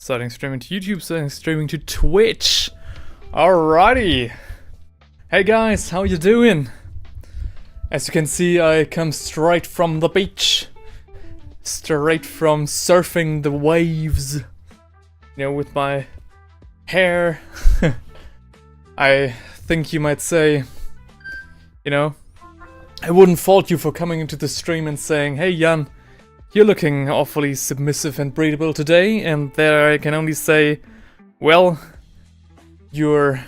Starting streaming to YouTube, starting streaming to Twitch. Alrighty. Hey guys, how you doing? As you can see, I come straight from the beach. Straight from surfing the waves. You know, with my hair. I think you might say, you know, I wouldn't fault you for coming into the stream and saying, hey Jan, you're looking awfully submissive and breathable today, and there I can only say, well, your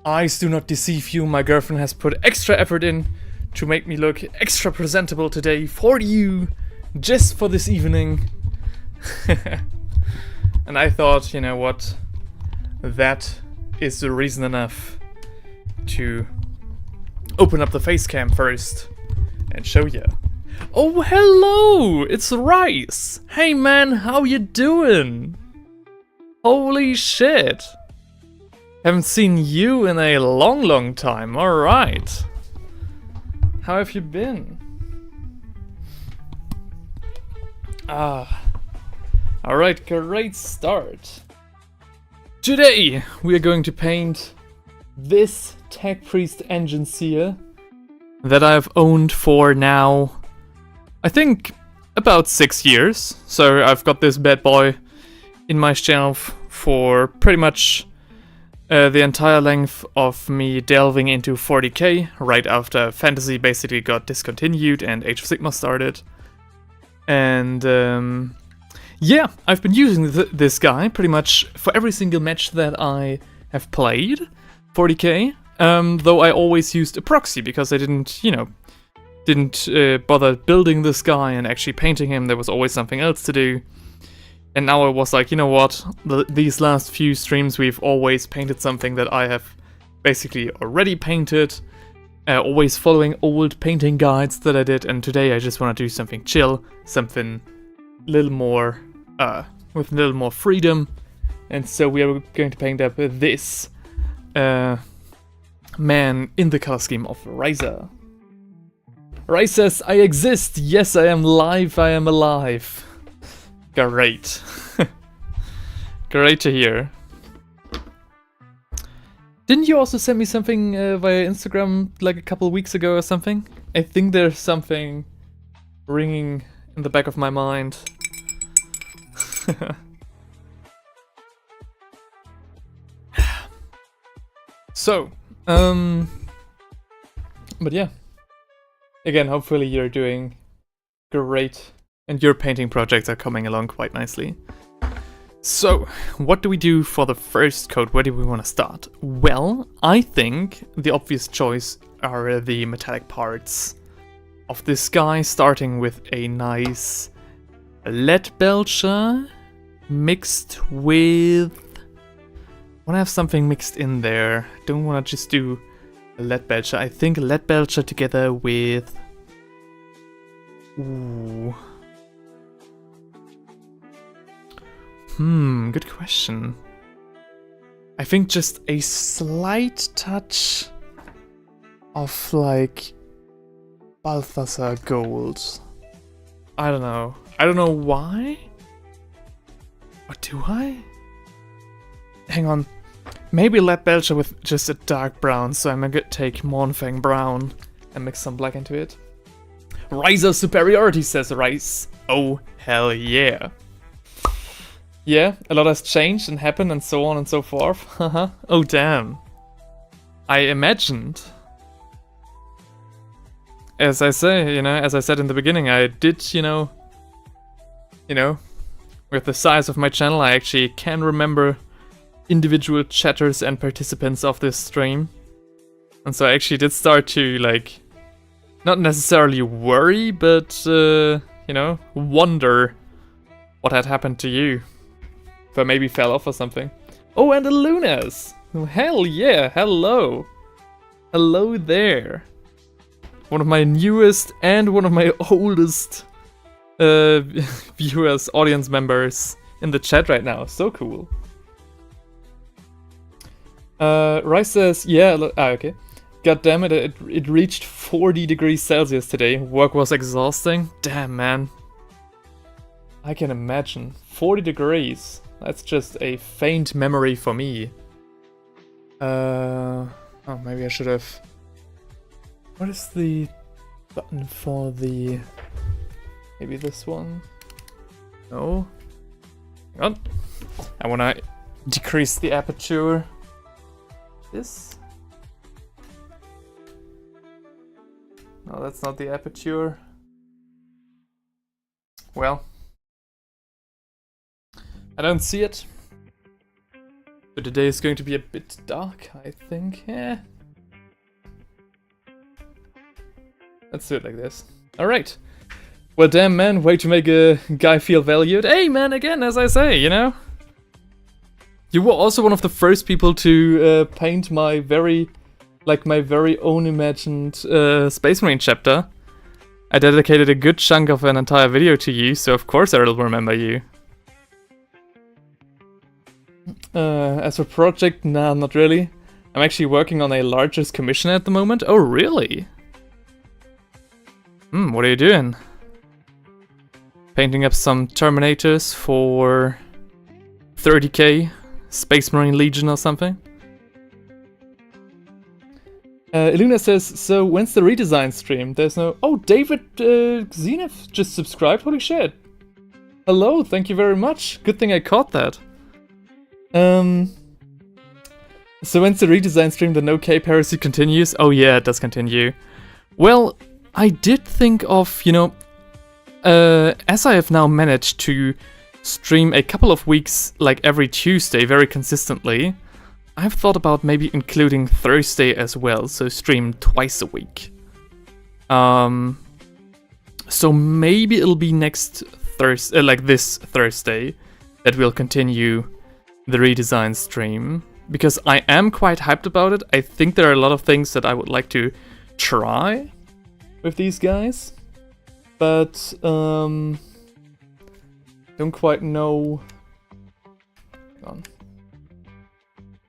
eyes do not deceive you. My girlfriend has put extra effort in to make me look extra presentable today for you, just for this evening. And I thought, you know what, that is the reason enough to open up the face cam first and show you. Oh, hello! It's Rice! Hey man, how you doing? Holy shit! Haven't seen you in a long time, alright. How have you been? Alright, great start. Today, we are going to paint this Techpriest Engineseer that I've owned for now, I think, about 6 years. So I've got this bad boy in my shelf for pretty much the entire length of me delving into 40k, right after Fantasy basically got discontinued and Age of Sigmar started. And yeah, I've been using this guy pretty much for every single match that I have played 40k, though I always used a proxy because I didn't, you know, bother building this guy and actually painting him. There was always something else to do. And now I was like, you know what, these last few streams we've always painted something that I have basically already painted, always following old painting guides that I did, and today I just want to do something chill, something little more, with a little more freedom. And so we are going to paint up this man in the color scheme of Ryza. Ryza says, I exist, yes I am live, I am alive. Great. Great to hear. Didn't you also send me something via Instagram like a couple weeks ago or something? I think there's something ringing in the back of my mind. So, but yeah. Again, hopefully you're doing great and your painting projects are coming along quite nicely. So, what do we do for the first coat? Where do we want to start? Well, I think the obvious choice are the metallic parts of this guy, starting with a nice lead belcher mixed with... I want to have something mixed in there. Don't want to just do a lead belcher. I think lead belcher together with... Ooh. Good question. I think just a slight touch of, like, Balthasar gold. I don't know. I don't know why. Or do I? Hang on. Maybe lead belcher with just a dark brown, so I'm gonna take Mornfang brown and mix some black into it. Ryza superiority, says Rice. Oh, hell yeah. Yeah, a lot has changed and happened and so on and so forth. Haha. Oh, damn. I imagined. As I say, you know, as I said in the beginning, I did, you know, with the size of my channel, I actually can remember individual chatters and participants of this stream. And so I actually did start to, like, not necessarily worry, but, you know, wonder what had happened to you. If I maybe fell off or something. Oh, and the Lunas! Oh, hell yeah, hello! Hello there! One of my newest and one of my oldest viewers, audience members in the chat right now. So cool. Rice says, yeah, okay. God damn it, it reached 40 degrees Celsius today. Work was exhausting. Damn, man. I can imagine. 40 degrees. That's just a faint memory for me. Oh, maybe I should have... What is the button for the... Maybe this one? No? Hang on. I wanna decrease the aperture. This? No, that's not the aperture. Well. I don't see it. But today is going to be a bit dark, I think. Yeah. Let's do it like this. Alright. Well, damn, man. Way to make a guy feel valued. Hey, man, again, as I say, you know? You were also one of the first people to paint my very own imagined Space Marine chapter. I dedicated a good chunk of an entire video to you, so of course I'll remember you. As for project, nah, not really. I'm actually working on a largest commission at the moment. Oh, really? What are you doing? Painting up some Terminators for 30k? Space Marine Legion or something? Iluna says, so when's the redesign stream? There's no... Oh, David Zenith just subscribed? Holy shit. Hello, thank you very much. Good thing I caught that. So when's the redesign stream? The no cape heresy continues? Oh yeah, it does continue. Well, I did think of, you know, as I have now managed to stream a couple of weeks, like every Tuesday, very consistently, I've thought about maybe including Thursday as well, so stream twice a week. So maybe it'll be next Thursday, like this Thursday, that we'll continue the redesign stream, because I am quite hyped about it. I think there are a lot of things that I would like to try with these guys, but don't quite know. Hang on.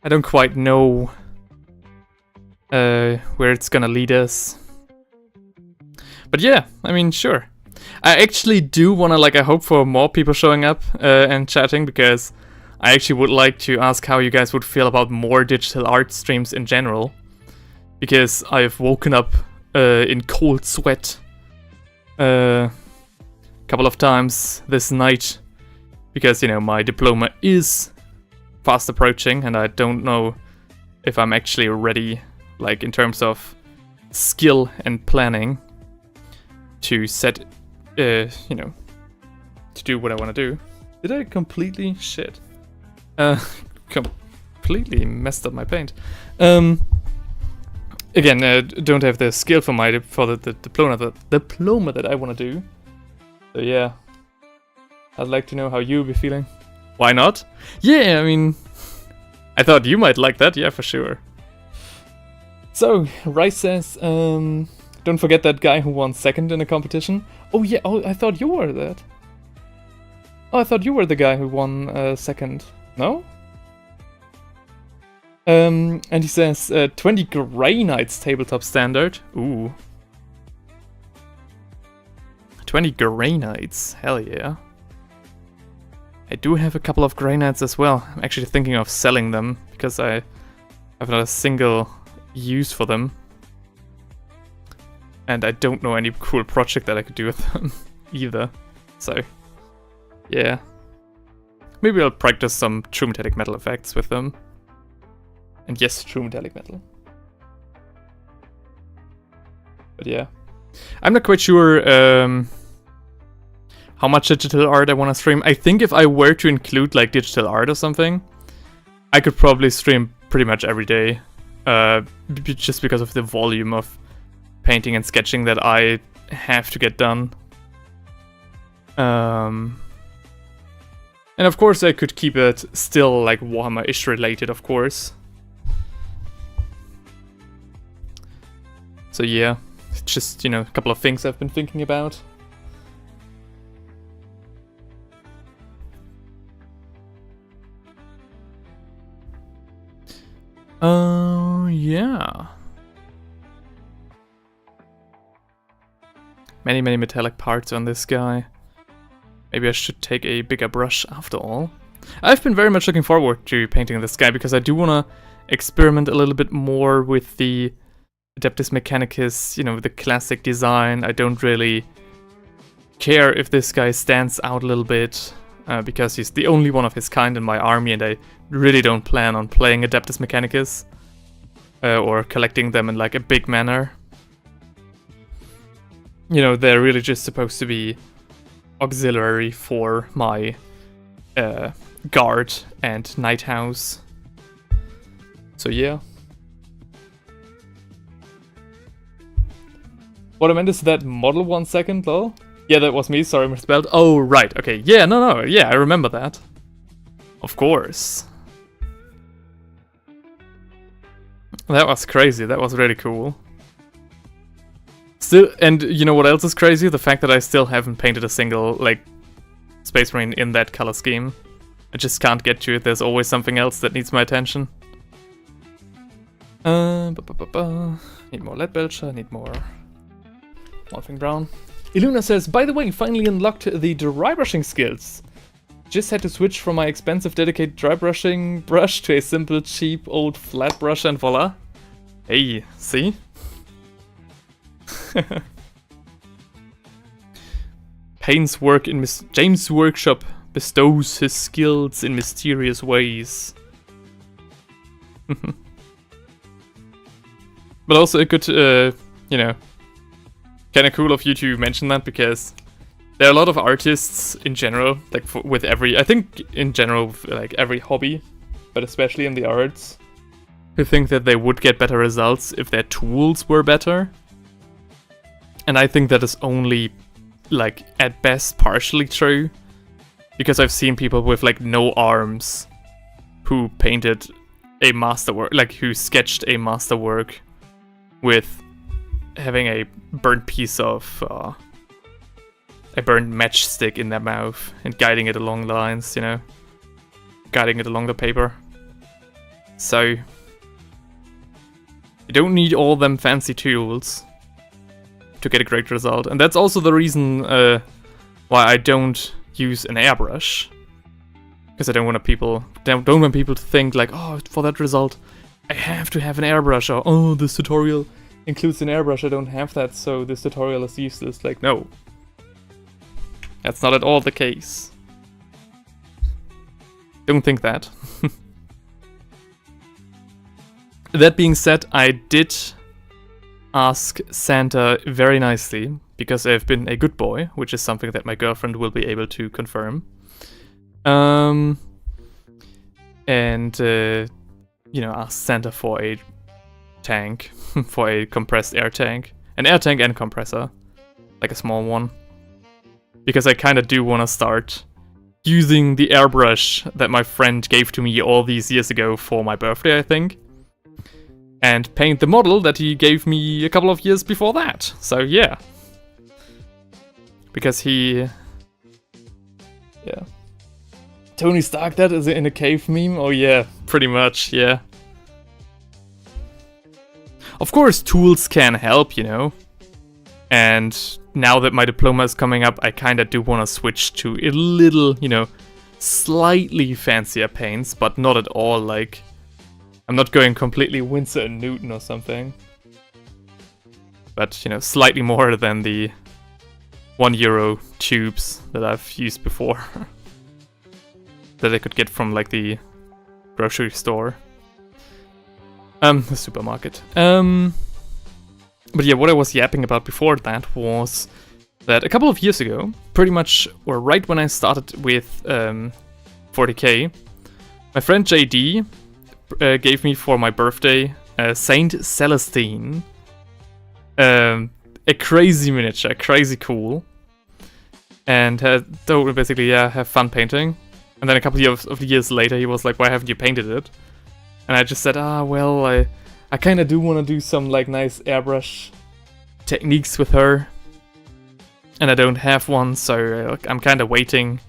I don't quite know where it's gonna lead us. But yeah, I mean, sure. I actually do wanna, like, I hope for more people showing up and chatting, because I actually would like to ask how you guys would feel about more digital art streams in general. Because I've woken up in cold sweat a couple of times this night. Because, you know, my diploma is fast approaching, and I don't know if I'm actually ready, like, in terms of skill and planning to set, you know, to do what I want to do. Did I completely shit? Completely messed up my paint. Again, don't have the skill for the diploma that I want to do. So yeah, I'd like to know how you'll be feeling. Why not? Yeah, I mean, I thought you might like that. Yeah, for sure. So Rice says, don't forget that guy who won second in a competition. Oh yeah, oh, I thought you were that. Oh, I thought you were the guy who won second. No? And he says, 20 Grey Knights tabletop standard. Ooh. 20 Grey Knights. Hell yeah. I do have a couple of Grey Knights as well. I'm actually thinking of selling them, because I have not a single use for them. And I don't know any cool project that I could do with them either. So, yeah. Maybe I'll practice some true metallic metal effects with them. And yes, true metallic metal. But yeah. I'm not quite sure how much digital art I want to stream. I think if I were to include, like, digital art or something, I could probably stream pretty much every day. Just because of the volume of painting and sketching that I have to get done. And of course I could keep it still, like, Warhammer-ish related, of course. So yeah, it's just, you know, a couple of things I've been thinking about. Yeah. Many metallic parts on this guy. Maybe I should take a bigger brush after all. I've been very much looking forward to painting this guy because I do want to experiment a little bit more with the Adeptus Mechanicus, you know, the classic design. I don't really care if this guy stands out a little bit because he's the only one of his kind in my army, and I really don't plan on playing Adeptus Mechanicus or collecting them in like a big manner. You know, they're really just supposed to be auxiliary for my guard and night house. So yeah. What I meant is that model 1 second, lol. Yeah, that was me, sorry, misspelled. Oh, right, okay. Yeah, no, yeah, I remember that. Of course. That was crazy, that was really cool. Still, and you know what else is crazy? The fact that I still haven't painted a single, like, Space Marine in that color scheme. I just can't get to it, there's always something else that needs my attention. Need more lead belcher, need more morphing brown. Iluna says, by the way, finally unlocked the dry brushing skills. Just had to switch from my expensive dedicated dry brushing brush to a simple, cheap, old flat brush and voila. Hey, see? Payne's work in James' workshop bestows his skills in mysterious ways. But also a good, you know, kind of cool of you to mention that, because there are a lot of artists in general, like with every, I think in general, with, like every hobby, but especially in the arts, who think that they would get better results if their tools were better. And I think that is only, like, at best partially true, because I've seen people with, like, no arms who painted a masterwork, like, who sketched a masterwork with having a burnt piece of, a burnt matchstick in their mouth and guiding it along the lines, you know? Guiding it along the paper. So, you don't need all them fancy tools to get a great result. And that's also the reason why I don't use an airbrush. Because I don't want people to think like, oh, for that result, I have to have an airbrush, or oh, this tutorial includes an airbrush, I don't have that, so this tutorial is useless. Like, no. That's not at all the case. Don't think that. That being said, I did ask Santa very nicely, because I've been a good boy, which is something that my girlfriend will be able to confirm. And, you know, asked Santa for a tank, for a compressed air tank. An air tank and compressor, like a small one. Because I kind of do want to start using the airbrush that my friend gave to me all these years ago for my birthday, I think. And paint the model that he gave me a couple of years before that. So yeah. Because he... yeah. Tony Stark, that is in a cave meme? Oh yeah, pretty much, yeah. Of course, tools can help, you know. And now that my diploma is coming up, I kinda do want to switch to a little, you know, slightly fancier paints, but not at all, like... I'm not going completely Winsor & Newton or something. But, you know, slightly more than the €1 tubes that I've used before. That I could get from, like, the grocery store. The supermarket. But yeah, what I was yapping about before that was that a couple of years ago, pretty much, or right when I started with 40k, my friend JD gave me for my birthday Saint Celestine. A crazy miniature, crazy cool. And told me basically, yeah, have fun painting. And then a couple of years later, he was like, why haven't you painted it? And I just said, well, I kind of do want to do some like nice airbrush techniques with her. And I don't have one, so I'm kind of waiting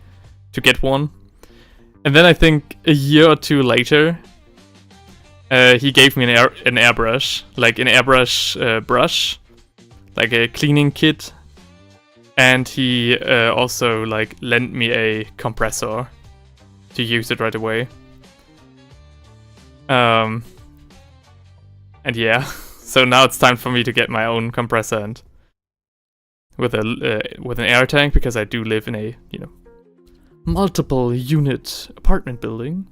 to get one. And then I think a year or two later, he gave me an airbrush, like an airbrush brush, like a cleaning kit. And he also like lent me a compressor to use it right away. And yeah, so now it's time for me to get my own compressor and with an air tank, because I do live in a, you know, multiple unit apartment building.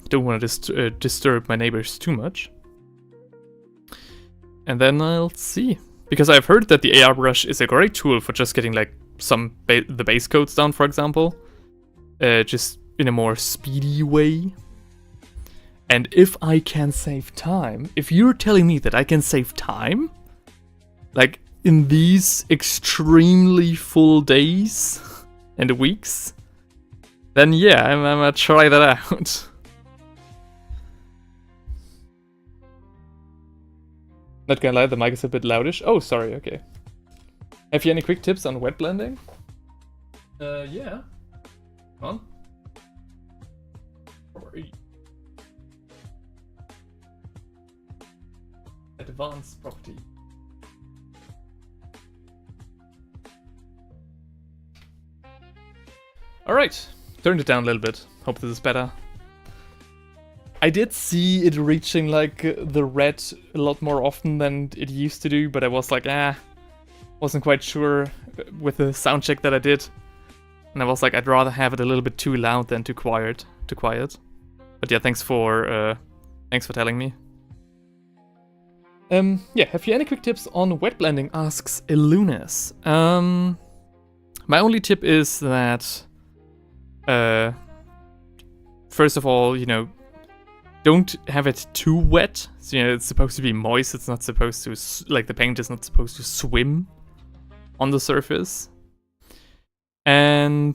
Don't want to disturb my neighbors too much. And then I'll see, because I've heard that the airbrush is a great tool for just getting like the base codes down, for example, just in a more speedy way. And if I can save time, if you're telling me that I can save time, like in these extremely full days and weeks, then yeah, I'm gonna try that out. Not gonna lie, the mic is a bit loudish. Oh, sorry, okay. Have you any quick tips on wet blending? Yeah. Come on. Advanced property. Alright, turned it down a little bit. Hope this is better. I did see it reaching like the red a lot more often than it used to do, but I was like, wasn't quite sure with the sound check that I did. And I was like, I'd rather have it a little bit too loud than too quiet. But yeah, thanks for telling me. Yeah, have you any quick tips on wet blending? Asks Illunis. My only tip is that, first of all, you know, don't have it too wet. So, you know, it's supposed to be moist. It's not supposed to, like, the paint is not supposed to swim on the surface. And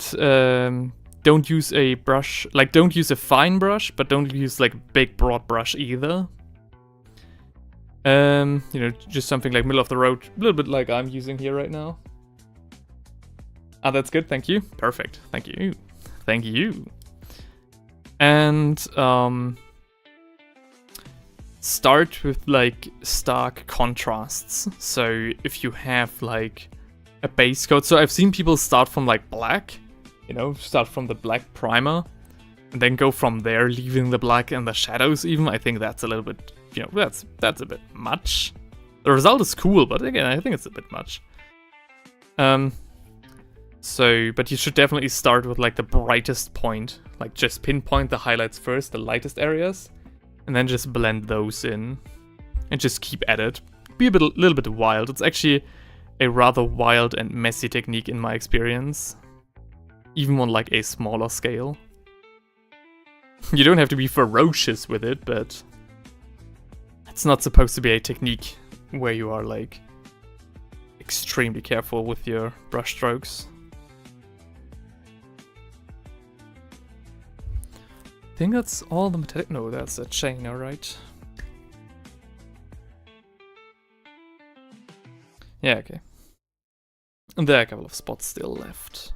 don't use a brush, like, don't use a fine brush, but don't use like a big broad brush either. You know, just something like middle of the road, a little bit like I'm using here right now. Ah, that's good, thank you. Perfect, thank you. Thank you. And start with like stark contrasts. So if you have like a base coat, so I've seen people start from like black, you know, start from the black primer and then go from there, leaving the black and the shadows even. I think that's a little bit, you know, that's a bit much. The result is cool, but again, I think it's a bit much. So, but you should definitely start with like the brightest point, like just pinpoint the highlights first, the lightest areas, and then just blend those in, and just keep at it. Be a little bit wild. It's actually a rather wild and messy technique in my experience, even on like a smaller scale. You don't have to be ferocious with it, but it's not supposed to be a technique where you are like extremely careful with your brush strokes. I think that's all the metallic. No, that's a chain, alright. Yeah, okay. And there are a couple of spots still left.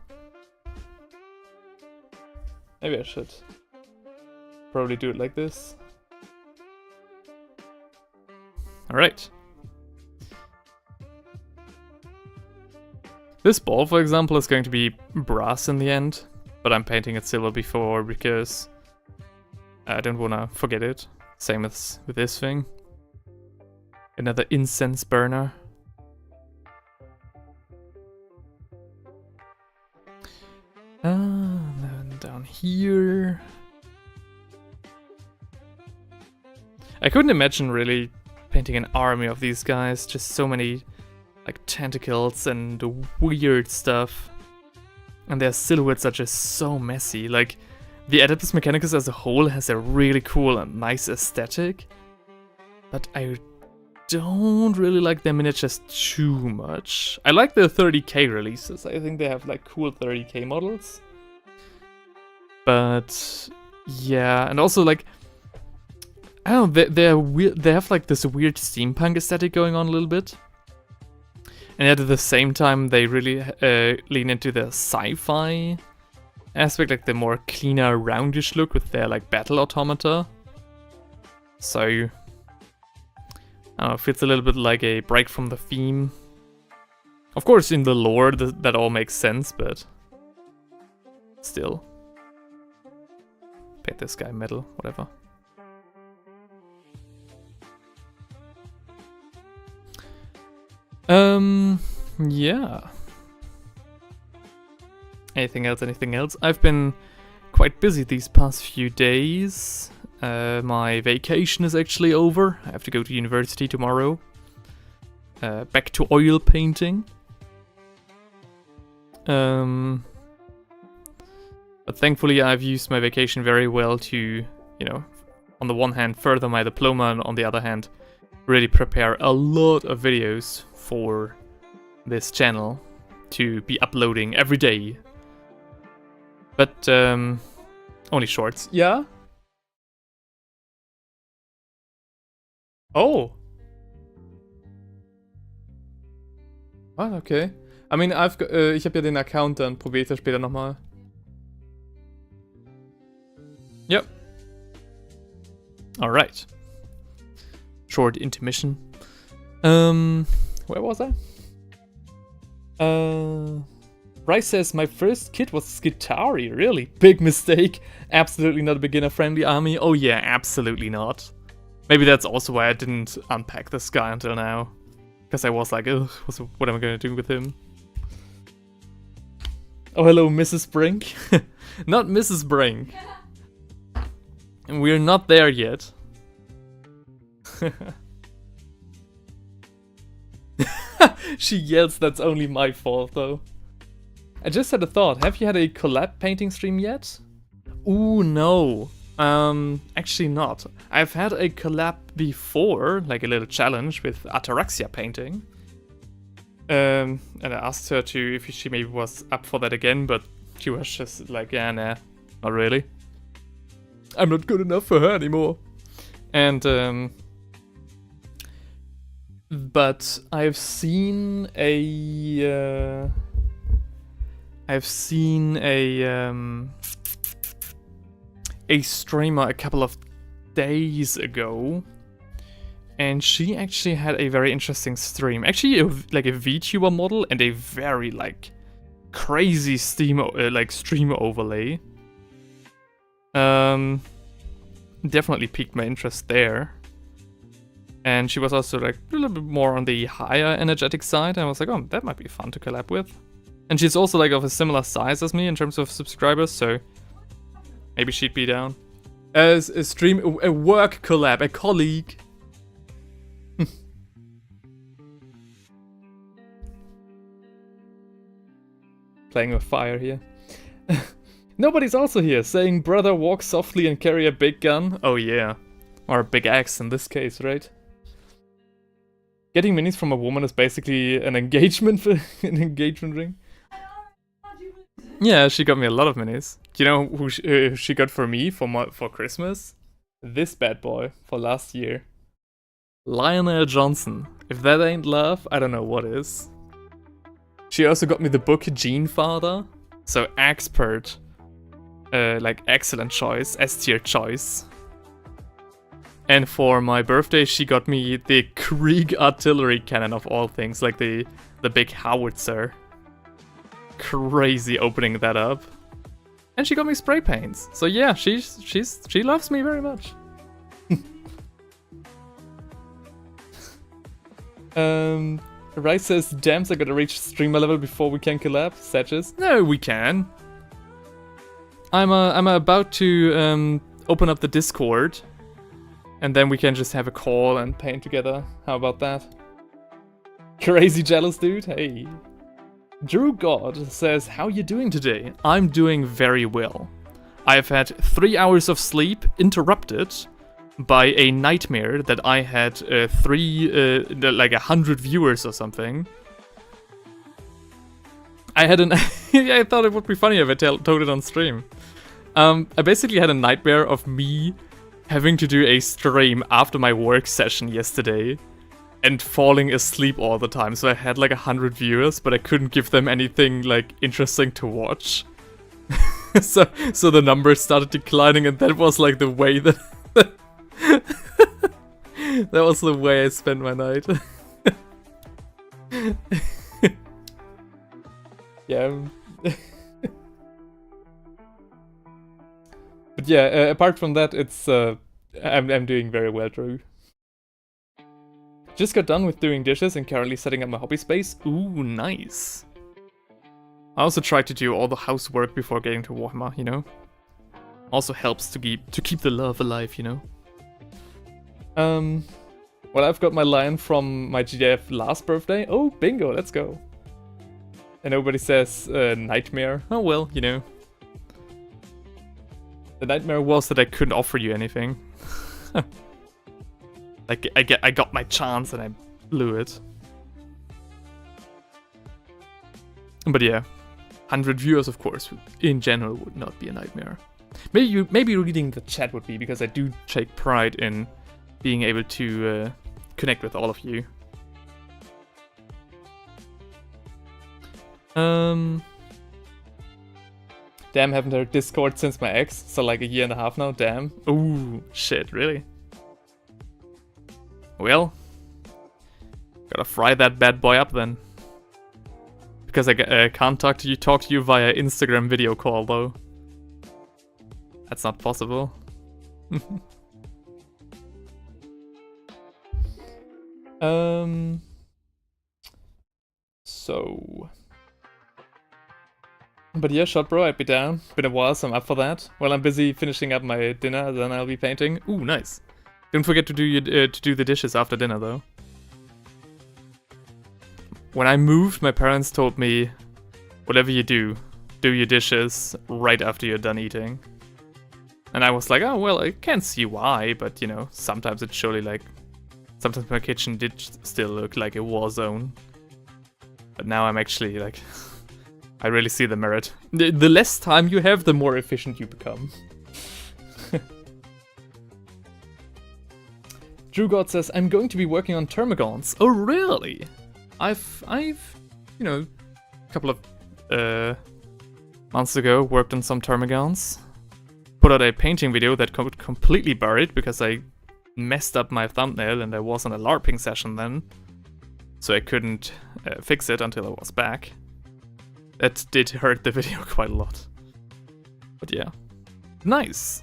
Maybe I should probably do it like this. Alright. This ball, for example, is going to be brass in the end, but I'm painting it silver before because I don't want to forget it. Same as with this thing. Another incense burner. And then down here. I couldn't imagine really painting an army of these guys. Just so many like tentacles and weird stuff. And their silhouettes are just so messy. Like, the Adeptus Mechanicus as a whole has a really cool and nice aesthetic. But I don't really like their miniatures too much. I like the 30k releases. I think they have like cool 30k models. But yeah, and also like, I don't know, they're weird. They have like this weird steampunk aesthetic going on a little bit. And yet at the same time, they really lean into the sci-fi aspect, like the more cleaner, roundish look with their like battle automata. So, I don't know, it feels a little bit like a break from the theme. Of course, in the lore, that all makes sense, but still. Paid this guy metal, whatever. Yeah. Anything else? I've been quite busy these past few days. My vacation is actually over. I have to go to university tomorrow. Back to oil painting. But thankfully I've used my vacation very well to, you know, on the one hand further my diploma, and on the other hand really prepare a lot of videos for this channel to be uploading every day. But only shorts. Yeah? Oh! Ah, okay. I mean, ich habe ja den Account, dann probiere ich das später nochmal. Yep. Alright. Short intermission. Where was I? Bryce says, my first kit was Skitarii, really? Big mistake. Absolutely not a beginner-friendly army. Oh yeah, absolutely not. Maybe that's also why I didn't unpack this guy until now. Because I was like, ugh, what am I gonna do with him? Oh, hello, Mrs. Brink. Not Mrs. Brink. And we're not there yet. She yells, that's only my fault, though. I just had a thought. Have you had a collab painting stream yet? Ooh, no. Actually not. I've had a collab before, like a little challenge with Ataraxia painting. And I asked her to if she maybe was up for that again, but she was just like, yeah, nah, not really. I'm not good enough for her anymore. And but I've seen a streamer a couple of days ago, and she actually had a very interesting stream. Actually, like a VTuber model and a very like crazy stream overlay. Definitely piqued my interest there. And she was also like a little bit more on the higher energetic side. And I was like, oh, that might be fun to collab with. And she's also like of a similar size as me in terms of subscribers, so maybe she'd be down. As a stream, a work collab, a colleague. Playing with fire here. Nobody's also here, saying brother walk softly and carry a big gun. Oh yeah. Or a big axe in this case, right? Getting minis from a woman is basically an engagement ring. Yeah, she got me a lot of minis. Do you know who she got for me for Christmas? This bad boy for last year. Lionel Johnson. If that ain't love, I don't know what is. She also got me the book Gene Father. So expert. Like excellent choice, S-tier choice. And for my birthday, she got me the Krieg artillery cannon of all things, like the big howitzer. Crazy opening that up. And she got me spray paints. So yeah, she loves me very much. Rice says, Dams are gonna reach streamer level before we can collab. Sedges. No, we can. I'm about to open up the Discord. And then we can just have a call and paint together. How about that? Crazy jealous dude? Hey. Drew God says, how you doing today? I'm doing very well. I've had 3 hours of sleep interrupted by a nightmare that I had like 100 viewers or something. I had I thought it would be funny if I told it on stream. I basically had a nightmare of me having to do a stream after my work session yesterday and falling asleep all the time. So I had like 100 viewers, but I couldn't give them anything like interesting to watch. so the numbers started declining, and that was like the way that that was the way I spent my night. Yeah. But yeah, apart from that, it's I'm doing very well, Drew. Just got done with doing dishes and currently setting up my hobby space. Ooh, nice. I also try to do all the housework before getting to Warhammer, you know? Also helps to keep the love alive, you know? Well, I've got my line from my GDF last birthday. Oh, bingo, let's go. And nobody says nightmare. Oh well, you know. The nightmare was that I couldn't offer you anything. Like, I got my chance and I blew it. But yeah, 100 viewers, of course, in general would not be a nightmare. Maybe reading the chat would be, because I do take pride in being able to connect with all of you. Damn, haven't heard Discord since my ex, so like a year and a half now, damn. Ooh, shit, really? Well, gotta fry that bad boy up then. Because I can't talk to you via Instagram video call though. That's not possible. So... But yeah, shot bro, I'd be down. Been a while, so I'm up for that. While I'm busy finishing up my dinner, then I'll be painting. Ooh, nice. Don't forget to do the dishes after dinner, though. When I moved, my parents told me, whatever you do your dishes right after you're done eating. And I was like, oh, well, I can't see why, but, you know, sometimes it's surely like... Sometimes my kitchen did still look like a war zone. But now I'm actually, like... I really see the merit. The less time you have, the more efficient you become. Drew God says, I'm going to be working on Termagants. Oh, really? I've, you know, a couple of months ago worked on some Termagants. Put out a painting video that got completely buried because I messed up my thumbnail and I was on a LARPing session then. So I couldn't fix it until I was back. That did hurt the video quite a lot. But yeah. Nice!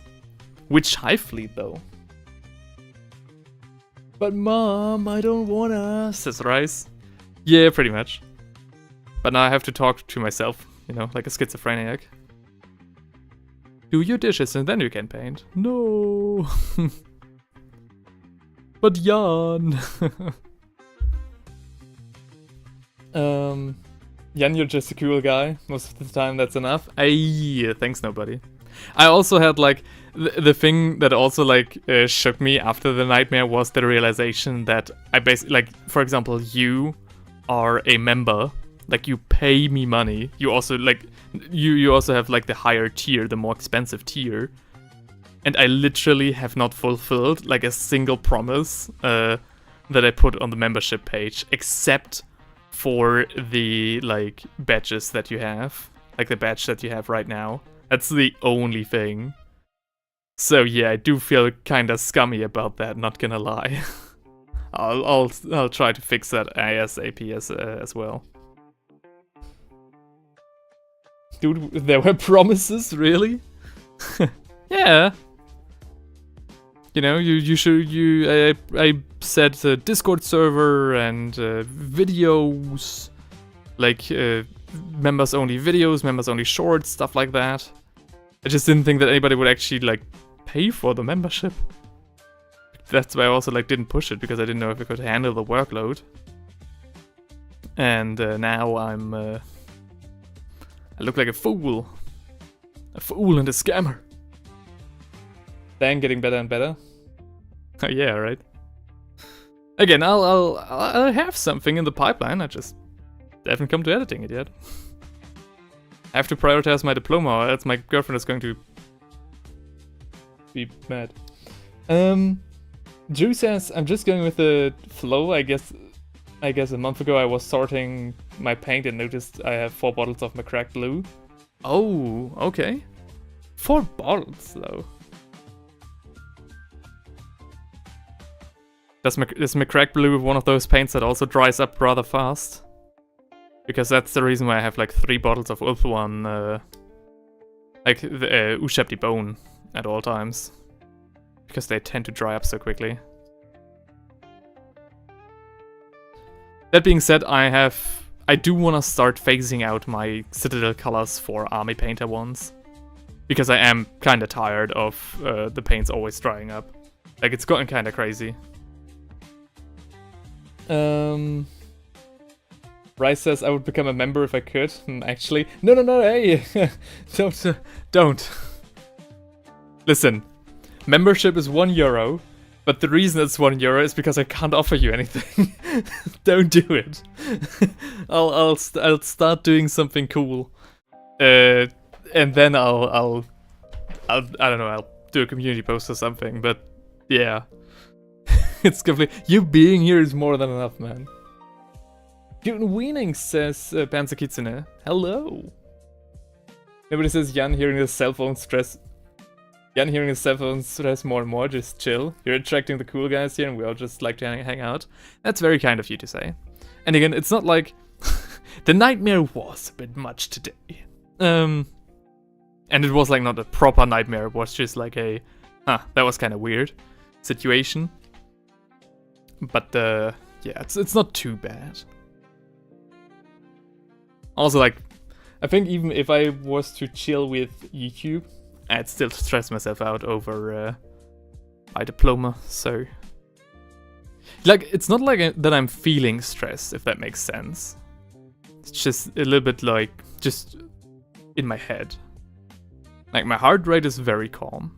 Which hive fleet though? But mom, I don't wanna, says Rice. Yeah, pretty much. But now I have to talk to myself, you know, like a schizophrenic. Do your dishes and then you can paint. No! But Jan! Jan, you're just a cool guy. Most of the time, that's enough. Ayy, thanks, nobody. I also had, like, the thing that also, like, shook me after the nightmare was the realization that I basically, like, for example, you are a member. Like, you pay me money. You also, like, you also have, like, the higher tier, the more expensive tier. And I literally have not fulfilled, like, a single promise that I put on the membership page, except for the, like, badges that you have. Like the badge that you have right now. That's the only thing. So yeah, I do feel kinda scummy about that, not gonna lie. I'll try to fix that ASAP as well. Dude, there were promises, really? Yeah. You know, I said Discord server and videos, like members only videos, members only shorts, stuff like that. I just didn't think that anybody would actually like pay for the membership. That's why I also like didn't push it, because I didn't know if I could handle the workload. And now I'm I look like a fool and a scammer. Then getting better and better. Oh yeah, right. Again, I'll have something in the pipeline. I just haven't come to editing it yet. I have to prioritize my diploma, or else my girlfriend is going to be mad. Drew says, I'm just going with the flow. I guess a month ago I was sorting my paint and noticed I have 4 bottles of McCrack Blue. Oh, okay. 4 bottles though. Is McCrack Blue one of those paints that also dries up rather fast? Because that's the reason why I have like 3 bottles of Ulthuan, like the Ushapti Bone at all times. Because they tend to dry up so quickly. That being said, I do want to start phasing out my Citadel colors for Army Painter ones. Because I am kind of tired of the paints always drying up. Like, it's gotten kind of crazy. Rice says I would become a member if I could. Actually, no, hey, don't. Listen, membership is €1, but the reason it's €1 is because I can't offer you anything. Don't do it. I'll start doing something cool, and then I don't know. I'll do a community post or something. But yeah, it's complete. You being here is more than enough, man. Putin Weaning says Panzer Kitsune. Hello. Nobody says Jan hearing his cell phone stress. Jan hearing his cell phone stress more and more. Just chill. You're attracting the cool guys here, and we all just like to hang out. That's very kind of you to say. And again, it's not like the nightmare was a bit much today. And it was like not a proper nightmare. It was just like a, that was kind of weird situation. But yeah, it's not too bad. Also, like, I think even if I was to chill with YouTube, I'd still stress myself out over my diploma, so... Like, it's not like that I'm feeling stressed, if that makes sense. It's just a little bit like, just in my head. Like, my heart rate is very calm.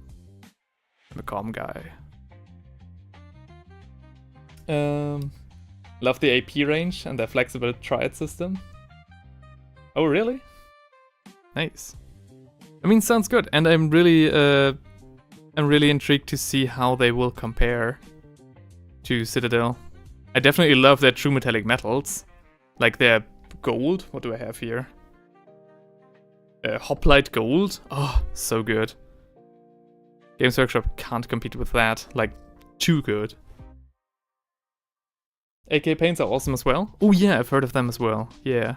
I'm a calm guy. Love the AP range and the flexible triad system. Oh, really? Nice. I mean, sounds good, and I'm really intrigued to see how they will compare to Citadel. I definitely love their true metallic metals, like their gold. What do I have here? Hoplite gold. Oh, so good. Games Workshop can't compete with that. Like, too good. AK paints are awesome as well. Oh yeah, I've heard of them as well. Yeah.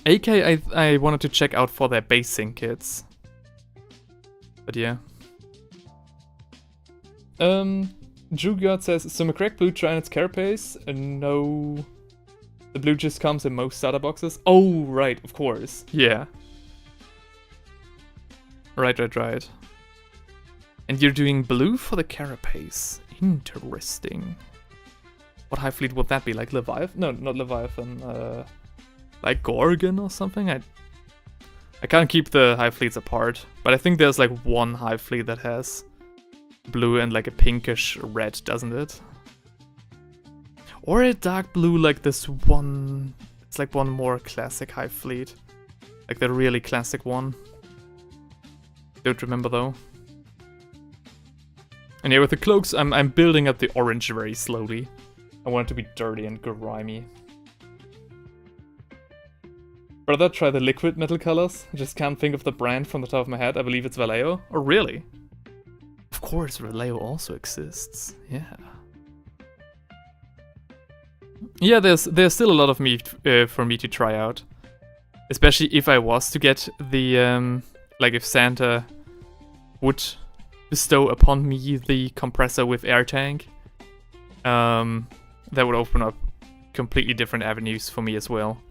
AK, I wanted to check out for their basing kits. But yeah. Drew God says, so McCrack Blue trying its carapace? No. The blue just comes in most starter boxes? Oh, right, of course. Yeah. Right. And you're doing blue for the carapace. Interesting. What high fleet would that be? Like Leviathan? No, not Leviathan. Like Gorgon or something? I can't keep the high fleets apart, but I think there's like one high fleet that has blue and like a pinkish red, doesn't it? Or a dark blue like this one. It's like one more classic high fleet. Like the really classic one. Don't remember though. And yeah, with the cloaks, I'm building up the orange very slowly. I want it to be dirty and grimy. Brother, try the liquid metal colors. I just can't think of the brand from the top of my head. I believe it's Vallejo. Oh, really? Of course, Vallejo also exists. Yeah. Yeah, there's still a lot of meat for me to try out. Especially if I was to get the, like if Santa would bestow upon me the compressor with air tank. That would open up completely different avenues for me as well.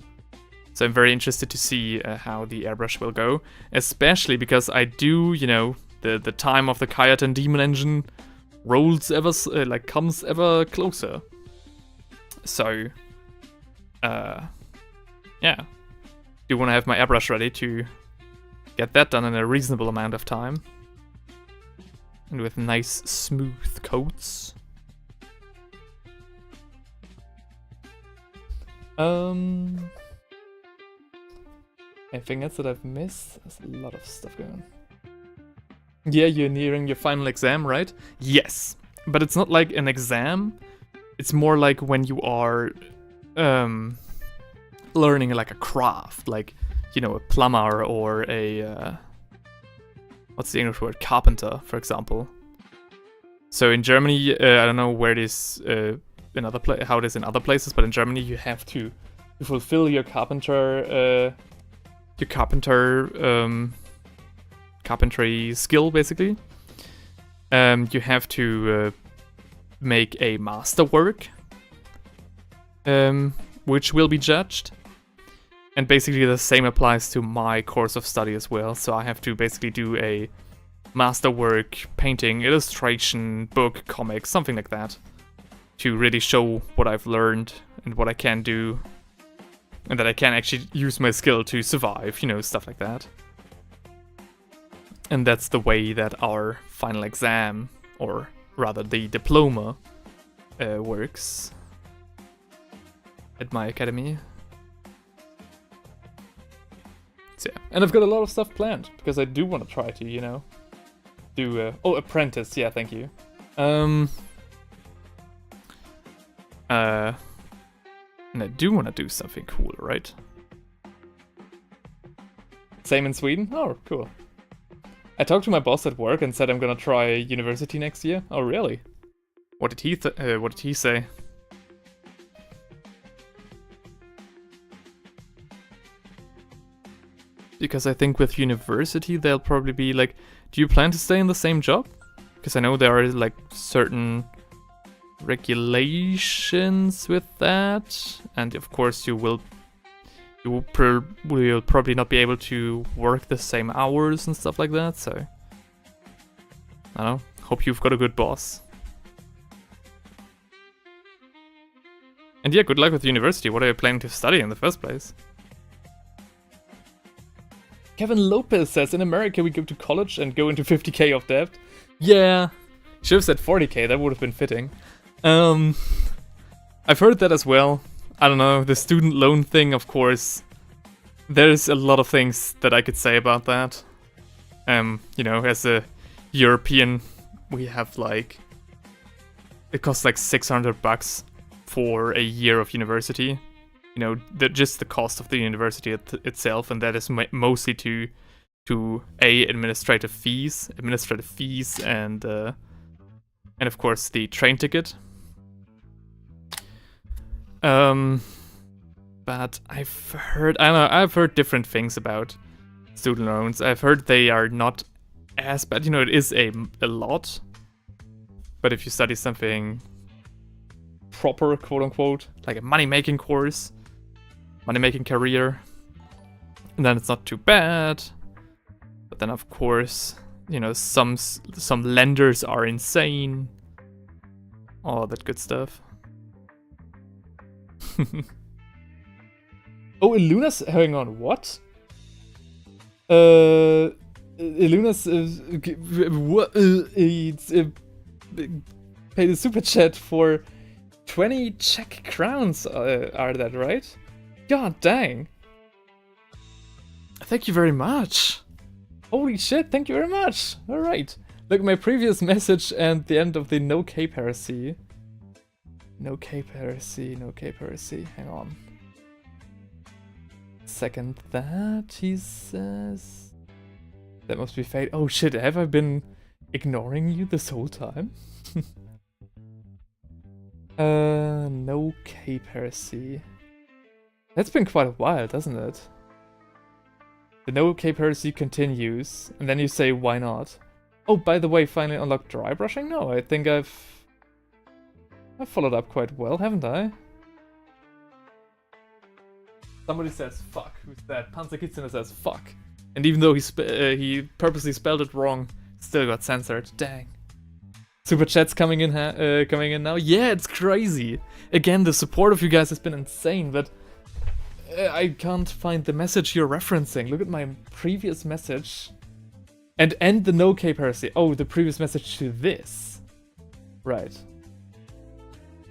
So I'm very interested to see how the airbrush will go, especially because I do, you know, the time of the Kayatan Demon Engine rolls ever, comes ever closer. So, yeah, do want to have my airbrush ready to get that done in a reasonable amount of time. And with nice smooth coats. Anything else that I've missed? There's a lot of stuff going on. Yeah, you're nearing your final exam, right? Yes, but it's not like an exam. It's more like when you are learning like a craft, like, you know, a plumber or a what's the English word? Carpenter, for example. So in Germany, I don't know where this how it is in other places, but in Germany you have to fulfill your carpentry skill basically. You have to make a masterwork, which will be judged. And basically the same applies to my course of study as well. So I have to basically do a masterwork, painting, illustration, book, comic, something like that, to really show what I've learned and what I can do, and that I can actually use my skill to survive, you know, stuff like that. And that's the way that our final exam, or rather the diploma, works at my academy. So yeah, and I've got a lot of stuff planned, because I do want to try to, you know, do, apprentice, yeah, thank you. And I do want to do something cool, right? Same in Sweden? Oh, cool. I talked to my boss at work and said I'm gonna try university next year. Oh, really? What did he say? Because I think with university they'll probably be like, do you plan to stay in the same job? Because I know there are like certain regulations with that, and of course you will probably not be able to work the same hours and stuff like that, so I don't know, hope you've got a good boss. And yeah, good luck with university. What are you planning to study in the first place? Kevin Lopez says, in America we go to college and go into 50k of debt. Yeah, should have said 40k, that would have been fitting. I've heard that as well. I don't know, the student loan thing, of course. There's a lot of things that I could say about that. You know, as a European, we have like, it costs like $600 for a year of university. You know, just the cost of the university itself, and that is mostly to administrative fees, and of course the train ticket. But I've heard different things about student loans. I've heard they are not as bad. You know, it is a lot, but if you study something proper, quote unquote, like a money-making course, money-making career, and then it's not too bad. But then of course, you know, some lenders are insane, all that good stuff. Oh, Iluna's, hang on, what? Iluna's paid a super chat for 20 Czech crowns, are that right? God dang. Thank you very much. Holy shit, thank you very much. Alright. Look, my previous message and the end of the no cape heresy. No cape heresy, no cape heresy. Hang on. Second that, he says. That must be fate. Oh shit, have I been ignoring you this whole time? No cape heresy. That's been quite a while, doesn't it? The no cape heresy continues, and then you say, why not? Oh, by the way, finally unlocked dry brushing? No, I think I've followed up quite well, haven't I? Somebody says fuck. Who's that? Panzerkitsune says fuck. And even though he purposely spelled it wrong, still got censored. Dang. Super chat's coming in now. Yeah, it's crazy. Again, the support of you guys has been insane, but I can't find the message you're referencing. Look at my previous message. And end the no cape heresy. Oh, the previous message to this. Right.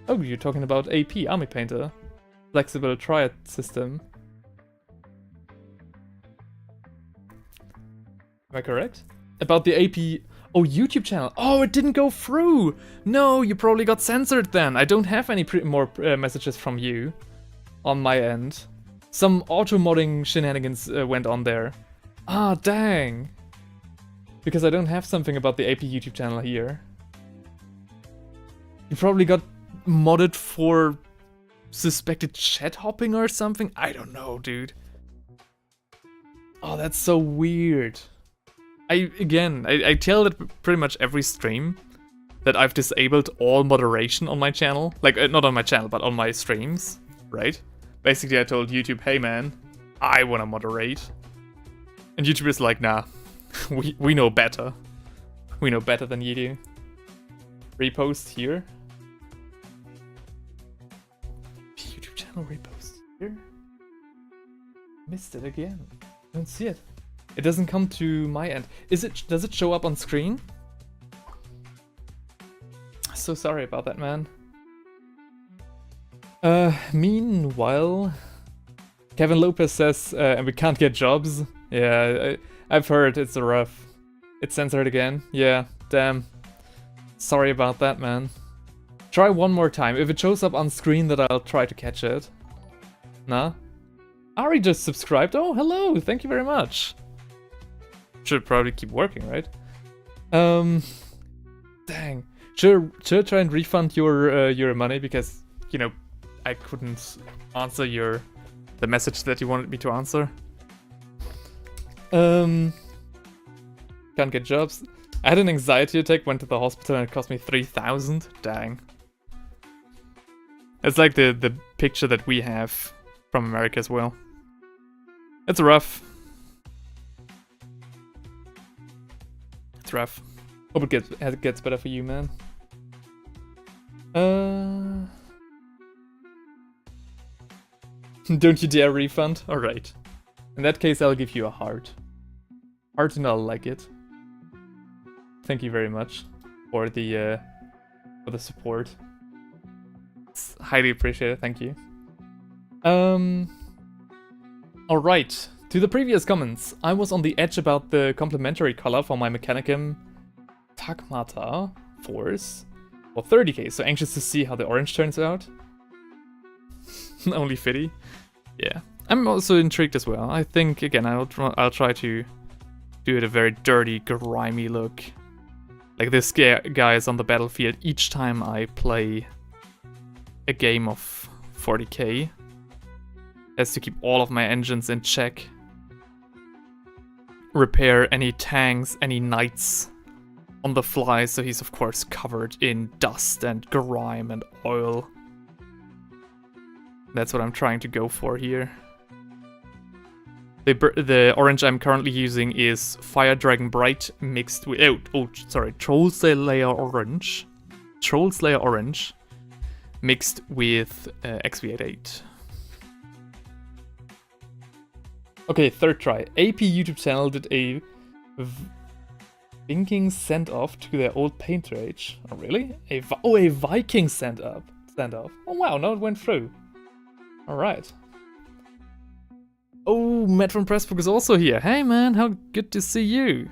Oh, you're talking about AP, Army Painter. Flexible triad system. Am I correct? About the AP... Oh, YouTube channel. Oh, it didn't go through. No, you probably got censored then. I don't have any more messages from you on my end. Some auto-modding shenanigans went on there. Ah, dang. Because I don't have something about the AP YouTube channel here. You probably got modded for suspected chat hopping or something? I don't know, dude. Oh, that's so weird. I tell it pretty much every stream that I've disabled all moderation on my channel. Like, not on my channel, but on my streams, right? Basically, I told YouTube, hey man, I wanna moderate. And YouTube is like, nah, we know better. We know better than you do. Repost here. YouTube channel repost here. Missed it again. Don't see it. It doesn't come to my end. Does it show up on screen? So sorry about that, man. Meanwhile, Kevin Lopez says, and we can't get jobs. Yeah, I've heard it's a rough. It's censored again. Yeah, damn. Sorry about that, man. Try one more time. If it shows up on screen, then I'll try to catch it. Nah? Ari just subscribed. Oh, hello. Thank you very much. Should probably keep working, right? Dang. Should try and refund your money because, you know, I couldn't answer the message that you wanted me to answer. Can't get jobs. I had an anxiety attack, went to the hospital, and it cost me 3,000. Dang. It's like the picture that we have from America as well. It's rough. It's rough. Hope it gets better for you, man. Don't you dare refund? Alright. In that case, I'll give you a heart. Heart and I'll like it. Thank you very much for the support. It's highly appreciated, thank you. Alright, to the previous comments. I was on the edge about the complementary color for my Mechanicum Tagmata Force for 30k, so anxious to see how the orange turns out. Only fitty. Yeah, I'm also intrigued as well. I think, again, I'll try to do it a very dirty, grimy look. Like this guy is on the battlefield each time I play a game of 40k. Has to keep all of my engines in check. Repair any tanks, any knights on the fly, so he's of course covered in dust and grime and oil. That's what I'm trying to go for here. The orange I'm currently using is Fire Dragon Bright mixed with... Troll Slayer Orange. Troll Slayer Orange mixed with XV88. Okay, third try. AP YouTube channel did a Viking send-off to their old paint rage. Oh, really? A Viking send-off. Oh, wow, now it went through. Alright. Oh, Matt from Pressbook is also here. Hey, man, how good to see you.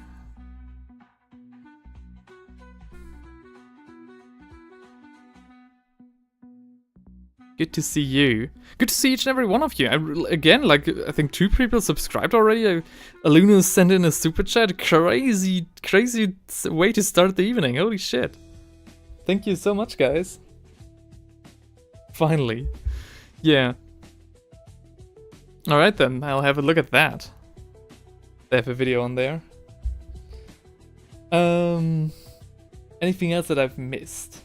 Good to see you. Good to see each and every one of you. Again, like, I think 2 people subscribed already. Aluna sent in a super chat. Crazy way to start the evening. Holy shit. Thank you so much, guys. Finally. Yeah. Alright then, I'll have a look at that. They have a video on there. Anything else that I've missed?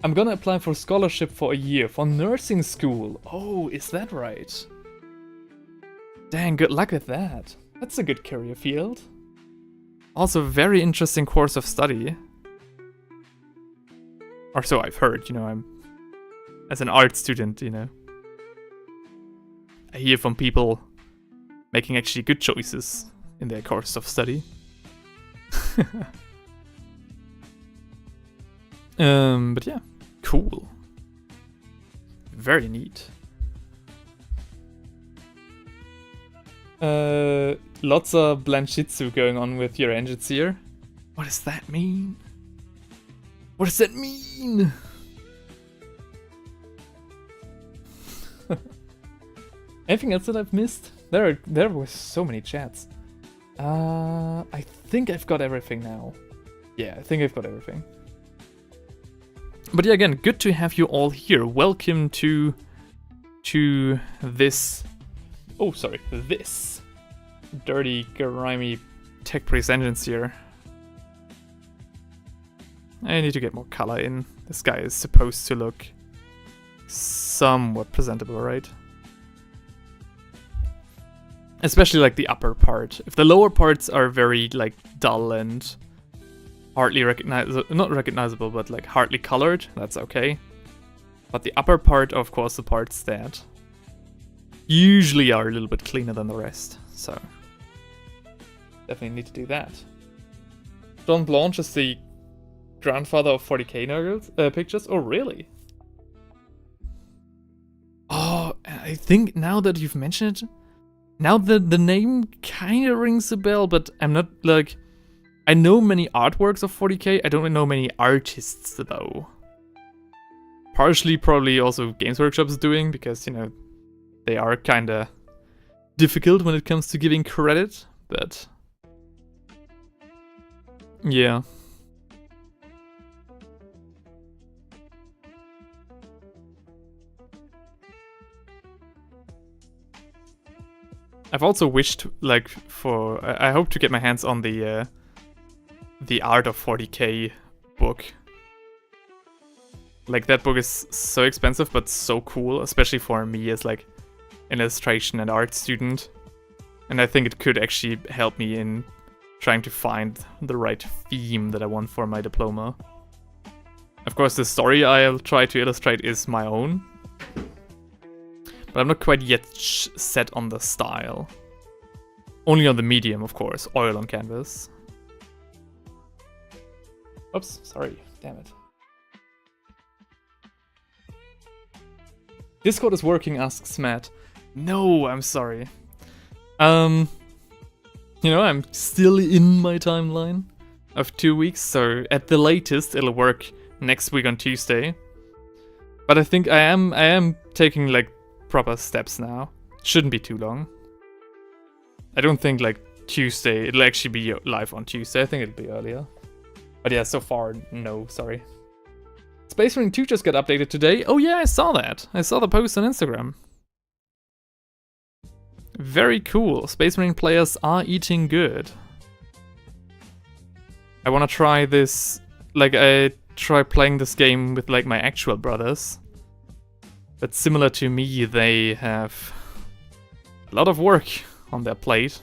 I'm gonna apply for scholarship for a year for nursing school. Oh, is that right? Dang, good luck with that. That's a good career field. Also, a very interesting course of study. Or so I've heard, you know, I'm... As an art student, you know. I hear from people making actually good choices in their course of study. But yeah, cool. Very neat. Lots of Blanchitsu going on with your Engineseer. What does that mean? What does that mean? Anything else that I've missed? There were so many chats. I think I've got everything now. Yeah, I think I've got everything. But yeah, again, good to have you all here. Welcome to this... Oh, sorry. This dirty, grimy Techpriest Engineseer. I need to get more color in. This guy is supposed to look somewhat presentable, right? Especially like the upper part. If the lower parts are very like dull and hardly not recognizable, but like hardly colored, that's okay. But the upper part, of course, the parts that usually are a little bit cleaner than the rest. So definitely need to do that. John Blanche is the grandfather of 40k nugget pictures. Oh, really? Oh, I think now that you've mentioned it, now the name kind of rings a bell, but I'm not like... I know many artworks of 40k, I don't know many artists though. Partially probably also Games Workshop's doing, because, you know, they are kinda difficult when it comes to giving credit, but... yeah. I've also wished, like, for... I hope to get my hands on the Art of 40k book. Like, that book is so expensive, but so cool, especially for me as, like, an illustration and art student. And I think it could actually help me in trying to find the right theme that I want for my diploma. Of course, the story I'll try to illustrate is my own. But I'm not quite yet set on the style. Only on the medium, of course. Oil on canvas. Oops, sorry. Damn it. Discord is working, asks Matt. No, I'm sorry. You know, I'm still in my timeline of 2 weeks, so at the latest it'll work next week on Tuesday. But I think I am taking, like, proper steps now. Shouldn't be too long. I don't think, like, Tuesday, it'll actually be live on Tuesday. I think it'll be earlier. But yeah, so far, no, sorry. Space Marine 2 just got updated today. Oh yeah, I saw that. I saw the post on Instagram. Very cool. Space Marine players are eating good. I wanna try this, like, I try playing this game with, like, my actual brothers. But similar to me, they have a lot of work on their plate.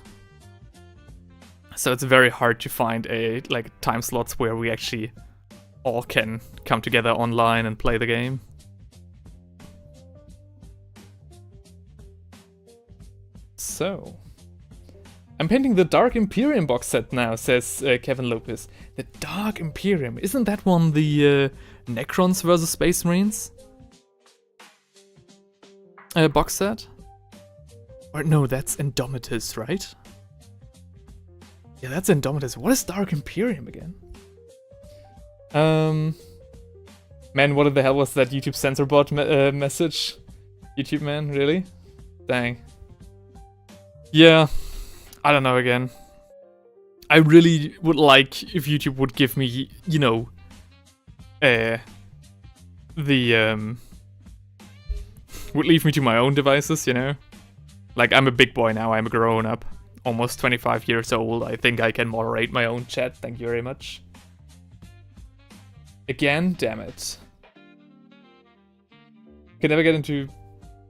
So it's very hard to find like time slots where we actually all can come together online and play the game. So, I'm painting the Dark Imperium box set now, says Kevin Lopez. The Dark Imperium, isn't that one the Necrons versus Space Marines box set? Or no, that's Indomitus, right? Yeah, that's Indomitus. What is Dark Imperium again? Man, what the hell was that YouTube censor bot message? YouTube man, really? Dang. Yeah, I don't know again. I really would like if YouTube would give me, you know, would leave me to my own devices, you know? Like, I'm a big boy now, I'm a grown up. Almost 25 years old, I think I can moderate my own chat, thank you very much. Again, damn it. Can never get into...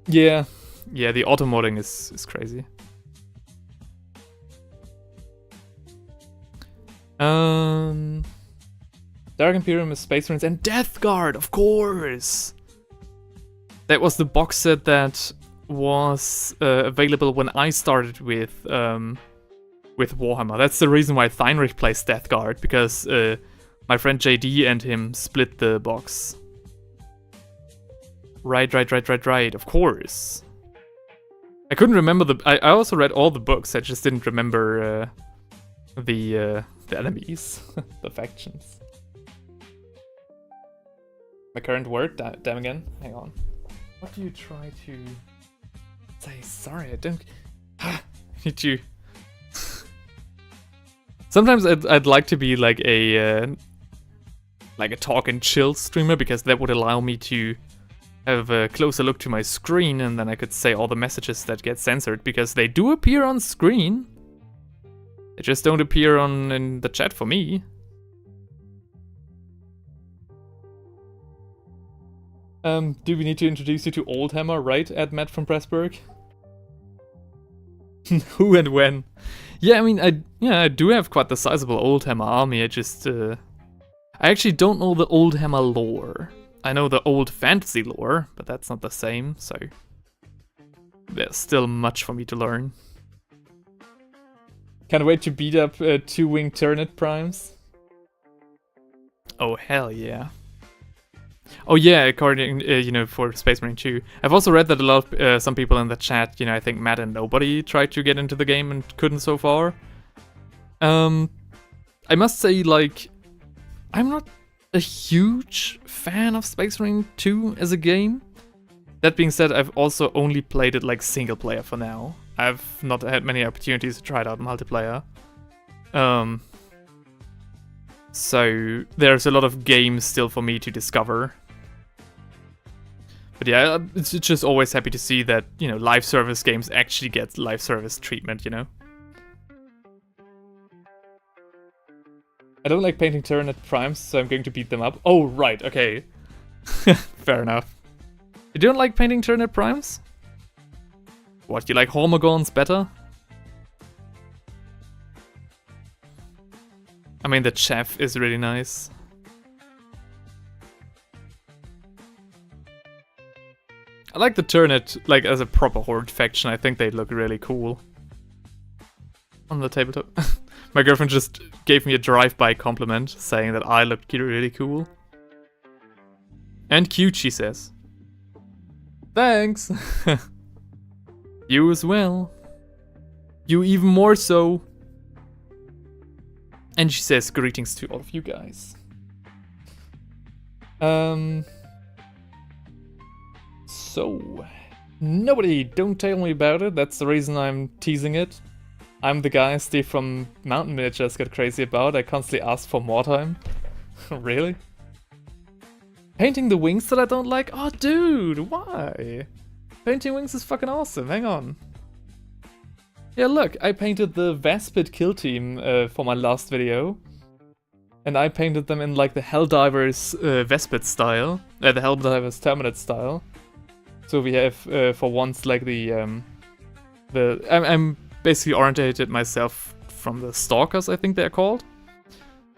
Yeah, the auto-modding is crazy. Dark Imperium is Space Marines and Death Guard, of course! That was the box set that was available when I started with Warhammer. That's the reason why Theinrich plays Death Guard, because my friend JD and him split the box. Right, of course. I couldn't remember the... I also read all the books, I just didn't remember the enemies, the factions. My current word, damn again, hang on. What do you try to say? Sorry, I don't... need to... Sometimes I'd like to be like a like a talk and chill streamer, because that would allow me to have a closer look to my screen, and then I could say all the messages that get censored, because they do appear on screen. They just don't appear in the chat for me. Do we need to introduce you to Oldhammer, right, at Matt from Pressburg? Who and when? Yeah, I mean, I do have quite the sizable Oldhammer army. I actually don't know the Oldhammer lore. I know the old fantasy lore, but that's not the same, so there's still much for me to learn. Can't wait to beat up 2-wing Tyrannid primes. Oh, hell yeah. Oh yeah, according, for Space Marine 2. I've also read that a lot of, some people in the chat, I think Matt and nobody tried to get into the game and couldn't so far. I must say, like, I'm not a huge fan of Space Marine 2 as a game. That being said, I've also only played it like single player for now. I've not had many opportunities to try it out multiplayer. So there's a lot of games still for me to discover. But yeah, it's just always happy to see that, live service games actually get live service treatment, I don't like painting Tyrannid primes, so I'm going to beat them up. Oh, right, okay. Fair enough. You don't like painting Tyrannid primes? What, you like Hormagons better? I mean, the Chef is really nice. I like the Tyrannid, like, as a proper Horde faction. I think they look really cool. On the tabletop. My girlfriend just gave me a drive-by compliment, saying that I looked really cool. And cute, she says. Thanks! You as well. You even more so. And she says greetings to all of you guys. So, nobody, don't tell me about it. That's the reason I'm teasing it. I'm the guy Steve from Mountain Miniatures got crazy about. I constantly ask for more time. Really? Painting the wings that I don't like? Oh, dude, why? Painting wings is fucking awesome. Hang on. Yeah, look, I painted the Vaspid kill team for my last video. And I painted them in like the Helldivers Vespid style. The Helldivers Terminate style. So we have, for once, like I'm basically orientated myself from the Stalkers, I think they're called.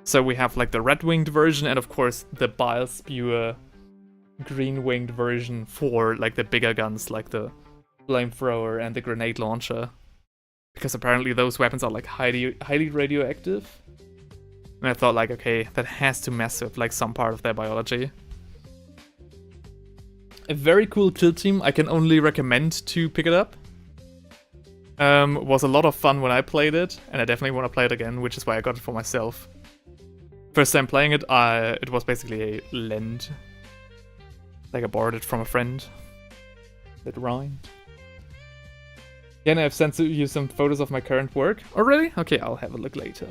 So we have like the red-winged version and of course the Bile Spewer green-winged version for like the bigger guns like the flamethrower and the grenade launcher. Because apparently those weapons are like highly radioactive. And I thought like, okay, that has to mess with like some part of their biology. A very cool kill team, I can only recommend to pick it up. Was a lot of fun when I played it, and I definitely want to play it again, which is why I got it for myself. First time playing it, it was basically a lend. Like I borrowed it from a friend. That rhymed. Yeah, and I've sent you some photos of my current work. Oh really? Okay, I'll have a look later.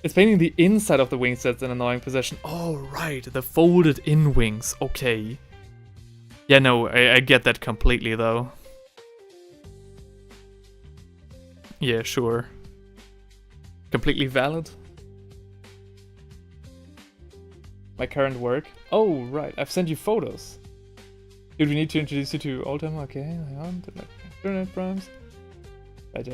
It's painting the inside of the wings that's an annoying position. Oh right, the folded in wings, okay. Yeah, no, I get that completely though. Yeah, sure. Completely valid. My current work. Oh, right. I've sent you photos. Dude, we need to introduce you to Oldhammer. Okay, hang on. Tyrannid primes. Right.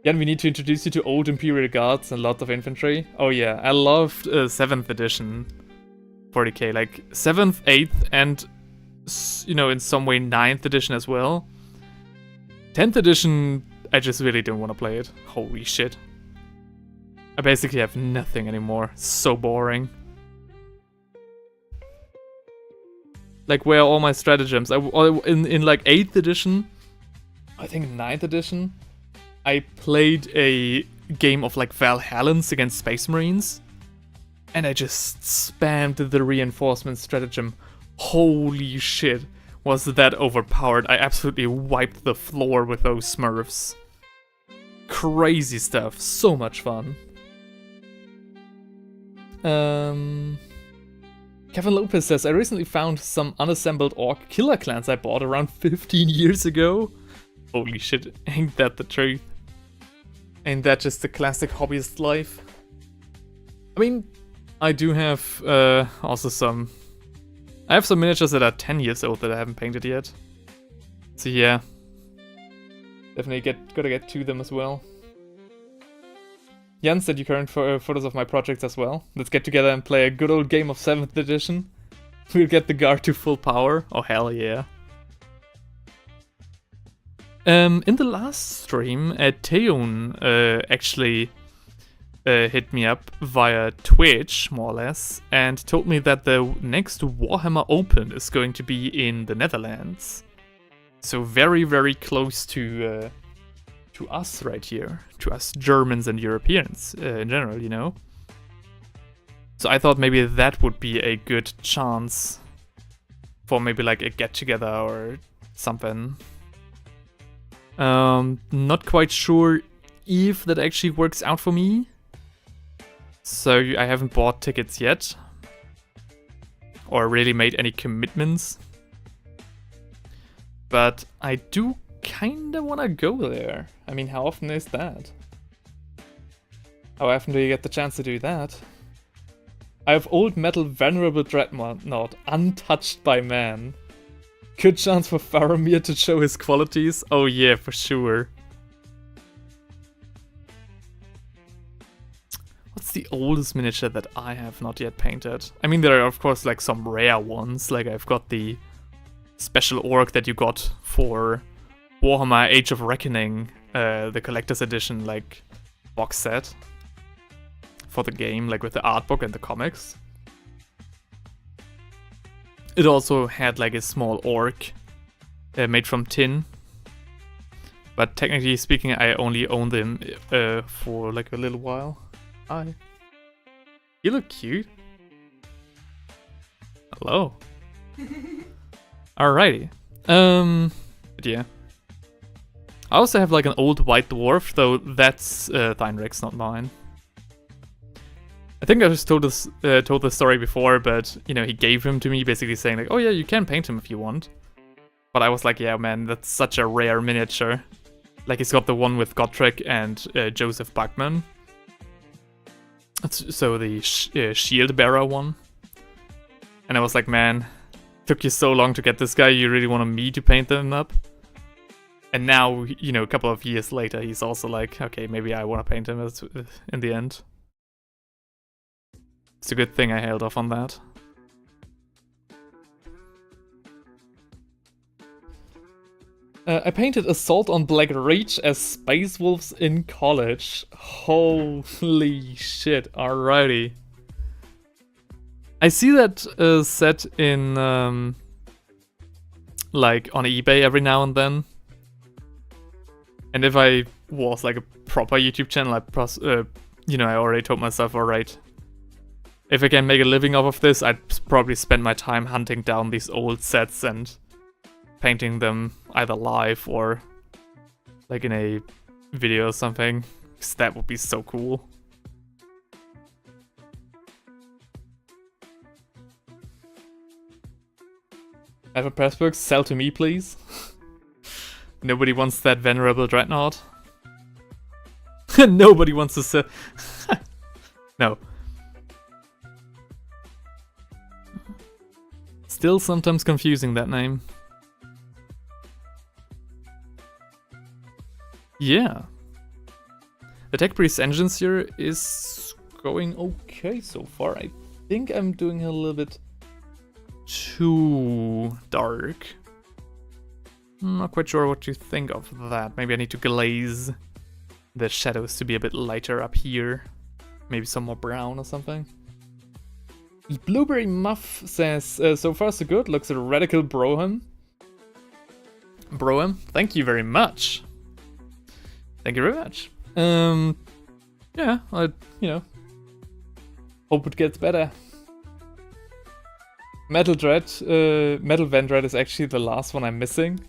Yeah, and we need to introduce you to old Imperial Guards and lots of infantry. Oh yeah, I loved 7th edition 40k. Like 7th, 8th, and, in some way 9th edition as well. 10th edition, I just really don't want to play it. Holy shit. I basically have nothing anymore. So boring. Like, where are all my stratagems? In like 8th edition, I think 9th edition, I played a game of like Valhallans against Space Marines. And I just spammed the reinforcement stratagem. Holy shit. Was that overpowered? I absolutely wiped the floor with those smurfs. Crazy stuff. So much fun. Kevin Lopez says, I recently found some unassembled orc killer clans I bought around 15 years ago. Holy shit, ain't that the truth? Ain't that just the classic hobbyist life? I mean, I do have also some... I have some miniatures that are 10 years old that I haven't painted yet. So yeah. Definitely gotta get to them as well. Jan said you current photos of my projects as well. Let's get together and play a good old game of 7th edition. We'll get the guard to full power. Oh hell yeah. In the last stream, Teon actually hit me up via Twitch, more or less, and told me that the next Warhammer Open is going to be in the Netherlands. So very, very close to us right here, to us Germans and Europeans in general, you know. So I thought maybe that would be a good chance for maybe like a get-together or something. Not quite sure if that actually works out for me. So I haven't bought tickets yet. Or really made any commitments. But I do kinda wanna go there. I mean, how often is that? How often do you get the chance to do that? I have old metal venerable dreadnought, untouched by man. Good chance for Faramir to show his qualities? Oh yeah, for sure. What's the oldest miniature that I have not yet painted? I mean, there are of course like some rare ones, like I've got the special orc that you got for Warhammer Age of Reckoning, the collector's edition, like, box set for the game, like with the art book and the comics. It also had like a small orc made from tin, but technically speaking I only owned them for like a little while. Hi. You look cute. Hello. Alrighty. But yeah. I also have like an old white dwarf, though that's Thynrex, not mine. I think I just told this story before, but you know, he gave him to me, basically saying like, oh yeah, you can paint him if you want. But I was like, yeah man, that's such a rare miniature. Like he's got the one with Gotrek and Joseph Bachman. So the shield bearer one. And I was like, man, took you so long to get this guy, you really wanted me to paint them up? And now, you know, a couple of years later, he's also like, okay, maybe I want to paint him in the end. It's a good thing I held off on that. I painted Assault on Black Reach as Space Wolves in college. Holy shit, alrighty. I see that set in, like, on eBay every now and then. And if I was like a proper YouTube channel, you know, I already told myself, alright, if I can make a living off of this, I'd probably spend my time hunting down these old sets and painting them either live or like in a video or something, because that would be so cool. I have a press book, sell to me please. Nobody wants that venerable dreadnought. Nobody wants to sell. No. Still sometimes confusing, that name. Yeah. The Techpriest Engineseer is going okay so far. I think I'm doing a little bit too dark. I'm not quite sure what you think of that. Maybe I need to glaze the shadows to be a bit lighter up here. Maybe some more brown or something. Blueberry Muff says, so far so good, looks a radical Broham. Broham, thank you very much. Thank you very much. Yeah, you know, hope it gets better. Metal Van Dread is actually the last one I'm missing.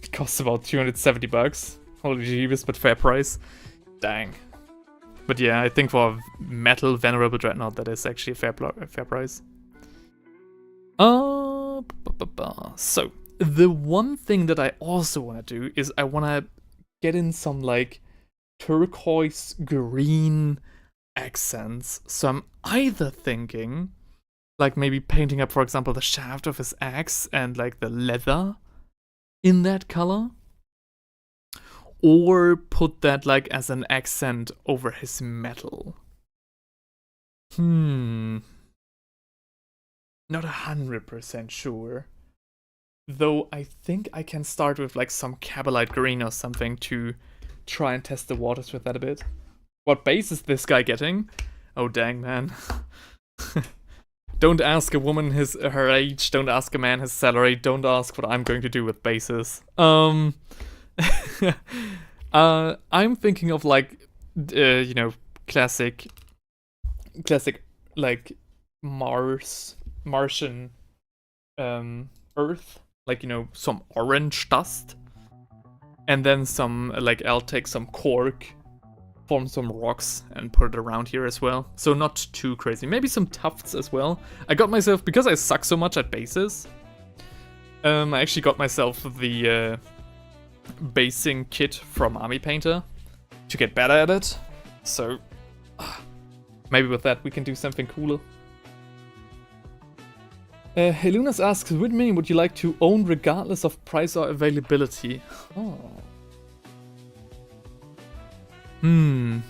It costs about 270 bucks. Holy jeebus, but fair price. Dang. But yeah, I think for a metal Venerable Dreadnought, that is actually a fair price. So, the one thing that I also want to do is I want to get in some, like, turquoise green accents. So I'm either thinking, like, maybe painting up, for example, the shaft of his axe and, like, the leather in that color. Or put that, like, as an accent over his metal. Not 100% sure. Though I think I can start with, like, some Cabalite green or something to try and test the waters with that a bit. What base is this guy getting? Oh, dang, man. Don't ask a woman her age, don't ask a man his salary, don't ask what I'm going to do with bases. I'm thinking of, like, you know, classic, like, Martian, Earth, like, you know, some orange dust, and then some, like, I'll take some cork, form some rocks, and put it around here as well. So not too crazy. Maybe some tufts as well. I got myself, because I suck so much at bases, I actually got myself the basing kit from Army Painter to get better at it. So maybe with that we can do something cooler. Helunas asks, which mini would you like to own regardless of price or availability? Oh. I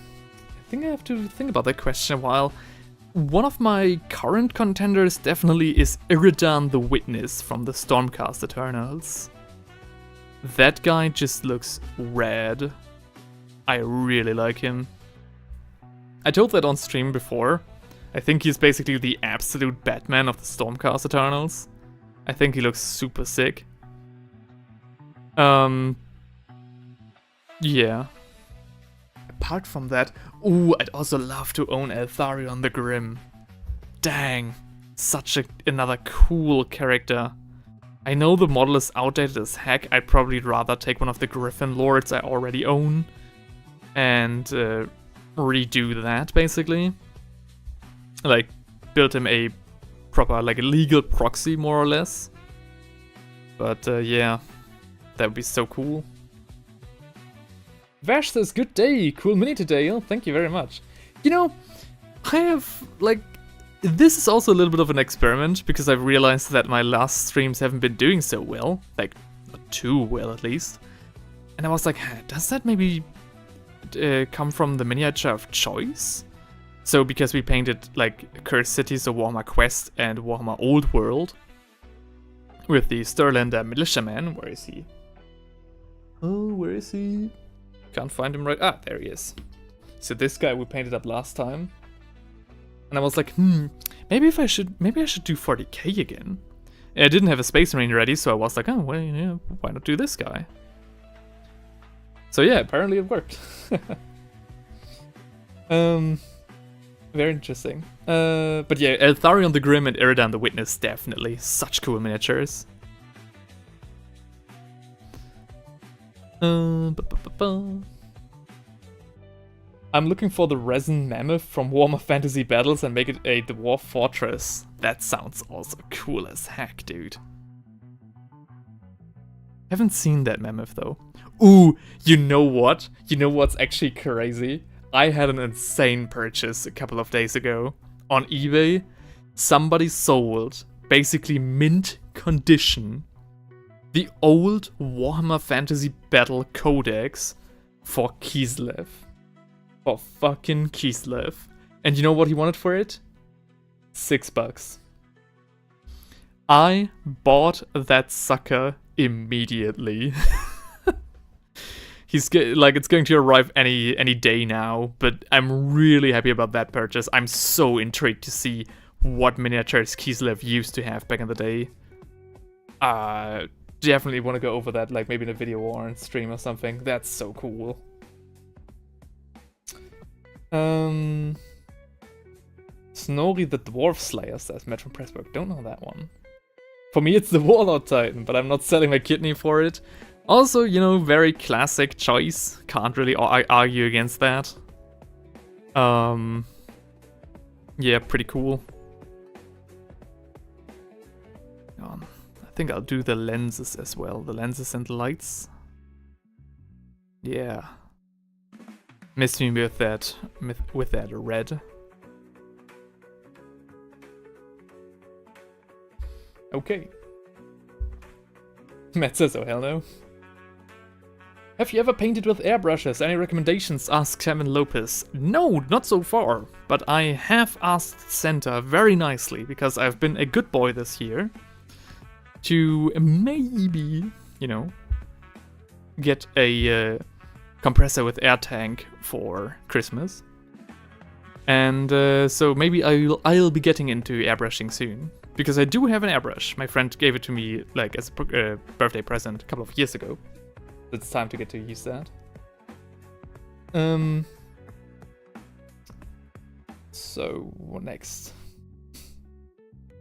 think I have to think about that question a while. One of my current contenders definitely is Iridan the Witness from the Stormcast Eternals. That guy just looks rad. I really like him. I told that on stream before. I think he's basically the absolute Batman of the Stormcast Eternals. I think he looks super sick. Yeah. Apart from that, ooh, I'd also love to own Eltharion the Grim. Dang, such another cool character. I know the model is outdated as heck. I'd probably rather take one of the Griffin Lords I already own and redo that, basically. Like, build him a proper, like, a legal proxy, more or less. But yeah, that would be so cool. Vash says, good day, cool mini today. Oh, thank you very much. You know, I have, like, this is also a little bit of an experiment, because I've realized that my last streams haven't been doing so well. Like, not too well, at least. And I was like, does that maybe come from the miniature of choice? So, because we painted, like, Cursed Cities of Warhammer Quest and Warhammer Old World with the Stirlander Militiaman. Where is he? Oh, where is he? Can't find him right. Ah, there he is. So this guy we painted up last time. And I was like, maybe I should do 40k again. And I didn't have a Space Marine ready, so I was like, oh, well, yeah, why not do this guy? So yeah, apparently it worked. Very interesting. But yeah, Eltharion the Grim and Iridan the Witness, definitely. Such cool miniatures. I'm looking for the resin mammoth from Warhammer Fantasy Battles and make it a dwarf fortress. That sounds also cool as heck, dude. Haven't seen that mammoth though. Ooh, you know what? You know what's actually crazy? I had an insane purchase a couple of days ago on eBay. Somebody sold, basically mint condition, the old Warhammer Fantasy Battle Codex for Kislev. For fucking Kislev. And you know what he wanted for it? $6. I bought that sucker immediately. It's going to arrive any day now, but I'm really happy about that purchase. I'm so intrigued to see what miniatures Kislev used to have back in the day. Definitely want to go over that, like maybe in a video or on stream or something. That's so cool. Snorri the Dwarf Slayer says Matt from Pressburg. Don't know that one. For me, it's the Warlord Titan, but I'm not selling my kidney for it. Also, you know, very classic choice. Can't really argue against that. Yeah, pretty cool. I think I'll do the lenses as well. The lenses and lights. Yeah. Miss me with that red. Okay. Matt says, oh hell no. Have you ever painted with airbrushes? Any recommendations? Asks Kevin Lopez. No, not so far. But I have asked Santa very nicely, because I've been a good boy this year, to maybe, you know, get a compressor with air tank for Christmas. And so maybe I'll be getting into airbrushing soon. Because I do have an airbrush. My friend gave it to me like as a birthday present a couple of years ago. It's time to get to use that. So, what next?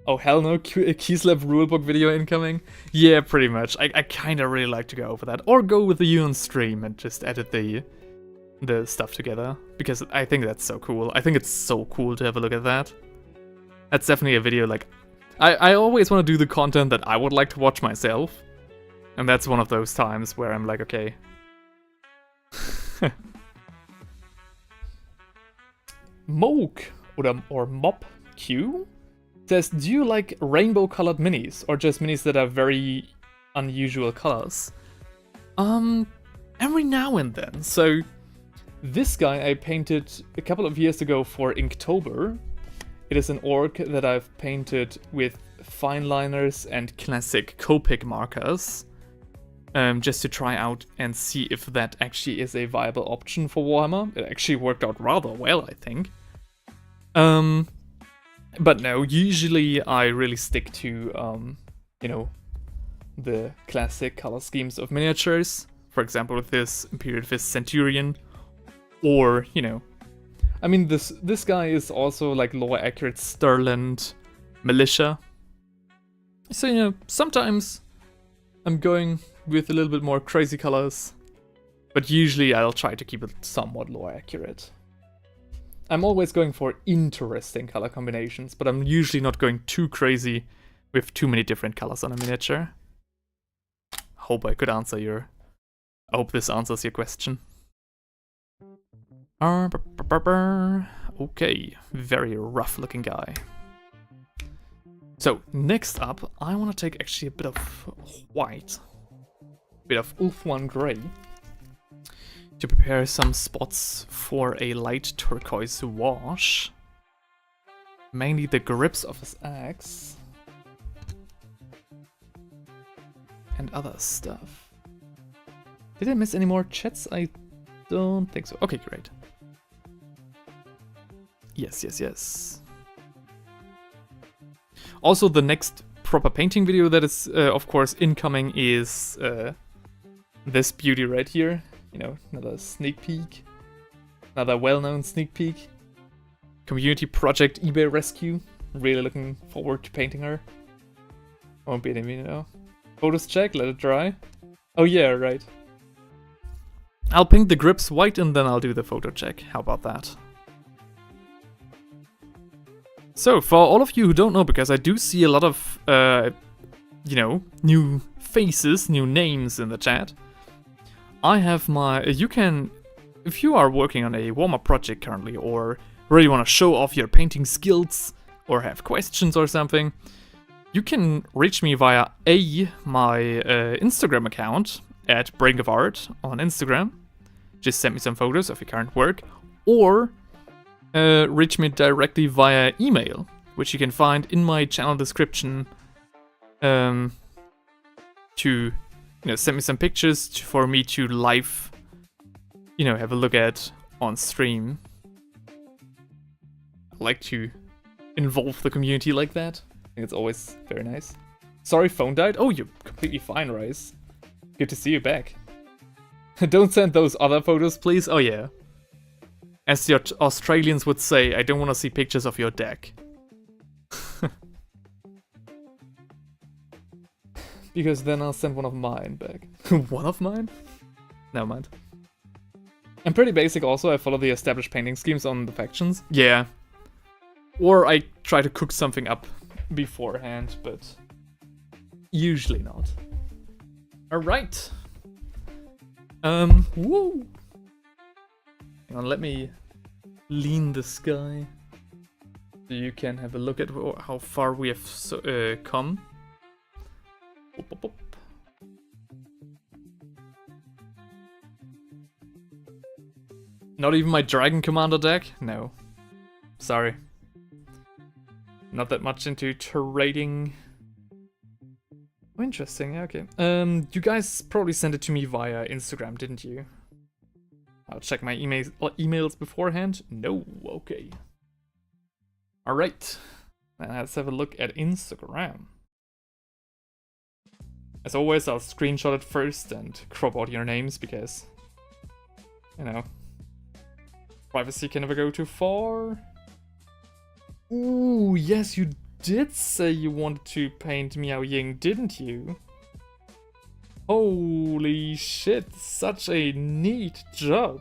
Oh hell no, Keyslab rulebook video incoming? Yeah, pretty much. I kinda really like to go over that. Or go with you on stream and just edit the stuff together. Because I think that's so cool. I think it's so cool to have a look at that. That's definitely a video like... I always want to do the content that I would like to watch myself. And that's one of those times where I'm like, okay. Moke or Mop Q says, do you like rainbow colored minis or just minis that are very unusual colors? Every now and then. So this guy I painted a couple of years ago for Inktober. It is an orc that I've painted with fine liners and classic Copic markers. Just to try out and see if that actually is a viable option for Warhammer. It actually worked out rather well, I think. But no, usually I really stick to, you know, the classic color schemes of miniatures. For example, with this Imperial Fist Centurion. Or, you know, I mean, this guy is also like lore accurate Stirland Militia. So, you know, sometimes I'm going with a little bit more crazy colors, but usually I'll try to keep it somewhat lore accurate. I'm always going for interesting color combinations, but I'm usually not going too crazy with too many different colors on a miniature. Hope I could answer your... I hope this answers your question. Okay, very rough looking guy. So, next up, I want to take actually a bit of white. Bit of Ulthuan Grey to prepare some spots for a light turquoise wash. Mainly the grips of his axe. And other stuff. Did I miss any more chats? I don't think so. Okay, great. Yes, yes, yes. Also, the next proper painting video that is, of course, incoming is this beauty right here. You know, another sneak peek. Another well-known sneak peek. Community project eBay rescue. Really looking forward to painting her. Won't be any video now. Photos check, let it dry. Oh yeah, right. I'll paint the grips white and then I'll do the photo check. How about that? So, for all of you who don't know, because I do see a lot of, you know, new faces, new names in the chat, I have my... You can... If you are working on a Warhammer project currently, or really want to show off your painting skills, or have questions or something, you can reach me via my Instagram account, at Brink of Art on Instagram. Just send me some photos of your current work, or... reach me directly via email, which you can find in my channel description, to, you know, send me some pictures for me to live, you know, have a look at on stream. I like to involve the community like that. I think it's always very nice. Sorry, phone died? Oh, you're completely fine, Rice. Good to see you back. Don't send those other photos, please. Oh yeah. As the Australians would say, I don't want to see pictures of your deck. Because then I'll send one of mine back. One of mine? Never mind. I'm pretty basic also, I follow the established painting schemes on the factions. Yeah. Or I try to cook something up beforehand, but usually not. Alright. Woo! Hang on, let me lean this guy so you can have a look at how far we have come. Boop, boop, boop. Not even my Dragon Commander deck? No. Sorry. Not that much into trading. Oh, interesting, okay. You guys probably sent it to me via Instagram, didn't you? I'll check my emails beforehand. No, okay. Alright. Let's have a look at Instagram. As always, I'll screenshot it first and crop out your names because, you know, privacy can never go too far. Ooh, yes, you did say you wanted to paint Miao Ying, didn't you? Holy shit, such a neat job.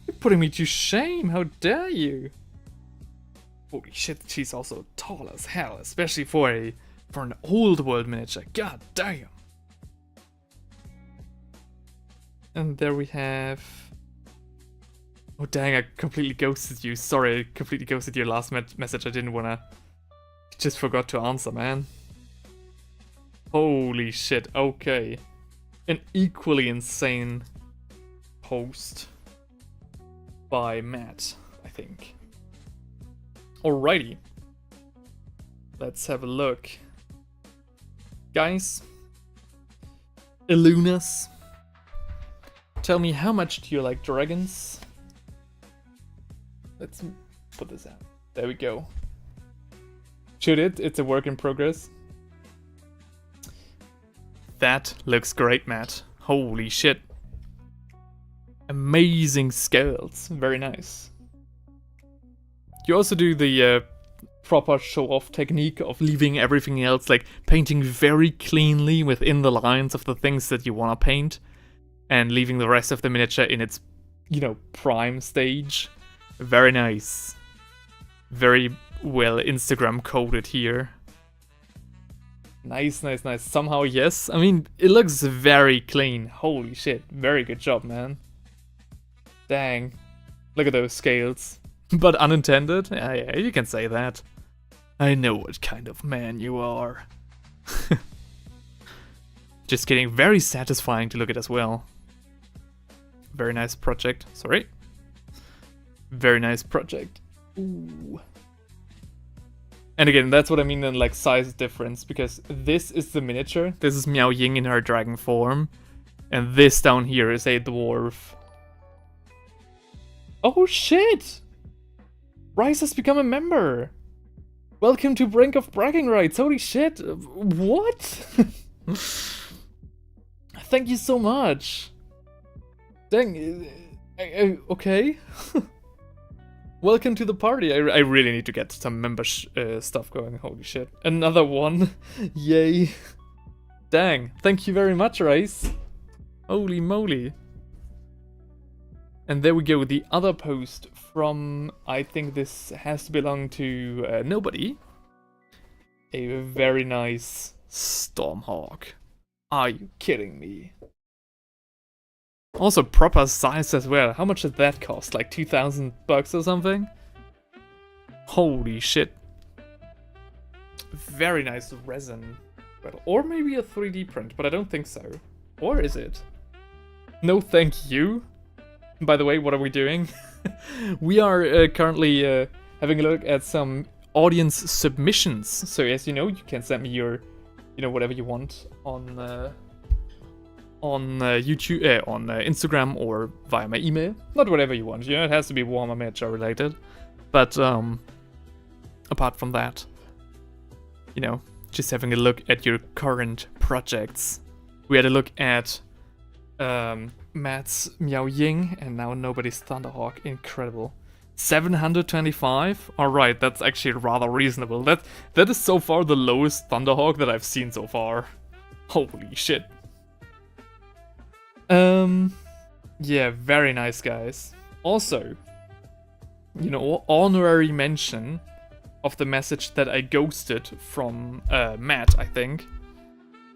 You're putting me to shame, how dare you? Holy shit, she's also tall as hell, especially for an old world miniature. God damn. And there we have... Oh dang, I completely ghosted you. Sorry, I completely ghosted your last message. I didn't wanna... Just forgot to answer, man. Holy shit, okay. An equally insane post by Matt, I think. Alrighty. Let's have a look. Guys. Illunas. Tell me, how much do you like dragons? Let's put this out. There we go. Shoot it, it's a work in progress. That looks great, Matt. Holy shit. Amazing scales. Very nice. You also do the proper show-off technique of leaving everything else, like painting very cleanly within the lines of the things that you want to paint, and leaving the rest of the miniature in its, you know, prime stage. Very nice. Very well Instagram coded here. Nice, nice, nice. Somehow, yes. I mean, it looks very clean. Holy shit. Very good job, man. Dang. Look at those scales. But unintended? Yeah, you can say that. I know what kind of man you are. Just kidding. Very satisfying to look at as well. Very nice project. Sorry. Very nice project. Ooh. And again, that's what I mean in like size difference, because this is the miniature. This is Miao Ying in her dragon form. And this down here is a dwarf. Oh shit! Ryza's become a member! Welcome to Brink of Bragging Rights, holy shit! What? Thank you so much! Dang, okay. Welcome to the party. I really need to get some member stuff going, holy shit. Another one, yay. Dang, thank you very much, Rice. Holy moly. And there we go, the other post from, I think this has to belong to nobody. A very nice Stormhawk. Are you kidding me? Also proper size as well. How much did that cost? Like 2,000 bucks or something? Holy shit. Very nice resin. Or maybe a 3D print, but I don't think so. Or is it? No thank you. By the way, what are we doing? We are currently having a look at some audience submissions. So as you know, you can send me your, you know, whatever you want on YouTube, on Instagram, or via my email. Not whatever you want, you know, it has to be Warhammer miniature related. But apart from that, you know, just having a look at your current projects. We had a look at Matt's Miao Ying, and now nobody's Thunderhawk. Incredible. 725? Alright, that's actually rather reasonable. That is so far the lowest Thunderhawk that I've seen so far. Holy shit. Yeah, very nice, guys. Also, you know, honorary mention of the message that I ghosted from Matt, I think.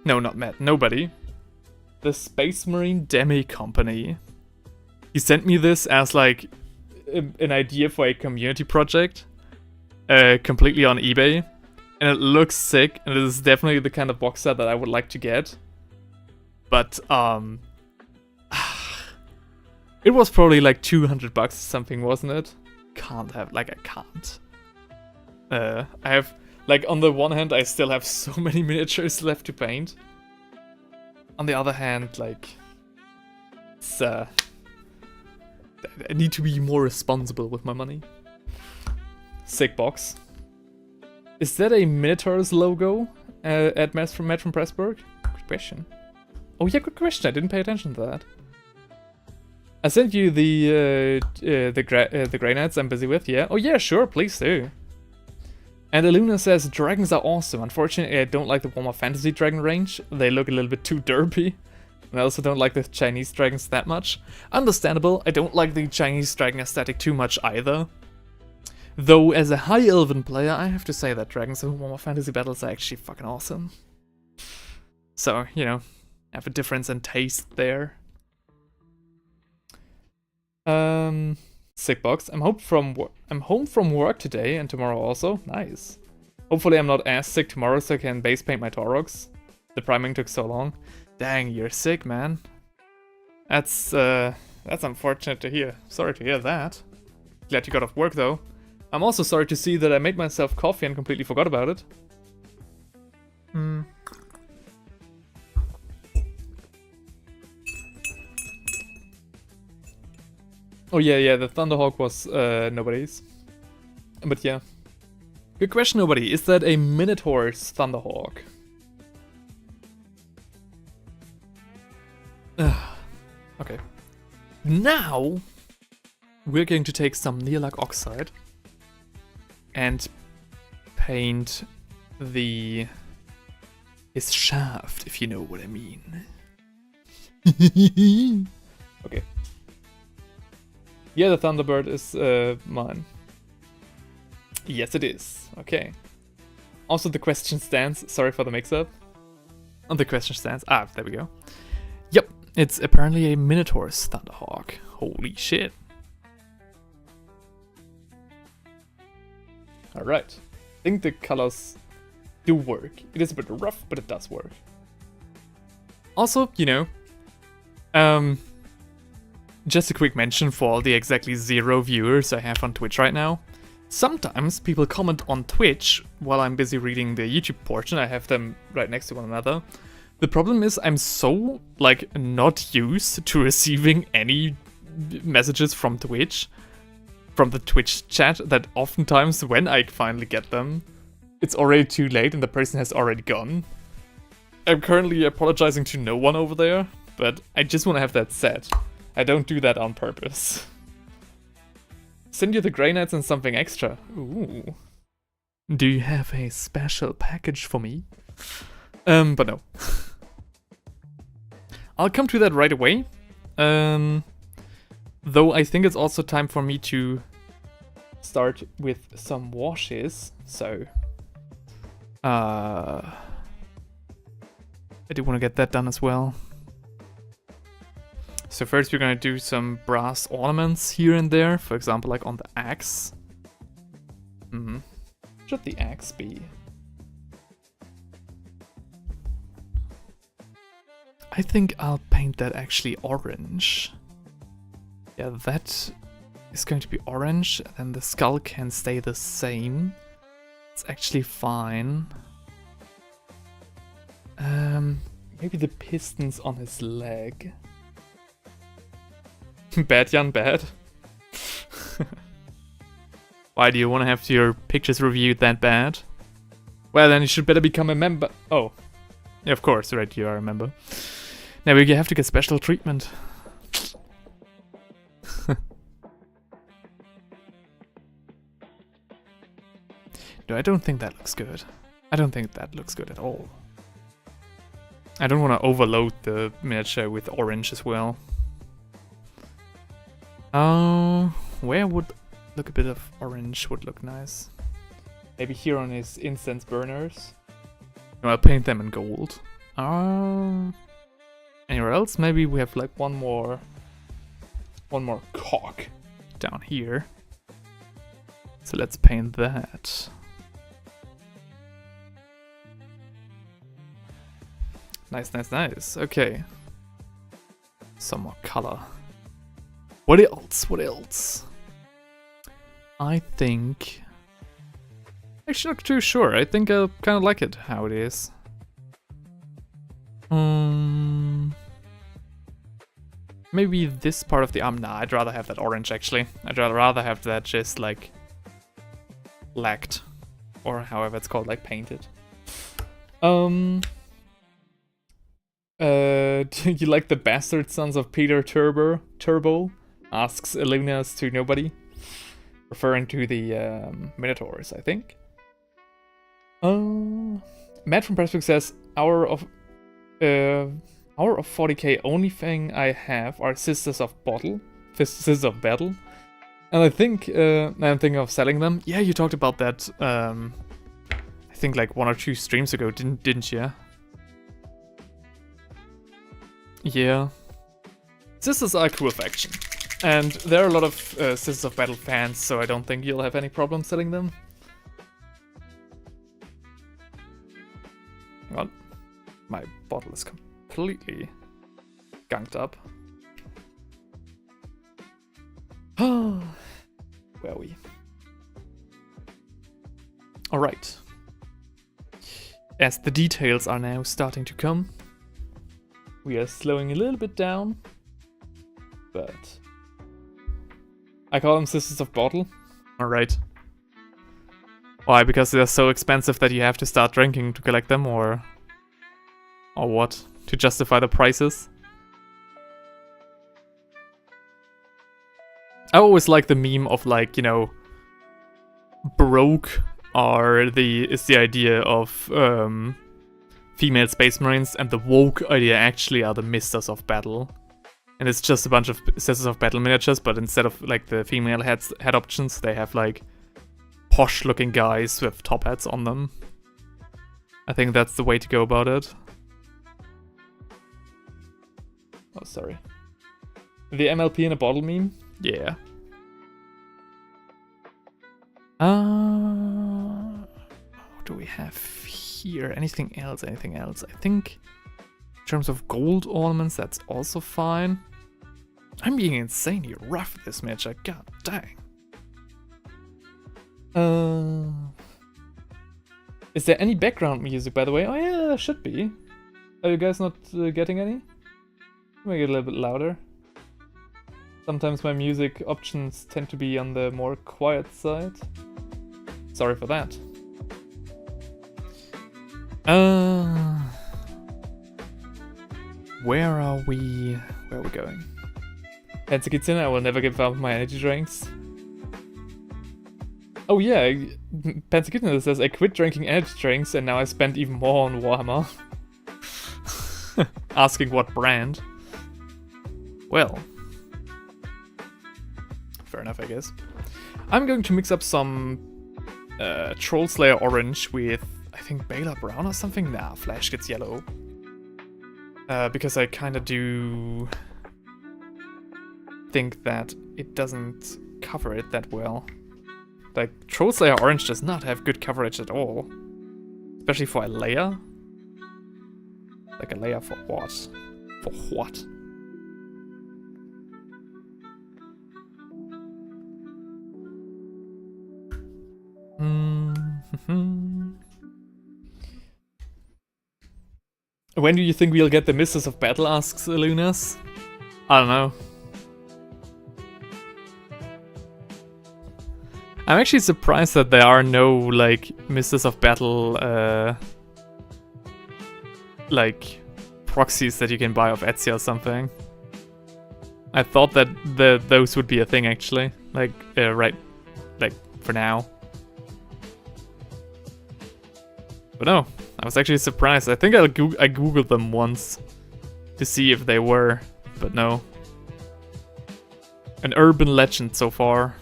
No, not Matt, nobody. The Space Marine Demi Company. He sent me this as like an idea for a community project, completely on eBay, and it looks sick, and it is definitely the kind of box set that I would like to get. But it was probably like $200 or something, wasn't it? Can't have, like, I can't. I have, like, on the one hand, I still have so many miniatures left to paint. On the other hand, like, it's, I need to be more responsible with my money. Sick box. Is that a Minotaur's logo at Matt from Pressburg? Good question. Oh yeah, good question. I didn't pay attention to that. I sent you the Grey Knights I'm busy with, yeah? Oh yeah, sure, please do. And Aluna says, dragons are awesome. Unfortunately, I don't like the Warhammer Fantasy dragon range. They look a little bit too derpy. And I also don't like the Chinese dragons that much. Understandable, I don't like the Chinese dragon aesthetic too much either. Though, as a High Elven player, I have to say that dragons in Warhammer Fantasy battles are actually fucking awesome. So, you know, have a difference in taste there. Sick box. I'm home from work today and tomorrow also. Nice. Hopefully I'm not as sick tomorrow so I can base paint my Taurox. The priming took so long. Dang, you're sick, man. That's unfortunate to hear. Sorry to hear that. Glad you got off work though. I'm also sorry to see that I made myself coffee and completely forgot about it. Oh yeah, the Thunderhawk was nobody's. But yeah. Good question, nobody. Is that a Minotaur's Thunderhawk? Okay. Now we're going to take some Nearlac Oxide and paint his shaft, if you know what I mean. Okay. Yeah, the Thunderbird is mine. Yes, it is. Okay. Also, the question stands. Sorry for the mix-up. Oh, the question stands. Ah, there we go. Yep, it's apparently a Minotaur's Thunderhawk. Holy shit. Alright. I think the colors do work. It is a bit rough, but it does work. Also, you know, just a quick mention for all the exactly 0 viewers I have on Twitch right now. Sometimes people comment on Twitch while I'm busy reading the YouTube portion. I have them right next to one another. The problem is I'm so, like, not used to receiving any messages from Twitch, from the Twitch chat, that oftentimes when I finally get them, it's already too late and the person has already gone. I'm currently apologizing to no one over there, but I just want to have that said. I don't do that on purpose. Send you the Grey Knights and something extra. Ooh. Do you have a special package for me? But no. I'll come to that right away. Though I think it's also time for me to start with some washes. So, I do want to get that done as well. So first we're gonna do some brass ornaments here and there, for example, like on the axe. Should the axe be? I think I'll paint that actually orange. Yeah, that is going to be orange, and then the skull can stay the same. It's actually fine. Maybe the pistons on his leg. Bad, Jan, bad. Why do you want to have your pictures reviewed that bad? Well, then you should better become a member. Oh, yeah, of course, right, you are a member. Now we have to get special treatment. No, I don't think that looks good. I don't think that looks good at all. I don't want to overload the miniature with orange as well. Where would look a bit of orange would look nice? Maybe here on his incense burners. No, I'll paint them in gold. Anywhere else? Maybe we have like one more cock down here. So let's paint that. Nice, nice, nice. Okay. Some more color. What else? What else? I think... Actually, not too sure. I think I kind of like it how it is. Maybe this part of the arm. Nah, I'd rather have that orange actually. I'd rather have that just like lacked, or however it's called, like painted. Do you like the bastard sons of Peter Turbo? Asks Illumina's to nobody, referring to the Minotaurs, I think. Matt from Pressbook says, hour of 40k. Only thing I have are Sisters of Battle, and I think I'm thinking of selling them. Yeah, you talked about that. I think like 1 or 2 streams ago, didn't you? Yeah. Sisters are a cool faction, and there are a lot of Sisters of Battle fans, so I don't think you'll have any problem selling them. Hang on. My bottle is completely gunked up. Where are we? Alright. As the details are now starting to come, we are slowing a little bit down, but I call them Sisters of Bottle. Alright. Why? Because they're so expensive that you have to start drinking to collect them, or what? To justify the prices? I always like the meme of like, you know, broke is the idea of female space marines, and the woke idea actually are the Misters of Battle. And it's just a bunch of Sisters of Battle miniatures, but instead of like the female head options, they have like posh looking guys with top hats on them. I think that's the way to go about it. Oh, sorry. The MLP in a bottle meme? Yeah. What do we have here? Anything else? Anything else? I think in terms of gold ornaments, that's also fine. I'm being insanely rough with this miniature. God dang. Is there any background music, by the way? Oh yeah, there should be. Are you guys not getting any? Make it a little bit louder. Sometimes my music options tend to be on the more quiet side. Sorry for that. Where are we? Where are we going? Pensakitsin, I will never give up my energy drinks. Oh yeah, Pensakitsin says, I quit drinking energy drinks and now I spend even more on Warhammer. Asking what brand. Well. Fair enough, I guess. I'm going to mix up some Troll Slayer orange with, I think, Baylor brown or something? Nah, Flash gets yellow. Because I kind of do think that it doesn't cover it that well. Like, Troll Slayer orange does not have good coverage at all. Especially for a layer. Like a layer for what? For what? When do you think we'll get the Misters of Battle, asks Lunas. I don't know. I'm actually surprised that there are no, like, Misters of Battle, like, proxies that you can buy off Etsy or something. I thought that those would be a thing, actually. Like, right, like, for now. But no, I was actually surprised. I think I googled them once to see if they were, but no. An urban legend so far.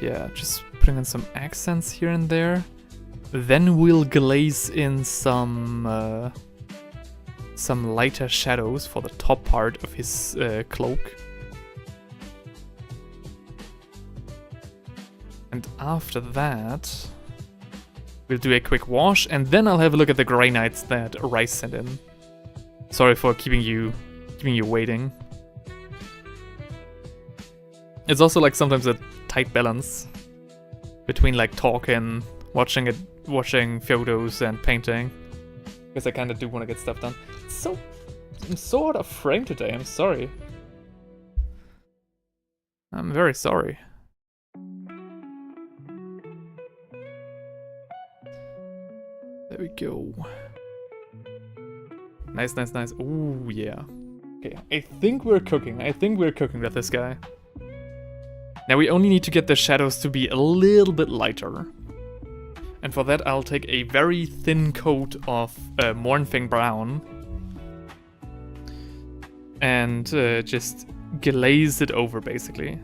Yeah, just putting in some accents here and there. Then we'll glaze in some lighter shadows for the top part of his cloak. And after that, we'll do a quick wash, and then I'll have a look at the grey knights that Ryza sent in. Sorry for keeping you waiting. It's also like sometimes a tight balance between like talking, watching photos, and painting. Because I kind of do want to get stuff done. I'm so out of frame today. I'm sorry. I'm very sorry. There we go. Nice, nice, nice. Ooh, yeah. Okay, I think we're cooking. I think we're cooking with this guy. Now we only need to get the shadows to be a little bit lighter. And for that I'll take a very thin coat of Mornfang Brown. And just glaze it over, basically.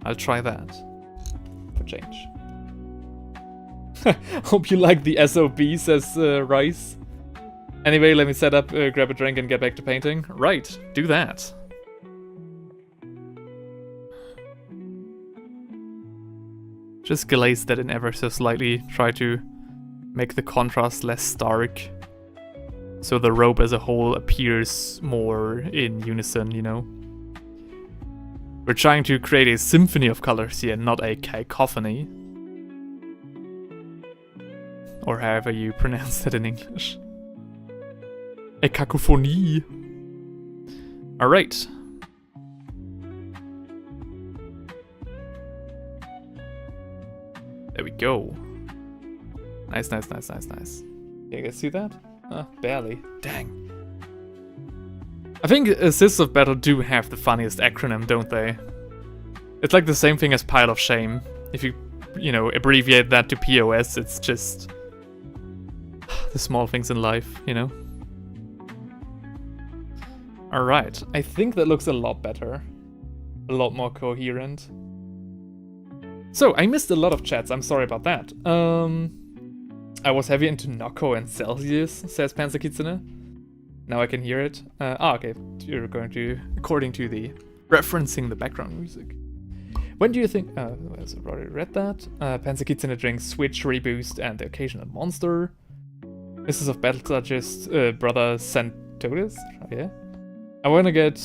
I'll try that. For change. Hope you like the SOB, says Ryza. Anyway, let me set up, grab a drink and get back to painting. Right, do that. Just glaze that in ever so slightly. Try to make the contrast less stark. So the robe as a whole appears more in unison, you know? We're trying to create a symphony of colors here, not a cacophony. Or however you pronounce that in English. A cacophony. Alright. There we go. Nice, nice, nice, nice, nice. Yeah, you guys see that? Barely. Dang. I think Assists of Battle do have the funniest acronym, don't they? It's like the same thing as Pile of Shame. If you know, abbreviate that to POS, it's just the small things in life, you know? Alright, I think that looks a lot better. A lot more coherent. So, I missed a lot of chats, I'm sorry about that. I was heavy into Nocco and Celsius, says Panzer Kitsune. Now I can hear it. Okay, you're going to, according to the, referencing the background music. When do you think, I've already read that. Panzer Kitsune drinks Switch, Reboost, and the occasional monster. Mrs. of Battle suggest Brother Santotis, yeah. I wanna get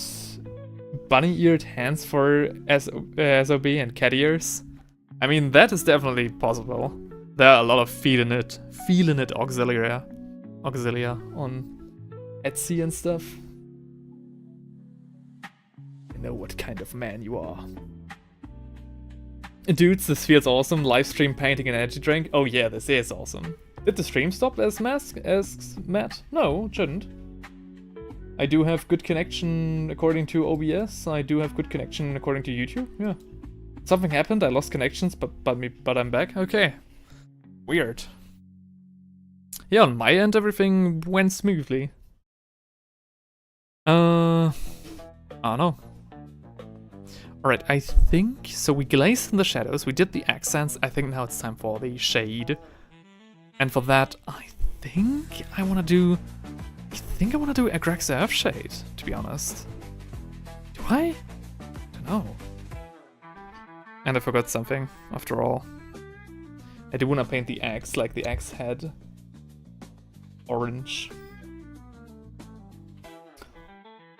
bunny-eared hands for SOB and cat ears. I mean, that is definitely possible. There are a lot of feeling it auxilia on Etsy and stuff. I know what kind of man you are. Dudes, this feels awesome. Livestream painting an energy drink. Oh yeah, this is awesome. Did the stream stop as Matt? No, it shouldn't. I do have good connection according to OBS. I do have good connection according to YouTube. Yeah. Something happened. I lost connections, but I'm back. Okay. Weird. Yeah, on my end everything went smoothly. I don't know. Alright, I think so. We glazed in the shadows. We did the accents. I think now it's time for the shade. And for that, I think I want to do a Grex Earth shade, to be honest. Do I? Don't know. And I forgot something, after all. I do want to paint the axe, like the axe head. Orange.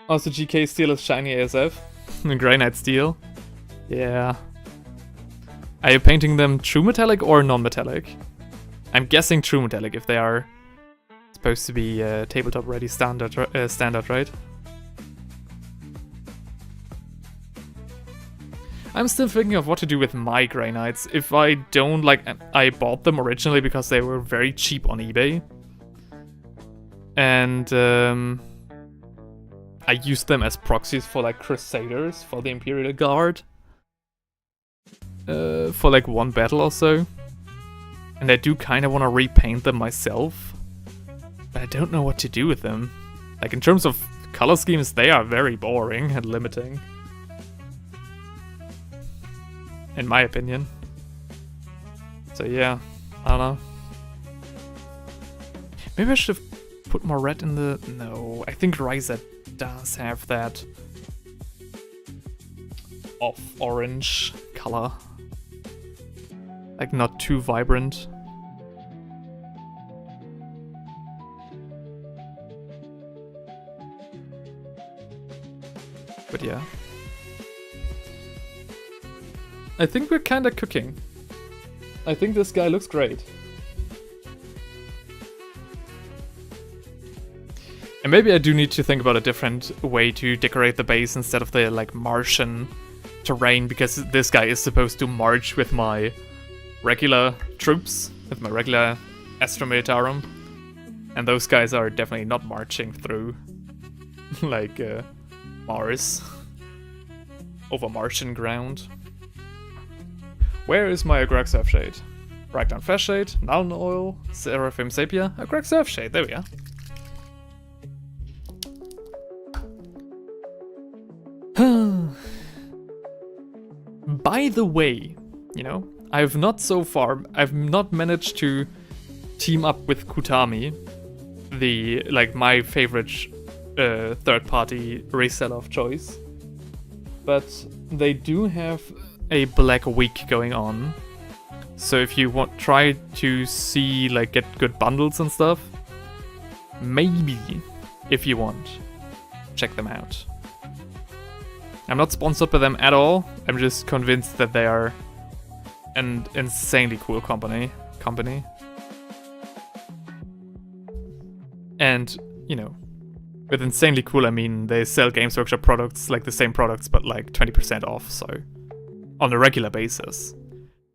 Also, GK Steel is shiny ASF. Grey Knight Steel. Yeah. Are you painting them true metallic or non-metallic? I'm guessing true metallic if they are supposed to be tabletop ready standard, right? I'm still thinking of what to do with my Grey Knights. If I don't like, I bought them originally because they were very cheap on eBay. And I used them as proxies for like Crusaders, for the Imperial Guard. For like one battle or so. And I do kind of want to repaint them myself, but I don't know what to do with them. Like, in terms of color schemes, they are very boring and limiting, in my opinion. So yeah, I don't know. Maybe I should have put more red in the... No, I think Ryza does have that off orange color. Like, not too vibrant. But yeah. I think we're kinda cooking. I think this guy looks great. And maybe I do need to think about a different way to decorate the base instead of the, like, Martian terrain, because this guy is supposed to march with my regular troops, with my regular Astra Militarum, and those guys are definitely not marching through like Mars over Martian ground. Where is my Agrag Surfshade? Ragdown Flashshade, Nuln Oil, Seraphim Sapia, Agrag Surfshade, there we are. By the way, you know, I've not managed to team up with Kutami, the, like, my favorite third-party reseller of choice. But they do have a Black Week going on. So if you try to see, like, get good bundles and stuff, maybe, if you want, check them out. I'm not sponsored by them at all. I'm just convinced that they are an insanely cool company. And, you know, with insanely cool, I mean they sell Games Workshop products, like the same products, but like 20% off, so on a regular basis.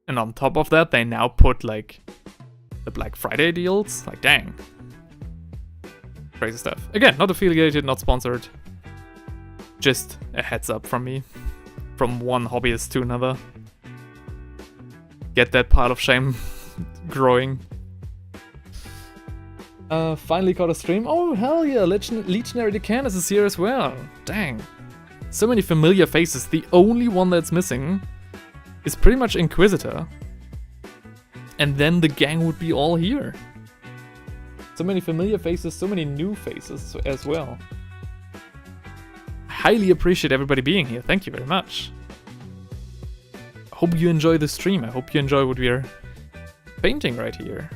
And on top of that, they now put, like, the Black Friday deals. Like, dang. Crazy stuff. Again, not affiliated, not sponsored. Just a heads up from me. From one hobbyist to another. Get that pile of shame growing. Finally caught a stream. Oh, hell yeah, Legionary Decanus is here as well. Dang. So many familiar faces. The only one that's missing is pretty much Inquisitor. And then the gang would be all here. So many familiar faces, so many new faces as well. Highly appreciate everybody being here. Thank you very much. I hope you enjoy the stream. I hope you enjoy what we're painting right here.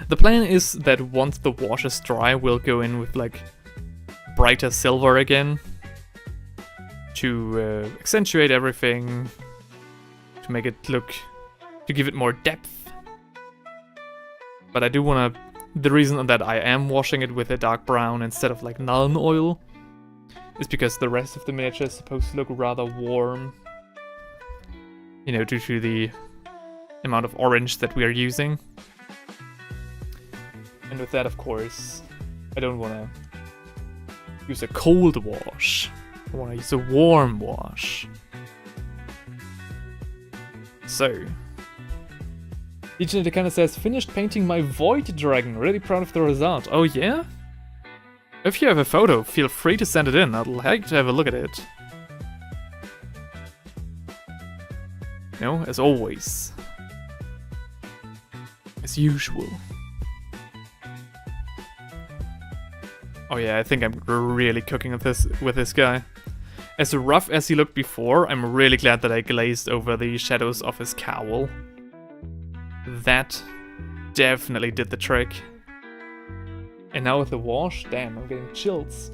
The plan is that once the wash is dry, we'll go in with, like, brighter silver again to accentuate everything, to make it look, to give it more depth. But I do want to... The reason that I am washing it with a dark brown instead of, like, Nuln Oil is because the rest of the miniature is supposed to look rather warm. You know, due to the amount of orange that we are using. And with that, of course, I don't want to use a cold wash. I want to use a warm wash. So... Legionary kind of says, finished painting my Void Dragon, really proud of the result. Oh yeah? If you have a photo, feel free to send it in, I'd like to have a look at it. You know, as always. As usual. Oh yeah, I think I'm really cooking with this guy. As rough as he looked before, I'm really glad that I glazed over the shadows of his cowl. That definitely did the trick. And now with the wash, damn, I'm getting chills.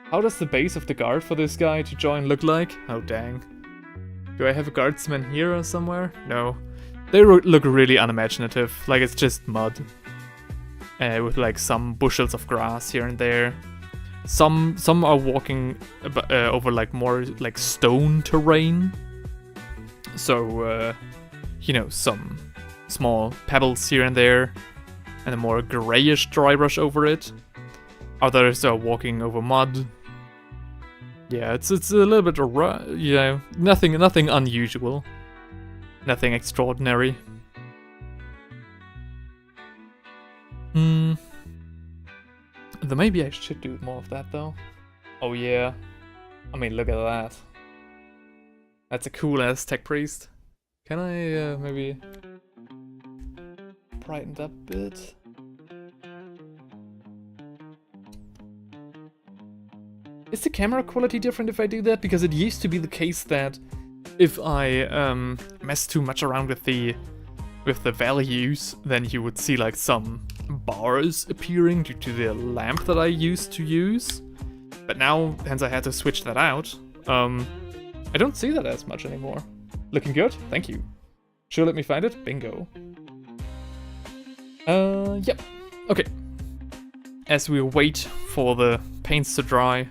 How does the base of the guard for this guy to join look like? Oh dang. Do I have a guardsman here or somewhere? No. They look really unimaginative, like it's just mud. With like some bushels of grass here and there. Some are walking over like more like stone terrain. So, you know, some small pebbles here and there, and a more grayish dry brush over it. Others are walking over mud. Yeah, it's a little bit, nothing unusual. Nothing extraordinary. Then maybe I should do more of that though. Oh yeah. I mean, look at that. That's a cool ass Techpriest. Can I maybe brighten that a bit? Is the camera quality different if I do that? Because it used to be the case that if I mess too much around with the values, then you would see like some bars appearing due to the lamp that I used to use. But now, hence I had to switch that out, I don't see that as much anymore. Looking good? Thank you. Sure, let me find it. Bingo. Yep. Okay. As we wait for the paints to dry,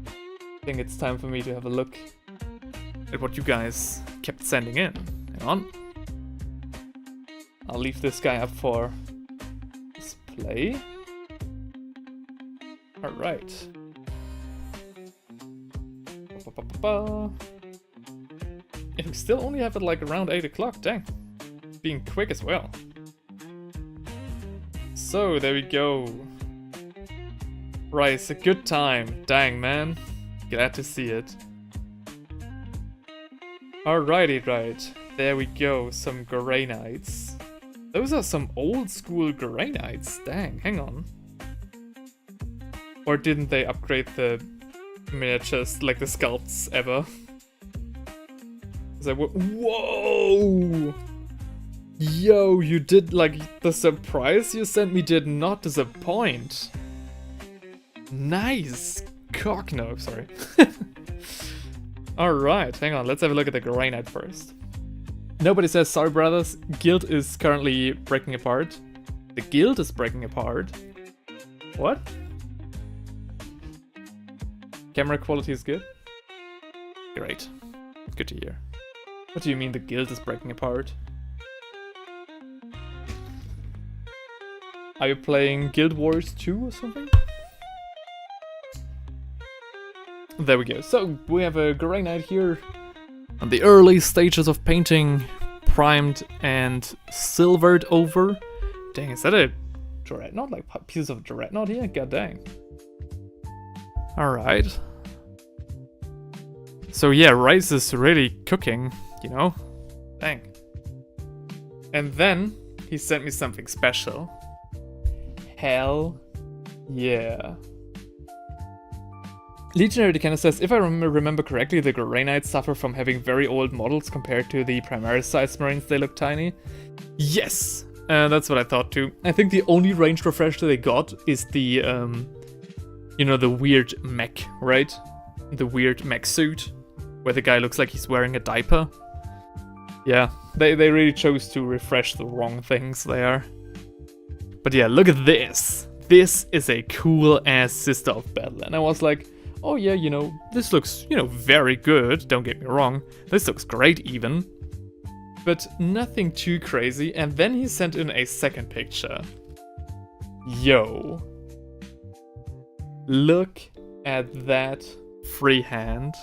I think it's time for me to have a look at what you guys kept sending in. Hang on. I'll leave this guy up for display. Alright. And we still only have it like around 8 o'clock, dang. Being quick as well. So, there we go. Right, it's a good time. Dang, man. Glad to see it. Alrighty, right. There we go, some granites. Those are some old school granites. Dang, hang on. Or didn't they upgrade the miniatures, like the sculpts, ever? Whoa! Yo, you did, like, the surprise you sent me did not disappoint. Nice! Cock, no, sorry. Alright, hang on, let's have a look at the granite first. Nobody says sorry, brothers. Guild is currently breaking apart. The guild is breaking apart. What? Camera quality is good? Great. Good to hear. What do you mean the guild is breaking apart? Are you playing Guild Wars 2 or something? There we go. So, we have a granite here. On the early stages of painting, primed and silvered over. Dang, is that a dreadnought? Like pieces of dreadnought here? God dang. Alright. So yeah, Ryza is really cooking, you know? Dang. And then, he sent me something special. Hell yeah. Legionary Decanter says, if I remember correctly, the Granites suffer from having very old models compared to the Primaris size Marines. They look tiny. Yes! That's what I thought too. I think the only range refresh that they got is the, you know, the weird mech, right? The weird mech suit, where the guy looks like he's wearing a diaper. Yeah, they really chose to refresh the wrong things there. But yeah, look at this. This is a cool-ass Sister of Battle. And I was like, oh yeah, you know, this looks, you know, very good, don't get me wrong. This looks great even. But nothing too crazy, and then he sent in a second picture. Yo. Look at that freehand.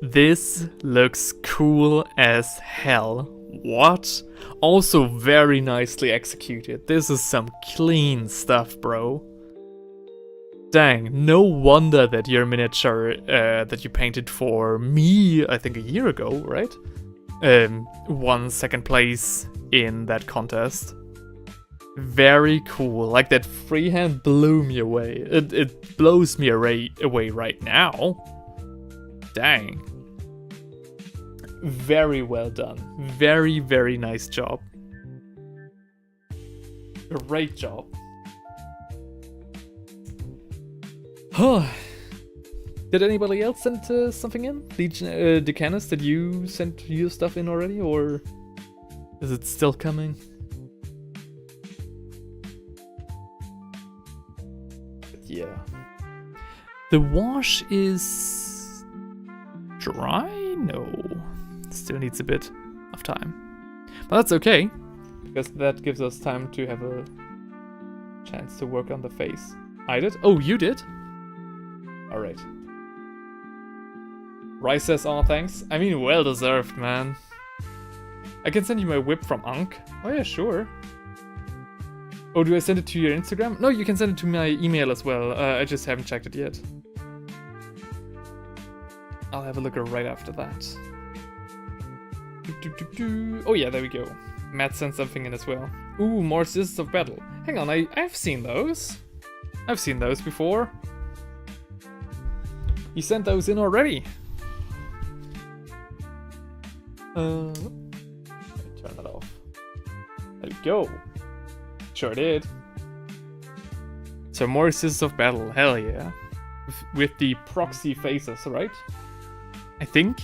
This looks cool as hell. What? Also very nicely executed. This is some clean stuff, bro. Dang, no wonder that your miniature that you painted for me, I think a year ago, right? Won second place in that contest. Very cool. Like, that freehand blew me away. It blows me away right now. Dang. Very well done. Very, very nice job. Great job. Did anybody else send something in? Legion Decanus, did you send your stuff in already, or is it still coming? But yeah. The wash is dry? No. Still needs a bit of time. But that's okay, because that gives us time to have a chance to work on the face. I did? Oh, you did? Alright. Rice says, "Oh, thanks." I mean, well deserved, man. I can send you my whip from Ankh. Oh yeah, sure. Oh, do I send it to your Instagram? No, you can send it to my email as well. I just haven't checked it yet. I'll have a look right after that. Oh yeah, there we go. Matt sent something in as well. Ooh, more Sisters of Battle. Hang on, I've seen those. I've seen those before. You sent those in already. Let me turn that off. There we go. Sure did. So more Sisters of Battle, hell yeah. With the proxy faces, right? I think?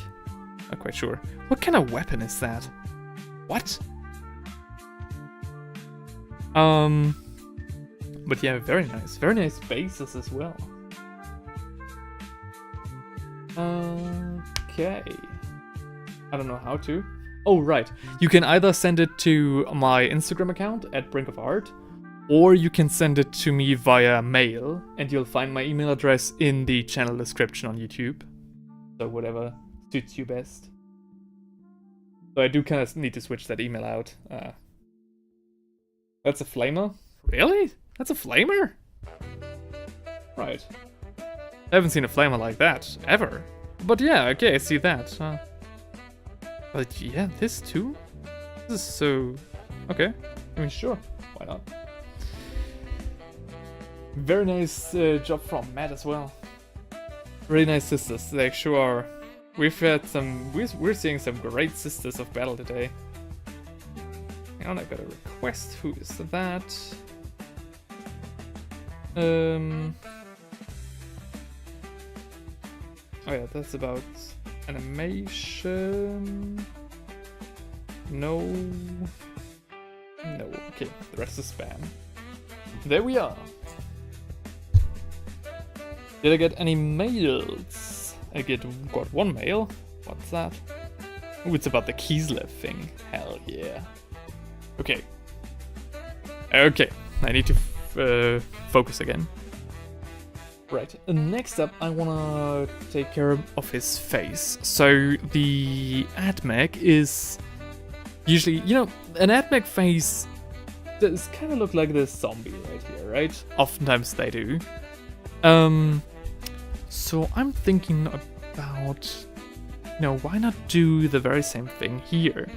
Not quite sure. What kind of weapon is that? What? But yeah, very nice. Very nice bases as well. Okay. I don't know how to. Oh, right. You can either send it to my Instagram account at brinkofart, or you can send it to me via mail, and you'll find my email address in the channel description on YouTube. So whatever suits you best. So I do kind of need to switch that email out. That's a flamer? Really? That's a flamer? Right. I haven't seen a flamer like that, ever. But yeah, okay, I see that. But yeah, this too? This is so... Okay. I mean, sure. Why not? Very nice job from Matt as well. Really nice sisters. They sure are. We've had some... We're seeing some great Sisters of Battle today. Hang on, I've got a request. Who is that? Oh yeah, that's about animation. No. No. Okay, the rest is spam. There we are. Did I get any mails? I got one mail. What's that? Oh, it's about the Kislev thing. Hell yeah. Okay. Okay, I need to focus again. Right, next up I wanna take care of his face. So the AdMech is usually, you know, an AdMech face does kind of look like this zombie right here, right? Oftentimes they do. So I'm thinking about, you know, why not do the very same thing here?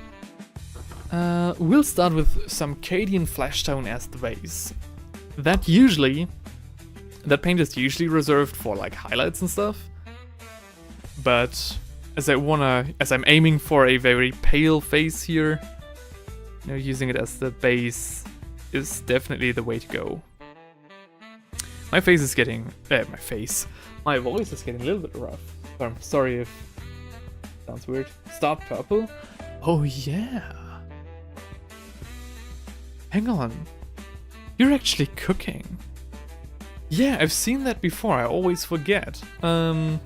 We'll start with some Cadian flesh tone as the base. That paint is usually reserved for like highlights and stuff. But as I'm aiming for a very pale face here, you know, using it as the base is definitely the way to go. My voice is getting a little bit rough. I'm sorry if it sounds weird. Start purple? Oh yeah. Hang on. You're actually cooking. Yeah, I've seen that before, I always forget. What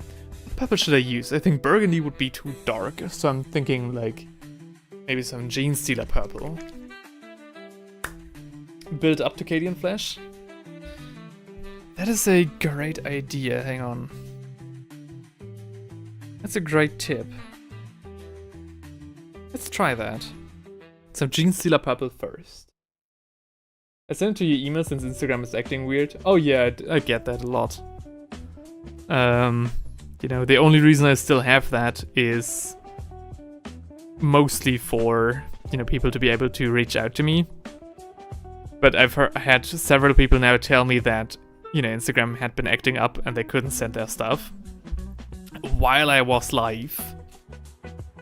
purple should I use? I think burgundy would be too dark, so I'm thinking like maybe some Genestealer purple. Build up to Cadian flesh? That is a great idea, hang on. That's a great tip. Let's try that. Some Genestealer purple first. I sent it to your email since Instagram is acting weird. Oh yeah, I get that a lot. You know, the only reason I still have that is mostly for, you know, people to be able to reach out to me. But I had several people now tell me that, you know, Instagram had been acting up and they couldn't send their stuff while I was live.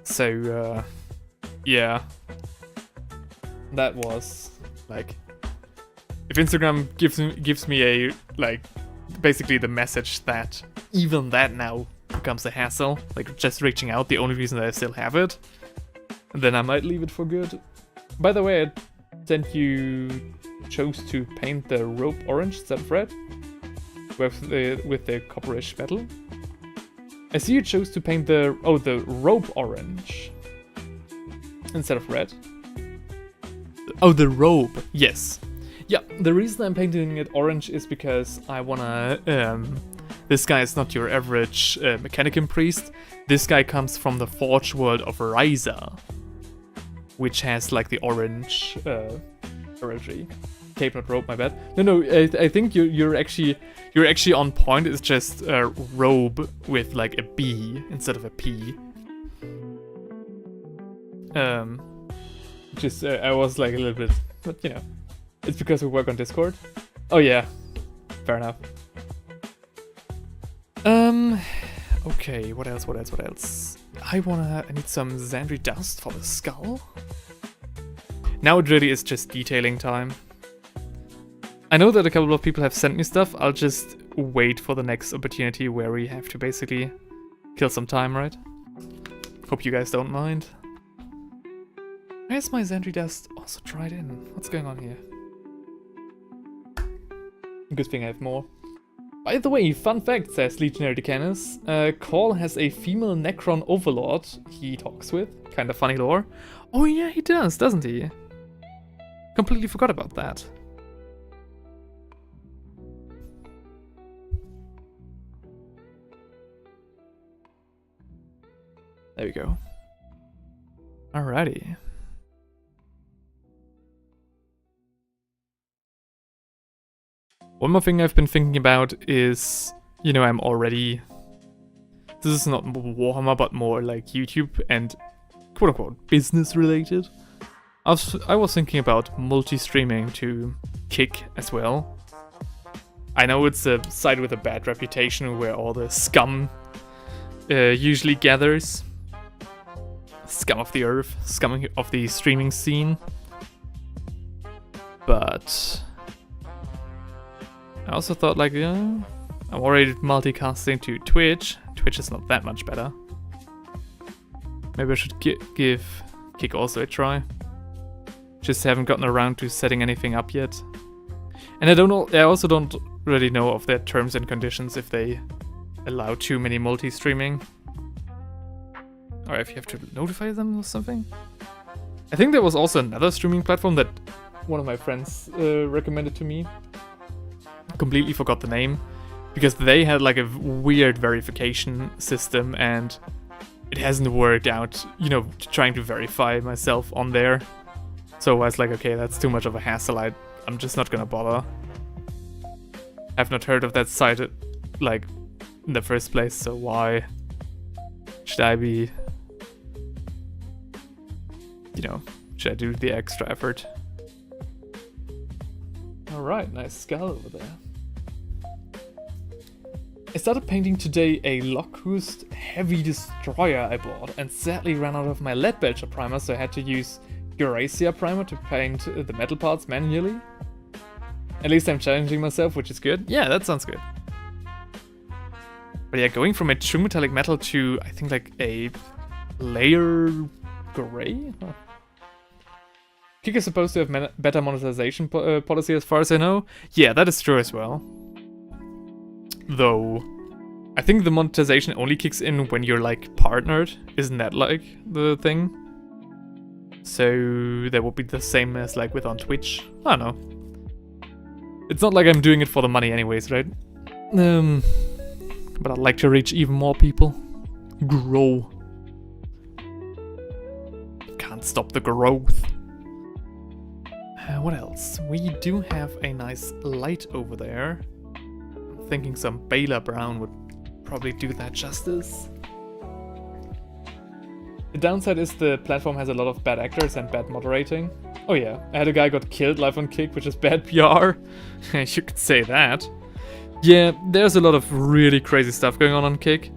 So, yeah. That was, like... If Instagram gives me a, like, basically the message that even that now becomes a hassle, like just reaching out, the only reason that I still have it, then I might leave it for good. By the way, I sent you chose to paint the rope orange instead of red with the copperish metal. I see you chose to paint the rope orange instead of red. Oh, the robe, yes. Yeah, the reason I'm painting it orange is because I wanna This guy is not your average Mechanicum priest. This guy comes from the Forgeworld of Ryza, which has like the orange heraldry. Cape, not robe, my bad. No, I think you're actually on point. It's just a robe with like a B instead of a P. Just I was like a little bit, but you know, it's because we work on Discord. Oh yeah, fair enough. Okay, what else? I need some Xandri dust for the skull. Now it really is just detailing time. I know that a couple of people have sent me stuff. I'll just wait for the next opportunity where we have to basically kill some time, right? Hope you guys don't mind. Where's my Xandri dust also dried in? What's going on here? Good thing I have more. By the way, fun fact, says Legionary Decanus. Call has a female Necron overlord he talks with. Kinda funny lore. Oh yeah, he does, doesn't he? Completely forgot about that. There we go. Alrighty. One more thing I've been thinking about is, you know, I'm already... This is not Warhammer, but more like YouTube and quote-unquote business related. I was thinking about multi-streaming to Kick as well. I know it's a site with a bad reputation where all the scum usually gathers. Scum of the earth, scum of the streaming scene. But I also thought, like, I'm already multicasting to Twitch. Twitch is not that much better. Maybe I should give Kick also a try. Just haven't gotten around to setting anything up yet. And I also don't really know of their terms and conditions if they allow too many multi-streaming. Or if you have to notify them or something. I think there was also another streaming platform that one of my friends recommended to me. Completely forgot the name. Because they had like a weird verification system and it hasn't worked out, you know, trying to verify myself on there. So I was like, okay, that's too much of a hassle. I'm just not gonna bother. I've not heard of that site, like, in the first place, so why should I be... You know, should I do the extra effort? Alright, nice skull over there. I started painting today a Locust Heavy Destroyer I bought, and sadly ran out of my lead belcher primer, so I had to use Eurasia primer to paint the metal parts manually. At least I'm challenging myself, which is good. Yeah, that sounds good. But yeah, going from a true metallic metal to, I think, like a layer gray? Huh. Kick is supposed to have better monetization policy as far as I know. Yeah, that is true as well. Though, I think the monetization only kicks in when you're like partnered. Isn't that like the thing? So that would be the same as like with on Twitch. I don't know. It's not like I'm doing it for the money anyways, right? But I'd like to reach even more people. Grow. Can't stop the growth. What else? We do have a nice light over there. I'm thinking some Baylor Brown would probably do that justice. The downside is the platform has a lot of bad actors and bad moderating. Oh yeah, I had a guy got killed live on Kick, which is bad PR. You could say that. Yeah, there's a lot of really crazy stuff going on Kick.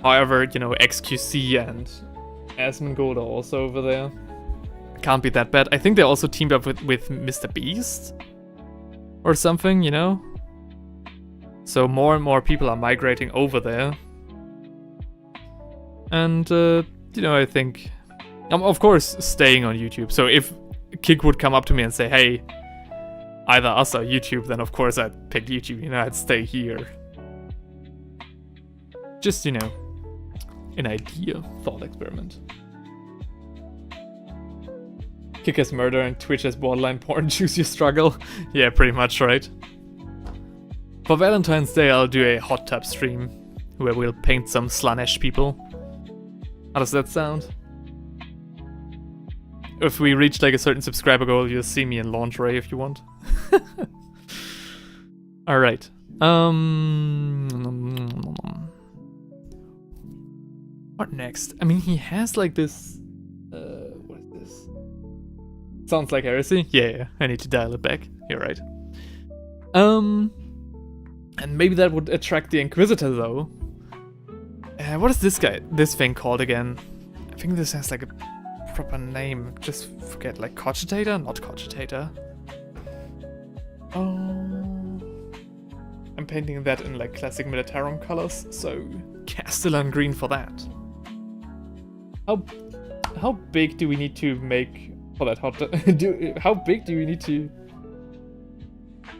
However, you know, XQC and Asmongold are also over there. Can't be that bad. I think they also teamed up with Mr. Beast or something, you know? So more and more people are migrating over there. And, you know, I think I'm, of course, staying on YouTube. So if Kick would come up to me and say, hey, either us or YouTube, then of course I'd pick YouTube, you know, I'd stay here. Just, you know, an idea, thought experiment. Kick as murder and Twitch as borderline porn, choose your struggle. Yeah, pretty much, right? For Valentine's Day, I'll do a hot tub stream where we'll paint some Slanesh people. How does that sound? If we reach like a certain subscriber goal, you'll see me in lingerie if you want. Alright. What next? I mean, he has like this... what is this? Sounds like heresy? Yeah, I need to dial it back. You're right. And maybe that would attract the Inquisitor though. What is this thing called again? I think this has like a proper name. Just forget, like Cogitator? Not Cogitator. I'm painting that in like classic Militarum colors, so Castellan green for that. How big do we need to make for that hot how big do we need to...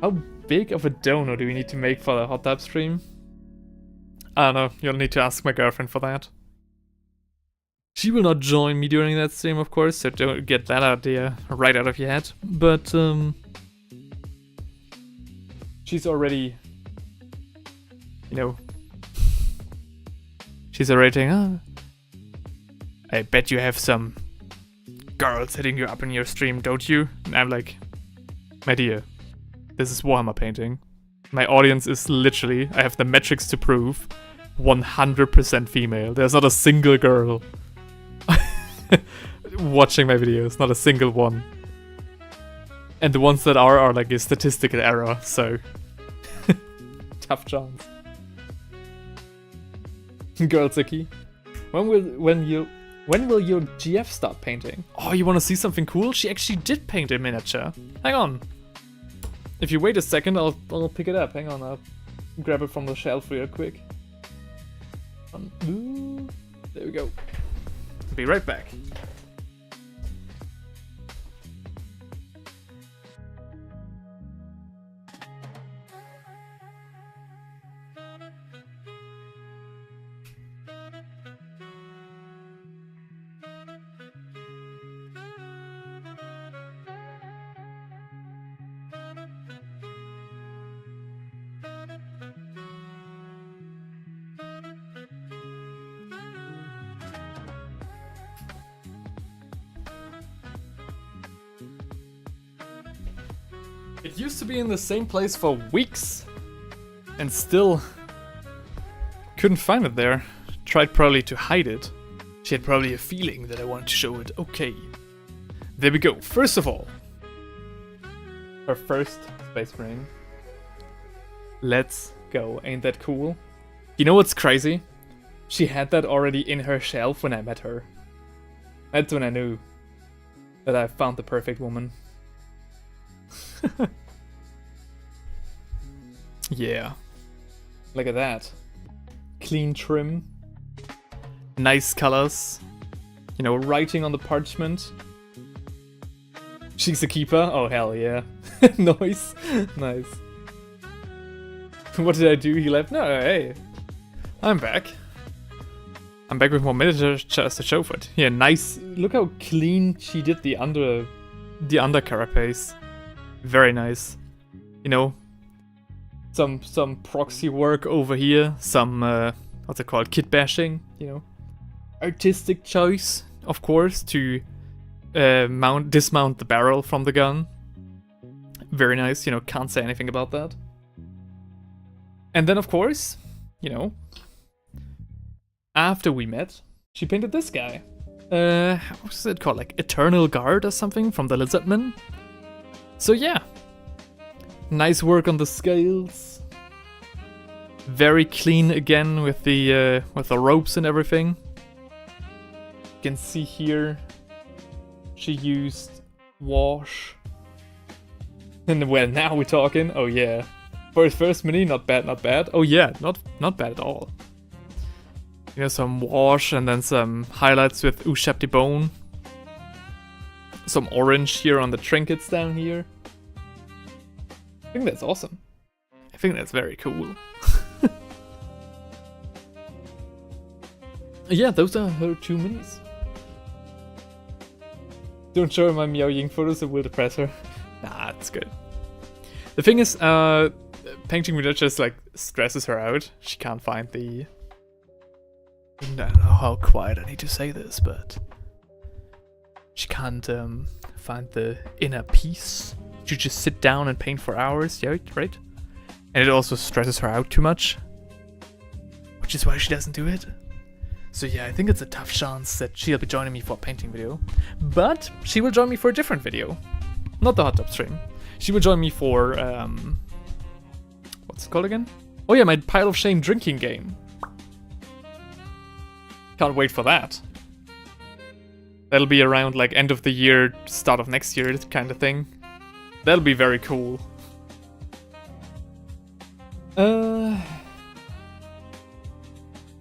How big of a dono do we need to make for the hot tub stream? I don't know, you'll need to ask my girlfriend for that. She will not join me during that stream, of course, so don't get that idea right out of your head. But, she's already... You know... She's already saying, I bet you have some girls hitting you up in your stream, don't you? And I'm like, my dear, this is Warhammer painting. My audience is literally, I have the metrics to prove, 100% female. There's not a single girl watching my videos, not a single one. And the ones that are like a statistical error, so tough chance. Girls are key. When will your GF start painting? Oh, you want to see something cool? She actually did paint a miniature. Hang on. If you wait a second, I'll pick it up. Hang on, I'll grab it from the shelf real quick. There we go. Be right back. It used to be in the same place for weeks, and still couldn't find it there. Tried probably to hide it. She had probably a feeling that I wanted to show it. Okay, there we go. First of all, her first Space Marine. Let's go. Ain't that cool? You know what's crazy? She had that already in her shelf when I met her. That's when I knew that I found the perfect woman. Yeah. Look at that. Clean trim. Nice colors. You know, writing on the parchment. She's a keeper? Oh, hell yeah. Nice. Nice. What did I do? He left? No, hey. I'm back. I'm back with more miniatures to show for it. Yeah, nice. Look how clean she did the under carapace. Very nice. You know, some proxy work over here, some what's it called, kit bashing, you know. Artistic choice, of course, to dismount the barrel from the gun. Very nice, you know, can't say anything about that. And then of course, you know, after we met, she painted this guy. What's it called, like Eternal Guard or something from the Lizardmen? So yeah, nice work on the scales. Very clean again with the ropes and everything. You can see here she used wash. And well, now we're talking. Oh yeah, for his first mini, not bad, not bad. Oh yeah, not bad at all. You know, some wash and then some highlights with Ushap de Bone. Some orange here on the trinkets down here. I think that's awesome. I think that's very cool. Yeah, those are her 2 minis. Don't show her my Miao Ying photos, it will depress her. Nah, it's good. The thing is, painting miniatures like stresses her out. She can't find the... I don't know how quiet I need to say this, but she can't find the inner peace. You just sit down and paint for hours, yeah, right? And it also stresses her out too much, which is why she doesn't do it. So yeah, I think it's a tough chance that she'll be joining me for a painting video, but she will join me for a different video, not the hot tub stream. She will join me for what's it called again? Oh yeah, my Pile of Shame drinking game. Can't wait for that. That'll be around like end of the year, start of next year kind of thing. That'll be very cool.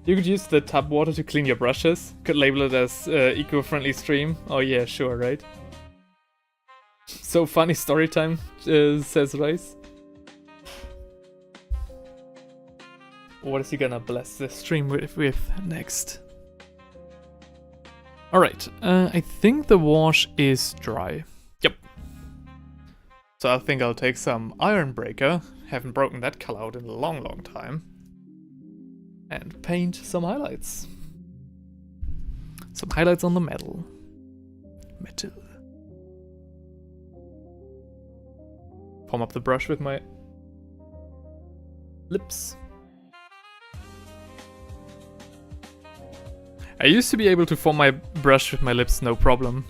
You could use the tap water to clean your brushes. Could label it as eco-friendly stream. Oh yeah, sure, right? So funny story time, says Rice. What is he gonna bless the stream with next? Alright, I think the wash is dry. Yep. So I think I'll take some Iron Breaker, haven't broken that color out in a long time, and paint some highlights. Some highlights on the metal. Form up the brush with my lips. I used to be able to form my brush with my lips no problem,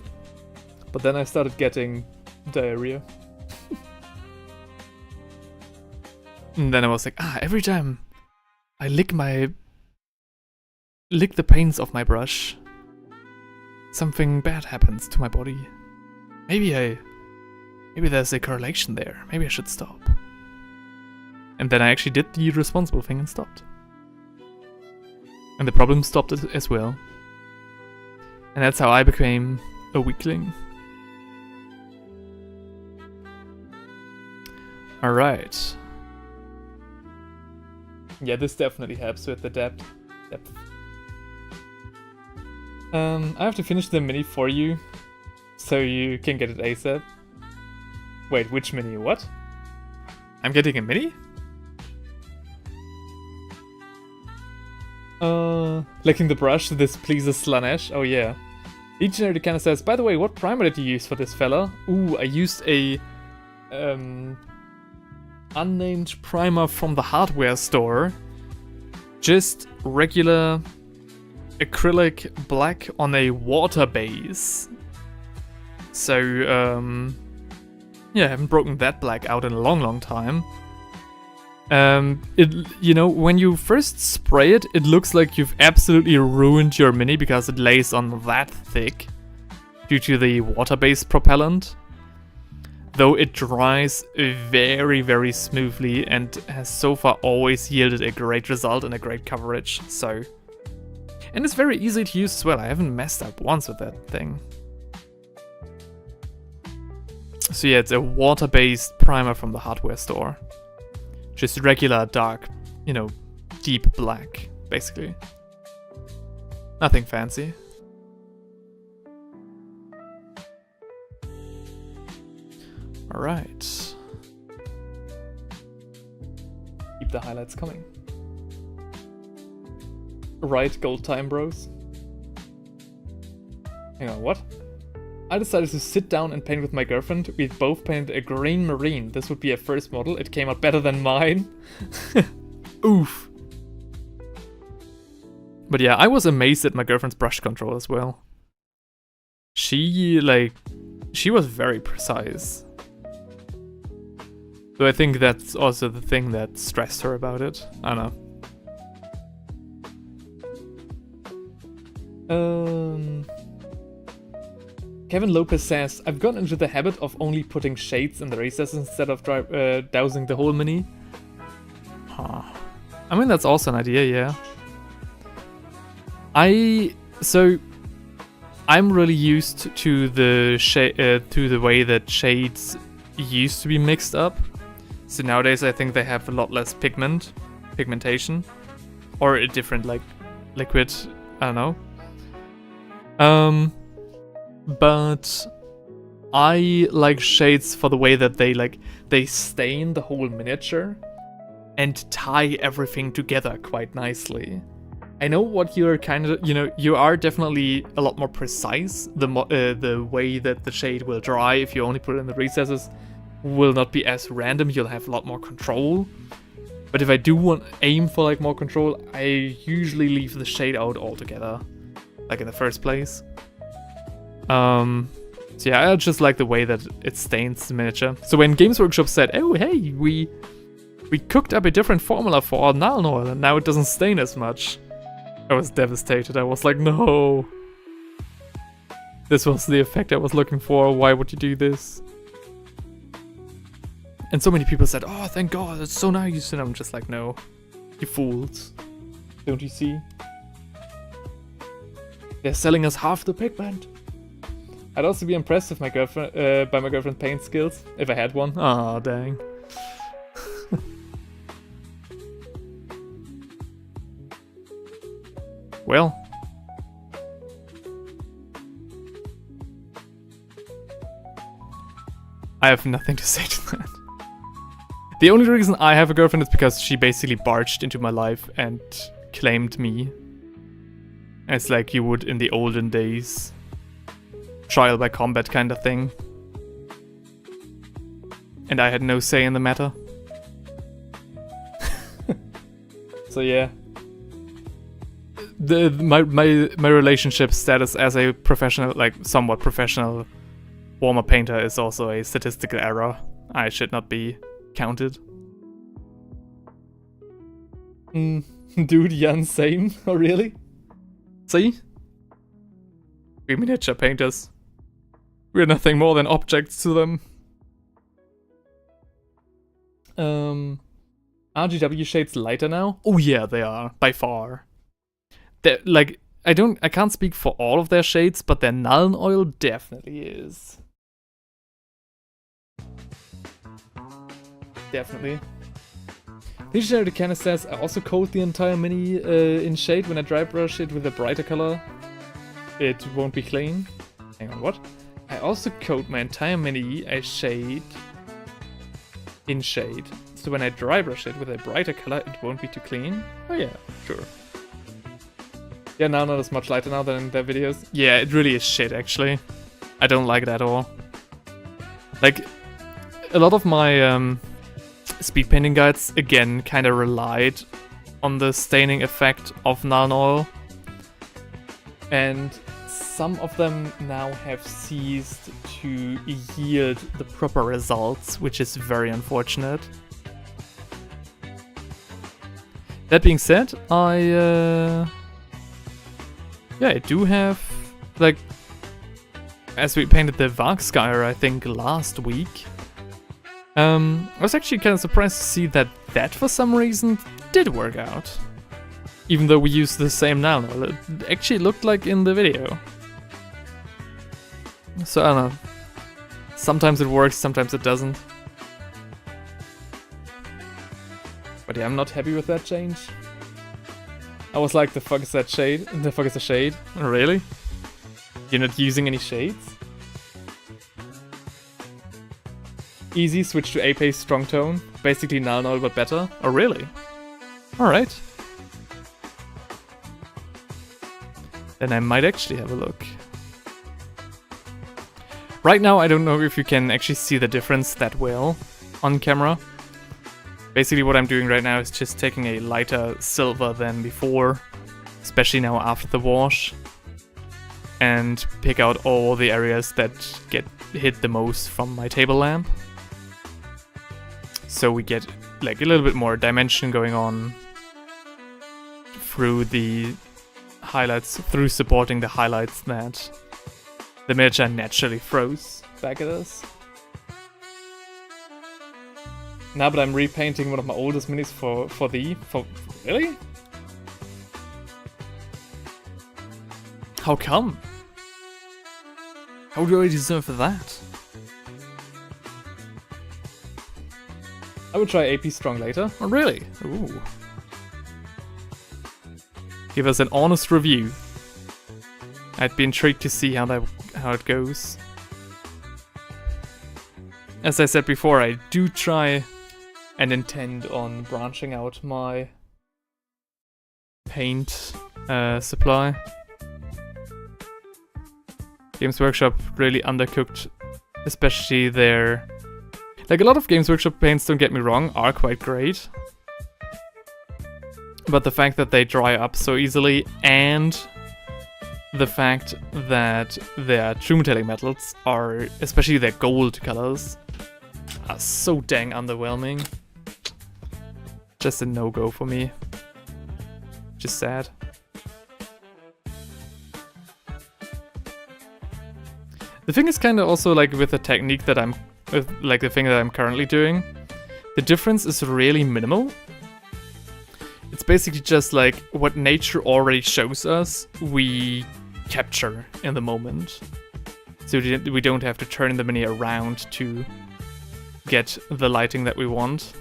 but then I started getting diarrhea. And then I was like, every time I lick the paints off my brush, something bad happens to my body. Maybe there's a correlation there. Maybe I should stop. And then I actually did the responsible thing and stopped. And the problem stopped as well. And that's how I became a weakling. Alright. Yeah, this definitely helps with the depth. I have to finish the mini for you, so you can get it ASAP. Wait, which mini? What? I'm getting a mini? Licking the brush, this pleases Slanesh. Oh yeah. Legionary kind of says, by the way, what primer did you use for this fella? Ooh, I used a unnamed primer from the hardware store. Just regular acrylic black on a water base. So, yeah, I haven't broken that black out in a long time. You know, when you first spray it, it looks like you've absolutely ruined your mini because it lays on that thick due to the water-based propellant. Though it dries very smoothly and has so far always yielded a great result and a great coverage, so... And it's very easy to use as well, I haven't messed up once with that thing. So yeah, it's a water-based primer from the hardware store. Just regular dark, you know, deep black, basically. Nothing fancy. Alright. Keep the highlights coming. Right, gold time, bros. Hang on, what? I decided to sit down and paint with my girlfriend. We both painted a green marine. This would be a first model. It came out better than mine. Oof. But yeah, I was amazed at my girlfriend's brush control as well. She was very precise. So I think that's also the thing that stressed her about it. I don't know. Kevin Lopez says, I've gotten into the habit of only putting shades in the recesses instead of dousing the whole mini. Huh. I mean, that's also an idea, yeah. I'm really used to the way that shades used to be mixed up. So nowadays I think they have a lot less pigmentation. Or a different, like, liquid, I don't know. But I like shades for the way that they stain the whole miniature. and tie everything together quite nicely. I know what you're kind of, you are definitely a lot more precise. The way that the shade will dry, if you only put it in the recesses, will not be as random. You'll have a lot more control. But if I do aim for like more control, I usually leave the shade out altogether, like in the first place. So yeah, I just like the way that it stains the miniature. So when Games Workshop said, oh hey, we cooked up a different formula for our Nuln Oil and now it doesn't stain as much, I was devastated. I was like, no. This was the effect I was looking for. Why would you do this? And so many people said, oh, thank God, it's so nice. And I'm just like, no, you fools. Don't you see? They're selling us half the pigment. I'd also be impressed with my girlfriend, by my girlfriend's paint skills, if I had one. Aw, oh, dang. Well. I have nothing to say to that. The only reason I have a girlfriend is because she basically barged into my life and claimed me. As like you would in the olden days. Trial by combat kind of thing. And I had no say in the matter. So yeah. My relationship status as a professional, like somewhat professional Warhammer painter is also a statistical error. I should not be counted. Dude, Jan, same? Oh really? See? We miniature painters. We're nothing more than objects to them. RGW shades lighter now? Oh yeah, they are, by far. They're, like, I can't speak for all of their shades, but their Nuln Oil definitely is. Definitely. Legionary Decana says, I also coat the entire mini in shade. When I dry brush it with a brighter color, it won't be clean. Hang on, what? I also coat my entire mini a shade in shade. So when I dry brush it with a brighter color, it won't be too clean. Oh yeah, sure. Yeah, now not as much lighter now than in their videos. Yeah, it really is shit, actually. I don't like it at all. Like, a lot of my speed painting guides, again, kind of relied on the staining effect of Nuln Oil. And some of them now have ceased to yield the proper results, which is very unfortunate. That being said, yeah, I do have, like, as we painted the Vargskyer, I think, last week. I was actually kind of surprised to see that for some reason did work out. Even though we used the same Nuln Oil, it actually looked like in the video. So I don't know. Sometimes it works, sometimes it doesn't. But yeah, I'm not happy with that change. I was like, the fuck is that shade? The fuck is the shade? Really? You're not using any shades? Easy, switch to A-Pace Strong Tone. Basically Nuln Oil but better. Oh really? Alright. Then I might actually have a look. Right now I don't know if you can actually see the difference that well on camera. Basically what I'm doing right now is just taking a lighter silver than before, especially now after the wash, and pick out all the areas that get hit the most from my table lamp. So we get like a little bit more dimension going on through the highlights, through supporting the highlights that the miniature naturally throws back at us. Now, but I'm repainting one of my oldest minis for really? How come? How do I deserve that? I would try AP Strong later. Oh, really? Ooh. Give us an honest review. I'd be intrigued to see how it goes. As I said before, I do try and intend on branching out my paint supply. Games Workshop really undercooked, especially their... Like, a lot of Games Workshop paints, don't get me wrong, are quite great. But the fact that they dry up so easily, and the fact that their true metallic metals are, especially their gold colors, are so dang underwhelming. Just a no-go for me. Just sad. The thing is kind of also like with the technique that like the thing that I'm currently doing, the difference is really minimal. It's basically just like what nature already shows us, we capture in the moment. So we don't have to turn the mini around to get the lighting that we want.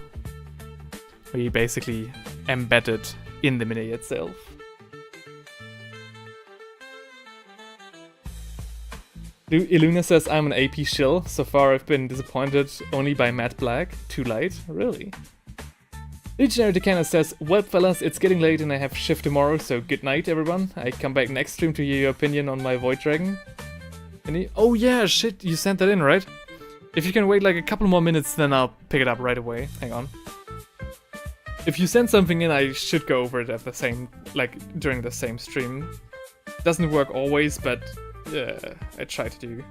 We basically embed it in the mini itself. Iluna says, I'm an AP shill. So far I've been disappointed only by matte black. Too light? Really? Legionary Decana says, well fellas, it's getting late and I have shift tomorrow, so good night everyone. I come back next stream to hear your opinion on my Void Dragon. Oh yeah, shit, you sent that in, right? If you can wait like a couple more minutes, then I'll pick it up right away. Hang on. If you send something in, I should go over it at the same, like, during the same stream. Doesn't work always, but I try to do.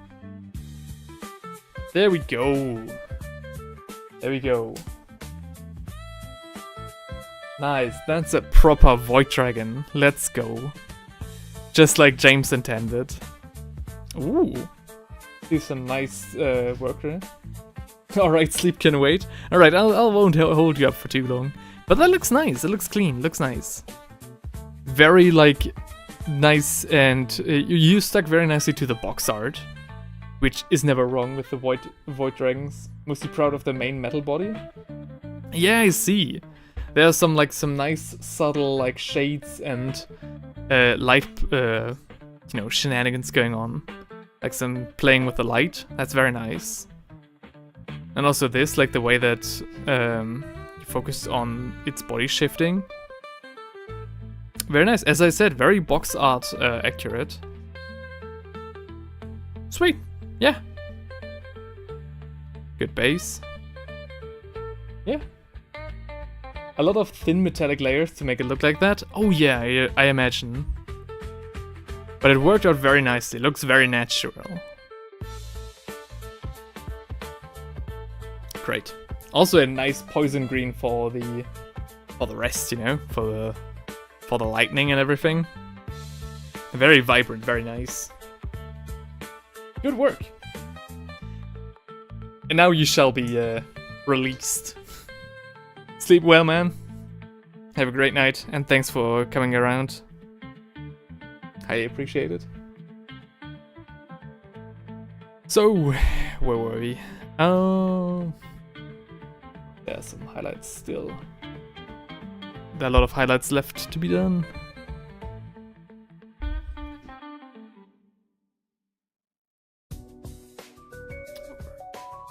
There we go. There we go. Nice, that's a proper Void Dragon. Let's go. Just like James intended. Ooh. Do some nice work there. Alright, sleep can wait. Alright, I won't hold you up for too long. But that looks nice, it looks clean, looks nice. Very, like, nice, and you stuck very nicely to the box art. Which is never wrong with the Void Dragons. Mostly proud of the main metal body. Yeah, I see. There's some nice subtle like shades and light shenanigans going on, like some playing with the light. That's very nice. And also this, like the way that you focus on its body shifting. Very nice. As I said, very box art accurate. Sweet. Yeah. Good base. Yeah. A lot of thin metallic layers to make it look like that. Oh yeah, I imagine. But it worked out very nicely. Looks very natural. Great. Also a nice poison green for the rest, you know, for the lightning and everything. Very vibrant, very nice. Good work. And now you shall be released. Sleep well, man. Have a great night, and thanks for coming around. I appreciate it. So, where were we? Oh, there's some highlights still. There are a lot of highlights left to be done.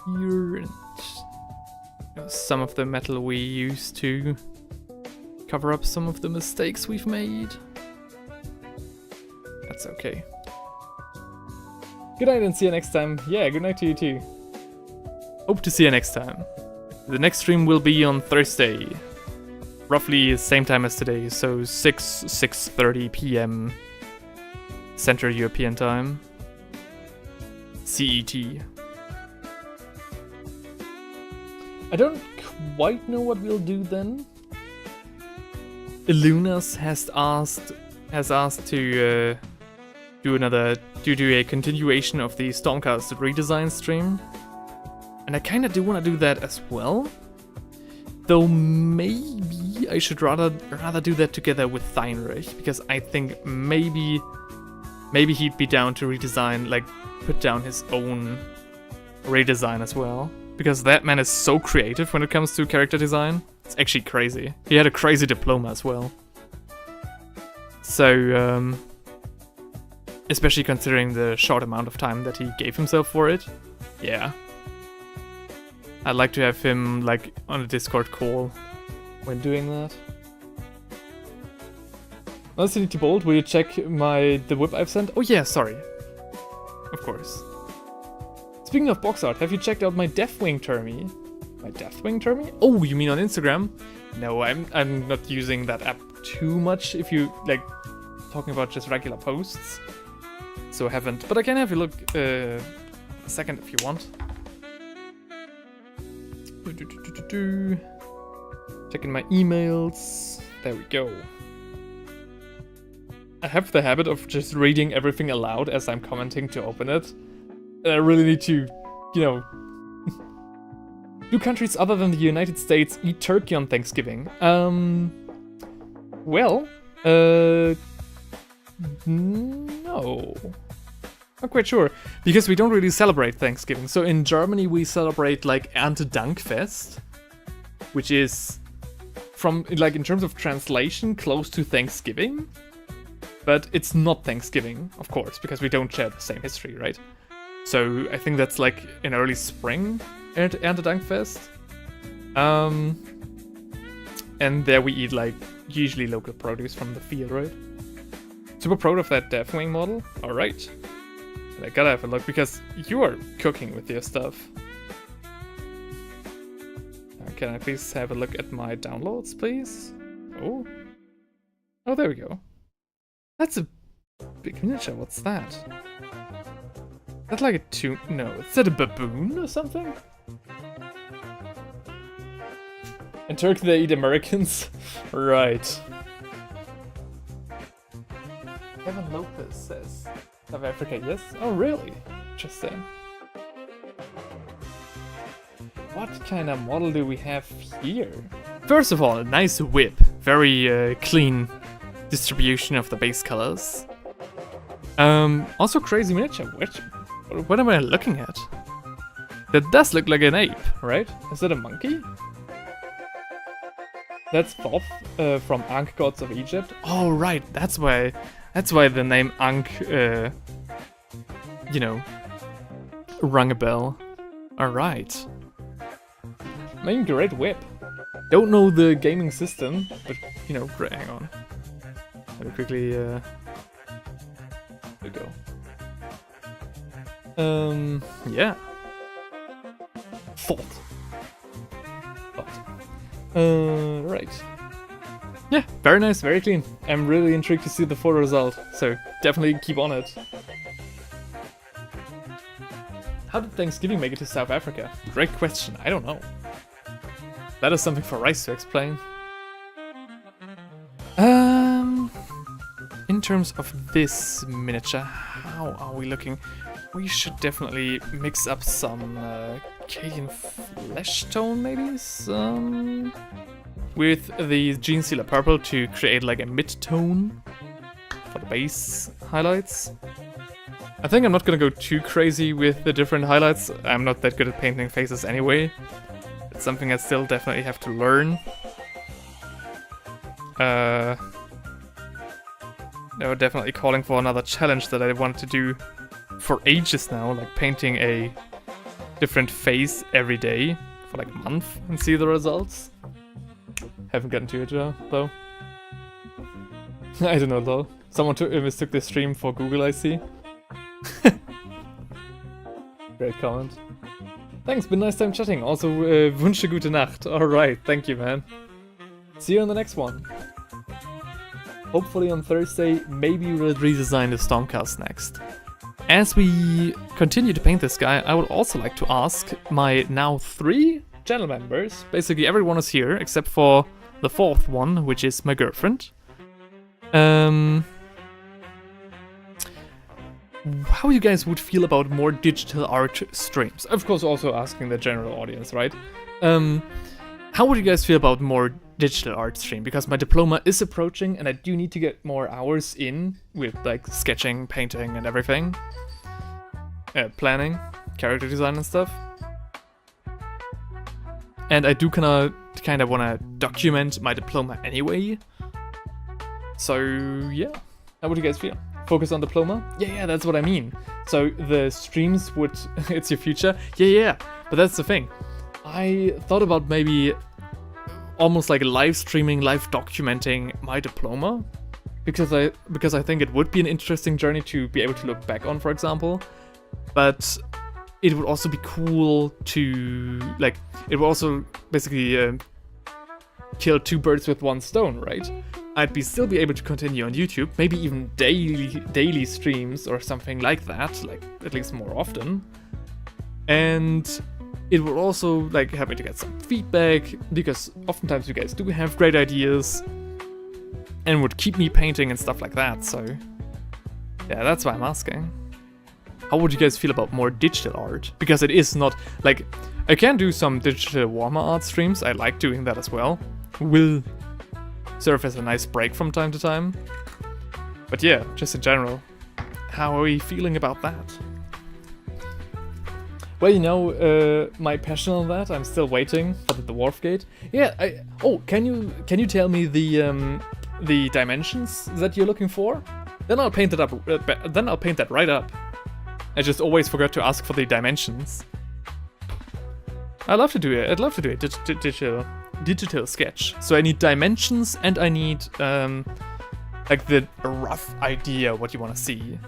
Here, some of the metal we use to cover up some of the mistakes we've made. That's okay. Good night and see you next time. Yeah, good night to you too. Hope to see you next time. The next stream will be on Thursday. Roughly the same time as today, so 6:30 p.m. Central European Time. CET. I don't quite know what we'll do then. Illunas has asked to do a continuation of the Stormcast redesign stream, and I kind of do want to do that as well. Though maybe I should rather do that together with Theinrich, because I think maybe he'd be down to redesign, like put down his own redesign as well. Because that man is so creative when it comes to character design. It's actually crazy. He had a crazy diploma as well. So, especially considering the short amount of time that he gave himself for it. Yeah. I'd like to have him like on a Discord call when doing that. Honestly, Bold, will you check the whip I've sent? Oh yeah, sorry. Of course. Speaking of box art, have you checked out my Deathwing Termi? My Deathwing Termi? Oh, you mean on Instagram? No, I'm not using that app too much if you like talking about just regular posts. So I haven't, but I can have a look a second if you want. Checking my emails. There we go. I have the habit of just reading everything aloud as I'm commenting to open it. And I really need to, you know... Do countries other than the United States eat turkey on Thanksgiving? Well, no. Not quite sure, because we don't really celebrate Thanksgiving. So in Germany we celebrate like Erntedankfest, which is from, like, in terms of translation, close to Thanksgiving. But it's not Thanksgiving, of course, because we don't share the same history, right? So I think that's like in early spring, Erntedankfest. And there we eat like usually local produce from the field, right? Super proud of that Deathwing model. Alright. I gotta have a look because you are cooking with your stuff. Can I please have a look at my downloads, please? Oh. Oh, there we go. That's a big miniature. What's that? Is that like a tomb? No, is that a baboon or something? In Turkey they eat Americans? Right. Kevin Lopez says South Africa, yes? Oh really? Interesting. What kind of model do we have here? First of all, a nice whip. Very clean distribution of the base colors. Also crazy miniature. What am I looking at? That does look like an ape, right? Is that a monkey? That's Thoth from Ankh Gods of Egypt. Oh right, that's why the name Ankh, you know, rung a bell. Alright. Main great whip. Don't know the gaming system, but you know, great. Hang on. Let me quickly. There we go. Yeah. Thought. Right. Yeah, very nice, very clean. I'm really intrigued to see the full result, so definitely keep on it. How did Thanksgiving make it to South Africa? Great question, I don't know. That is something for Rice to explain. In terms of this miniature, how are we looking? We should definitely mix up some Cajun flesh tone, maybe? With the Genestealer purple to create like a mid-tone for the base highlights. I think I'm not gonna go too crazy with the different highlights. I'm not that good at painting faces anyway. It's something I still definitely have to learn. They were definitely calling for another challenge that I wanted to do for ages now, like painting a different face every day for like a month and see the results. Haven't gotten to it though. I don't know though. Someone mistook the stream for Google, I see. Great comment. Thanks, been nice time chatting. Also, wünsche gute Nacht. Alright, thank you, man. See you on the next one. Hopefully on Thursday, maybe we'll redesign the Stormcast next. As we continue to paint this guy, I would also like to ask my now 3 channel members, basically everyone is here except for the 4th one, which is my girlfriend. How you guys would feel about more digital art streams? Of course also asking the general audience, right? How would you guys feel about more digital art stream? Because my diploma is approaching and I do need to get more hours in with like sketching, painting and everything. Planning, character design and stuff. And I do kind of want to document my diploma anyway. So yeah, how would you guys feel? Focus on diploma? Yeah, that's what I mean. So the streams would, it's your future? Yeah, but that's the thing. I thought about maybe almost like live streaming, live documenting my diploma, because I think it would be an interesting journey to be able to look back on, for example. But it would also be cool to, like, it would also basically kill two birds with one stone, right? I'd still be able to continue on YouTube, maybe even daily streams or something like that, like at least more often. And it would also like help me to get some feedback, because oftentimes you guys do have great ideas and would keep me painting and stuff like that. So yeah, that's why I'm asking. How would you guys feel about more digital art? Because it is not, like, I can do some digital Warhammer art streams, I like doing that as well. Will serve as a nice break from time to time. But yeah, just in general, how are we feeling about that? Well, you know, my passion on that, I'm still waiting for the Dwarf Gate. Yeah, can you tell me the dimensions that you're looking for? Then I'll paint it up. Then I'll paint that right up. I just always forgot to ask for the dimensions. I'd love to do it. I'd love to do a digital sketch. So I need dimensions and I need like the rough idea what you want to see.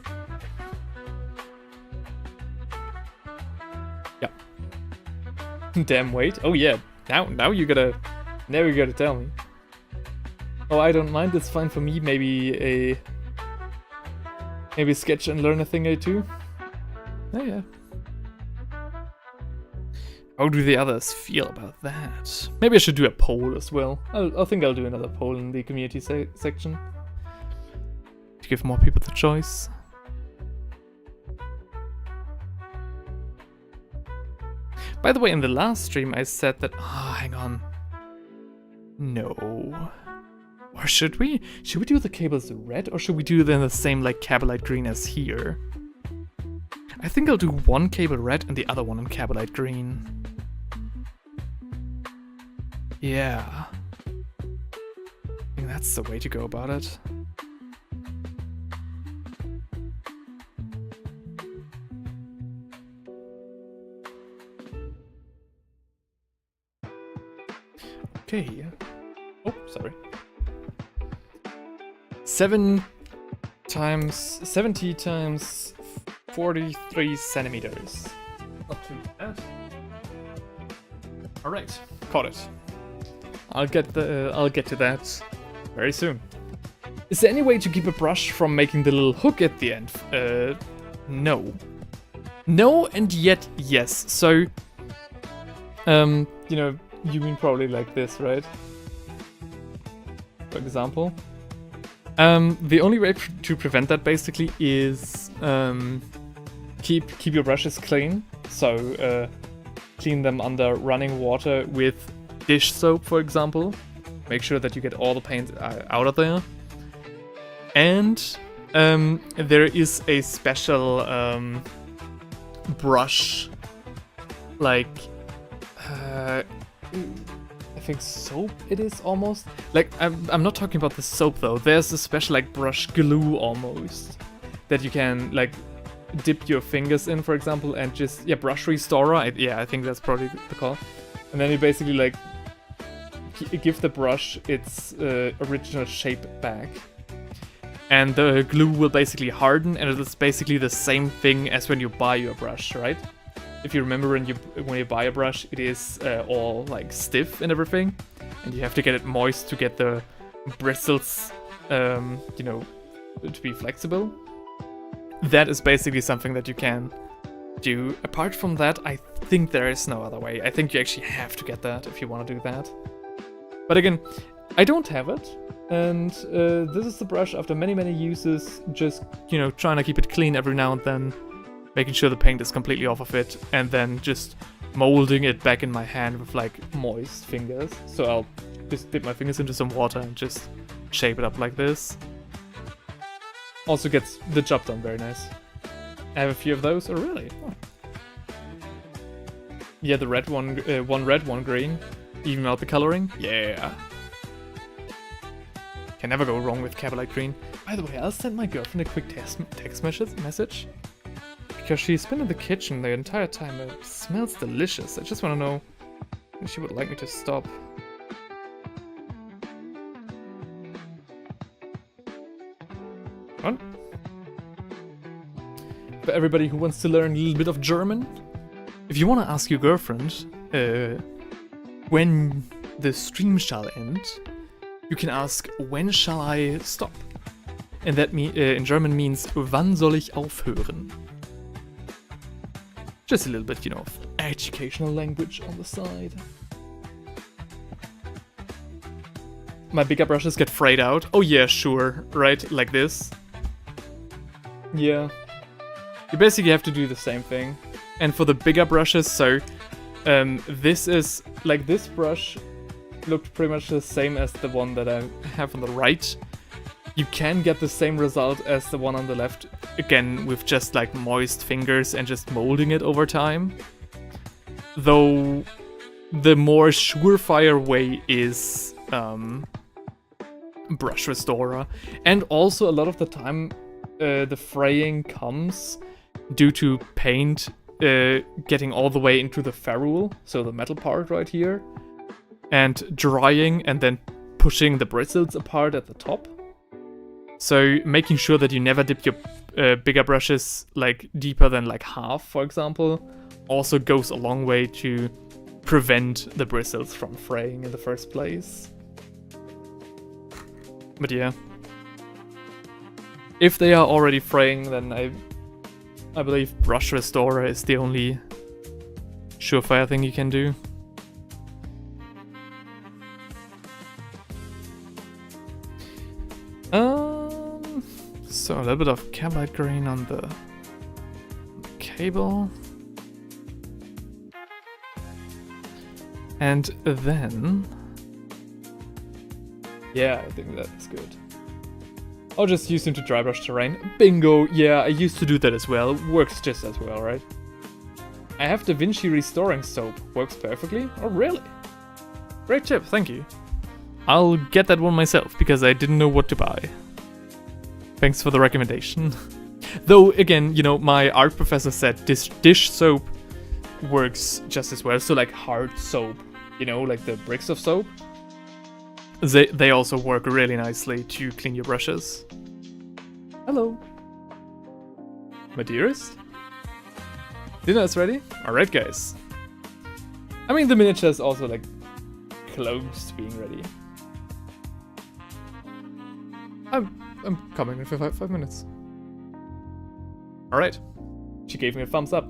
Yeah. Damn weight. Oh yeah. Now you gotta tell me. Oh, I don't mind. It's fine for me. Maybe sketch and learn a thing or two. Oh yeah. How do the others feel about that? Maybe I should do a poll as well. I think I'll do another poll in the community section to give more people the choice. By the way, in the last stream I said that... hang on. No. Or should we? Should we do the cables red, or should we do them the same like Cabalite green as here? I think I'll do one cable red and the other one in Cabalite green. Yeah. I think that's the way to go about it. Okay. Oh, sorry. 70 times 43 centimeters. Not too bad. All right, caught it. I'll get to that very soon. Is there any way to keep a brush from making the little hook at the end? No. No, and yet yes. So, you know, you mean probably like this, right? For example. The only way to prevent that basically is keep your brushes clean. So clean them under running water with dish soap, for example. Make sure that you get all the paint out of there. And there is a special brush, like I think soap it is almost. Like, I'm not talking about the soap though. There's a special like brush glue almost that you can like dip your fingers in, for example, and just, yeah, brush restorer. I think that's probably the call. And then you basically like give the brush its original shape back. And the glue will basically harden, and it is basically the same thing as when you buy your brush, right? If you remember when you buy a brush, it is all like stiff and everything, and you have to get it moist to get the bristles, you know, to be flexible. That is basically something that you can do. Apart from that, I think there is no other way. I think you actually have to get that if you want to do that. But again, I don't have it, and this is the brush after many uses, just, you know, trying to keep it clean every now and then. Making sure the paint is completely off of it, and then just molding it back in my hand with like moist fingers. So I'll just dip my fingers into some water and just shape it up like this. Also gets the job done very nice. I have a few of those. Oh really? Oh. Yeah, the red one, one red, one green. Even out the coloring. Yeah. Can never go wrong with Cabalite green. By the way, I'll send my girlfriend a quick text message. Because she's been in the kitchen the entire time. It smells delicious. I just want to know She would like me to stop. What? For everybody who wants to learn a little bit of German, if you want to ask your girlfriend when the stream shall end, you can ask, when shall I stop? And that in German means, wann soll ich aufhören? Just a little bit, you know, of educational language on the side. My bigger brushes get frayed out. Oh yeah, sure, right, like this. Yeah. You basically have to do the same thing. And for the bigger brushes, so this is, like this brush looked pretty much the same as the one that I have on the right. You can get the same result as the one on the left, again with just like moist fingers and just molding it over time. Though the more surefire way is brush restorer. And also a lot of the time the fraying comes due to paint getting all the way into the ferrule, so the metal part right here, and drying and then pushing the bristles apart at the top. So making sure that you never dip your bigger brushes like deeper than like half, for example, also goes a long way to prevent the bristles from fraying in the first place. But yeah, if they are already fraying, then I believe brush restorer is the only surefire thing you can do. So a little bit of carbide grain on the cable. And then... yeah, I think that's good. I'll just use him to dry brush terrain. Bingo! Yeah, I used to do that as well. Works just as well, right? I have DaVinci Restoring Soap. Works perfectly? Oh, really? Great tip, thank you. I'll get that one myself, because I didn't know what to buy. Thanks for the recommendation. Though, again, you know, my art professor said this dish soap works just as well. So, like, hard soap, you know, like the bricks of soap. They also work really nicely to clean your brushes. Hello. My dearest? Dinner is ready? Alright, guys. I mean, the miniature is also, like, close to being ready. I'm coming in for 5 minutes. Alright. She gave me a thumbs up.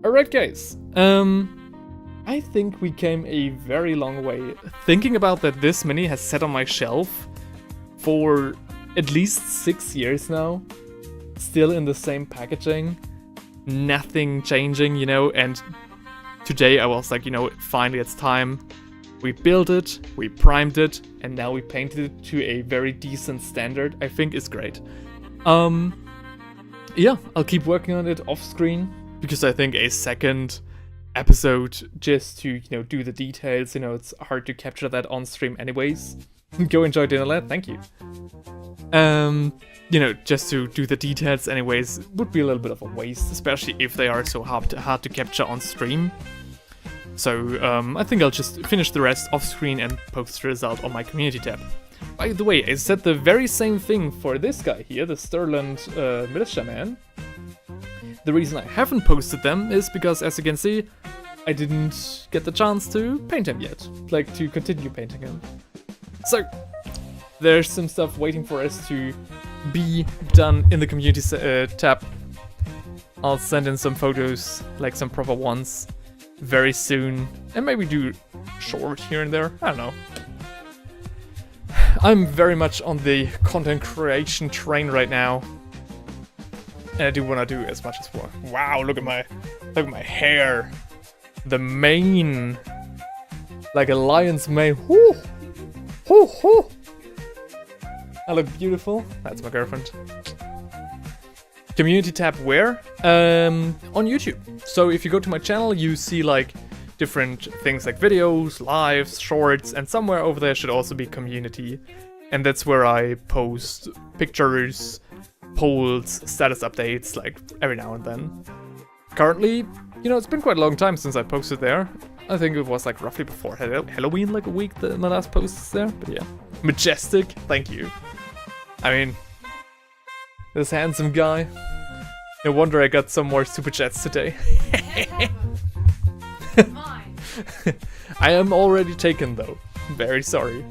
Alright, guys. I think we came a very long way. Thinking about that this mini has sat on my shelf for at least 6 years now. Still in the same packaging. Nothing changing, you know, and today I was like, you know, finally it's time. We built it, we primed it, and now we painted it to a very decent standard. I think it's great. Yeah, I'll keep working on it off screen, because I think a second episode just to, you know, do the details, you know, it's hard to capture that on stream anyways. Go enjoy dinner, lad, thank you. You know, just to do the details anyways would be a little bit of a waste, especially if they are so hard to capture on stream. So I think I'll just finish the rest off screen and post the result on my community tab. By the way, I said the very same thing for this guy here, the Sturland Militiaman. The reason I haven't posted them is because, as you can see, I didn't get the chance to paint him yet, like to continue painting him. So there's some stuff waiting for us to be done in the community tab. I'll send in some photos, like some proper ones, very soon, and maybe do short here and there, I don't know. I'm very much on the content creation train right now, and I do want to do as much as possible. Wow, look at my hair, the mane, like a lion's mane. Whoo, whoo, whoo. I look beautiful. That's my girlfriend. Community tab where? On YouTube. So if you go to my channel, you see like different things like videos, lives, shorts, and somewhere over there should also be community. And that's where I post pictures, polls, status updates, like every now and then. Currently, you know, it's been quite a long time since I posted there. I think it was like roughly before Halloween, like a week in the last posts there. But yeah, majestic. Thank you. I mean, this handsome guy. No wonder I got some more super chats today. Mine. I am already taken though. Very sorry.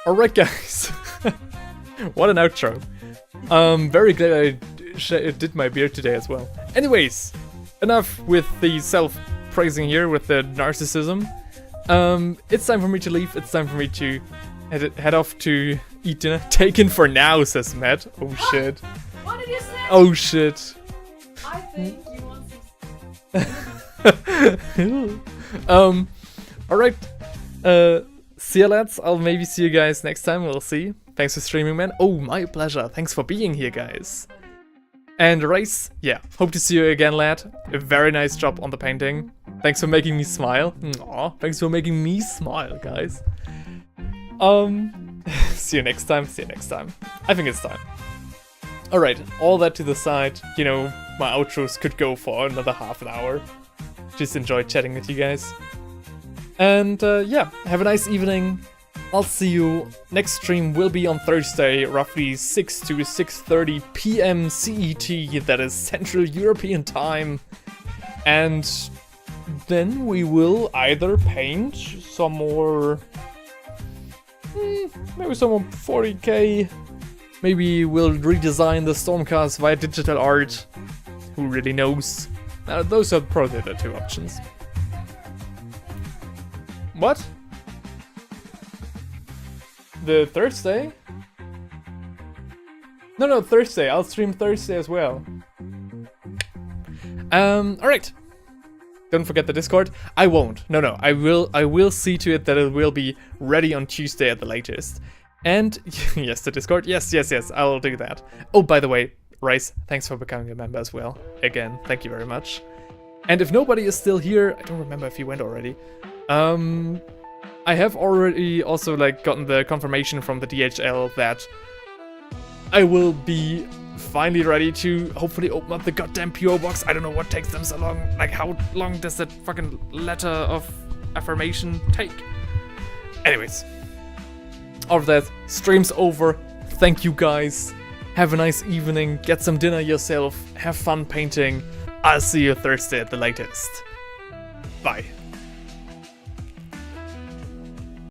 Alright guys. What an outro. Very glad I did my beard today as well. Anyways, enough with the self-praising here, with the narcissism. It's time for me to leave. It's time for me to head off to eat dinner. Taken for now, says Matt. Oh shit. What did you say? Oh shit. I think you want some. Alright. See ya, lads. I'll maybe see you guys next time. We'll see. Thanks for streaming, man. Oh, my pleasure. Thanks for being here, guys. And Rice, yeah, hope to see you again, lad. A very nice job on the painting. Thanks for making me smile. Aw, thanks for making me smile, guys. See you next time. See you next time. I think it's time. Alright, all that to the side. You know, my outros could go for another half an hour. Just enjoyed chatting with you guys. And yeah, have a nice evening. I'll see you. Next stream will be on Thursday, roughly 6 to 6:30 PM CET, that is Central European Time. And then we will either paint some more... maybe some more 40k. Maybe we'll redesign the Stormcast via digital art. Who really knows? Those are probably the two options. What? The Thursday? No, Thursday. I'll stream Thursday as well. Alright. Don't forget the Discord. I won't. No. I will see to it that it will be ready on Tuesday at the latest. And yes, the Discord. Yes. I'll do that. Oh, by the way, Rice, thanks for becoming a member as well. Again, thank you very much. And if nobody is still here, I don't remember if he went already. I have already also like gotten the confirmation from the DHL that I will be finally ready to hopefully open up the goddamn PO box. I don't know what takes them so long. Like, how long does that fucking letter of affirmation take? Anyways, all of that, stream's over. Thank you guys. Have a nice evening. Get some dinner yourself. Have fun painting. I'll see you Thursday at the latest. Bye.